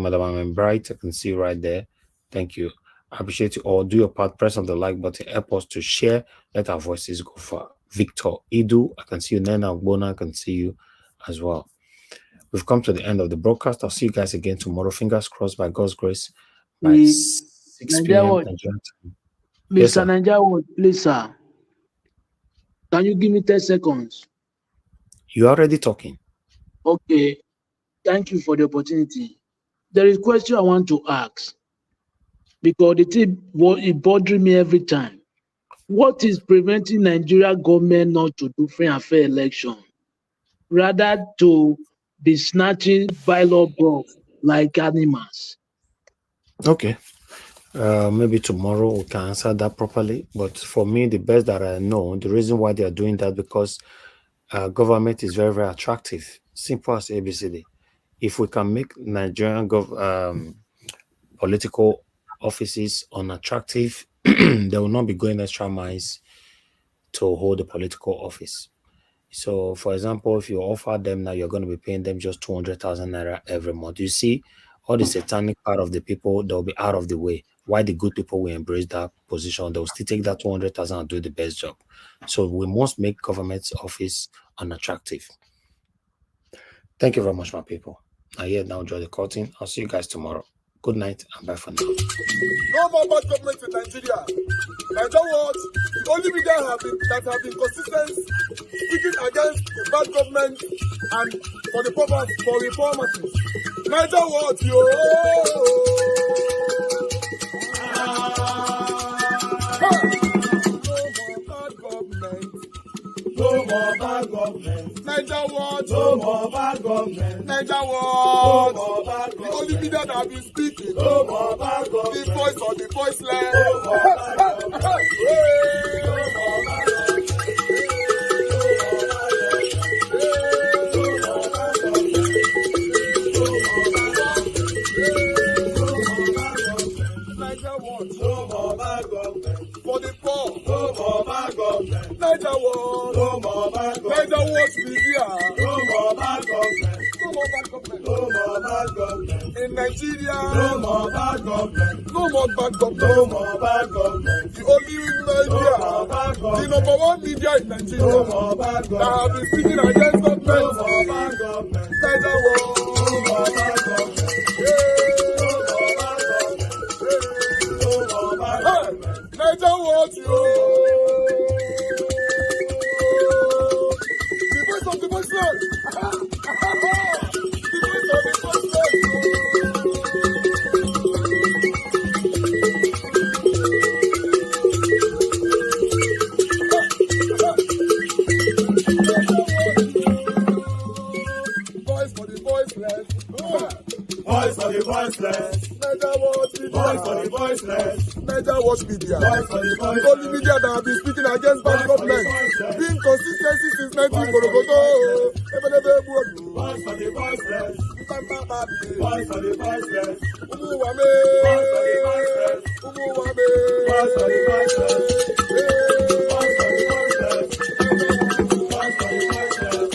Madam I'm Bright. I can see you right there. Thank you. I appreciate you all. Do your part. Press on the like button. Help us to share. Let our voices go far. Victor Idu, I can see you. Nena Ogbona, I can see you as well. We've come to the end of the broadcast. I'll see you guys again tomorrow. Fingers crossed, by God's grace, by 6 p.m. Nigerian time. Mr. Yes, sir. Nigeria, please, sir. Can you give me 10 seconds? You're already talking. Okay. Thank you for the opportunity. There is a question I want to ask because the thing it bothering me every time. What is preventing Nigeria government not to do free and fair election, rather to be snatching bylaw buff like animals? Okay. Maybe tomorrow we can answer that properly. But for me, the best that I know, the reason why they are doing that, because government is very, very attractive. Simple as ABCD. If we can make Nigerian political offices unattractive, they will not be going extra miles to hold a political office. So, for example, if you offer them now, you're going to be paying them just 200,000 naira every month. You see, all the satanic part of the people, they'll be out of the way. Why the good people will embrace that position? They'll still take that 200,000 and do the best job. So we must make government's office unattractive. Thank you very much, my people. I here now enjoy the curtain. I'll see you guys tomorrow. Good night and bye for now. No more bad government in Nigeria. Nigeria what? The only media that have been consistent speaking against the bad government and for the purpose for reformers. Nigeria what, yo? No more bad government. Nigeria what? No more bad government. Nigeria what? No more bad government. The only media that have been speaking. No more bad government. The voice of the voiceless. No more bad government. No more bad government. No more bad government. For the poor. No more bad government. Nigeria what? No more bad government. Nigeria what media. No more bad government. No more bad government. No more bad government. In Nigeria. No more bad government. No more bad government. No more bad government. The only media. No more bad government. The number one media in Nigeria. No more bad government. That have been speaking against government. No more bad government. Nigeria what? No more bad government. Nigeria what, yo? The voice of the voiceless. The voice of the voiceless. Voice for the voiceless. Niger Watch Media. Voice for the voiceless. The only media that have been speaking against bad government. Being consistency since 1944. Voice for the voiceless. Voice for the voiceless. Umuwame. Voice for the voiceless. Umuwame. Voice for the voiceless. Voice for the voiceless. Voice for the voiceless.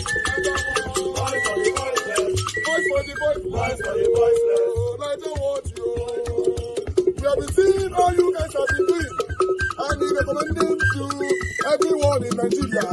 Voice for the voiceless. Voice for the voiceless. Voice for the voiceless. I don't want you. We have been seeing all you guys have been doing. And recommending to everyone in Nigeria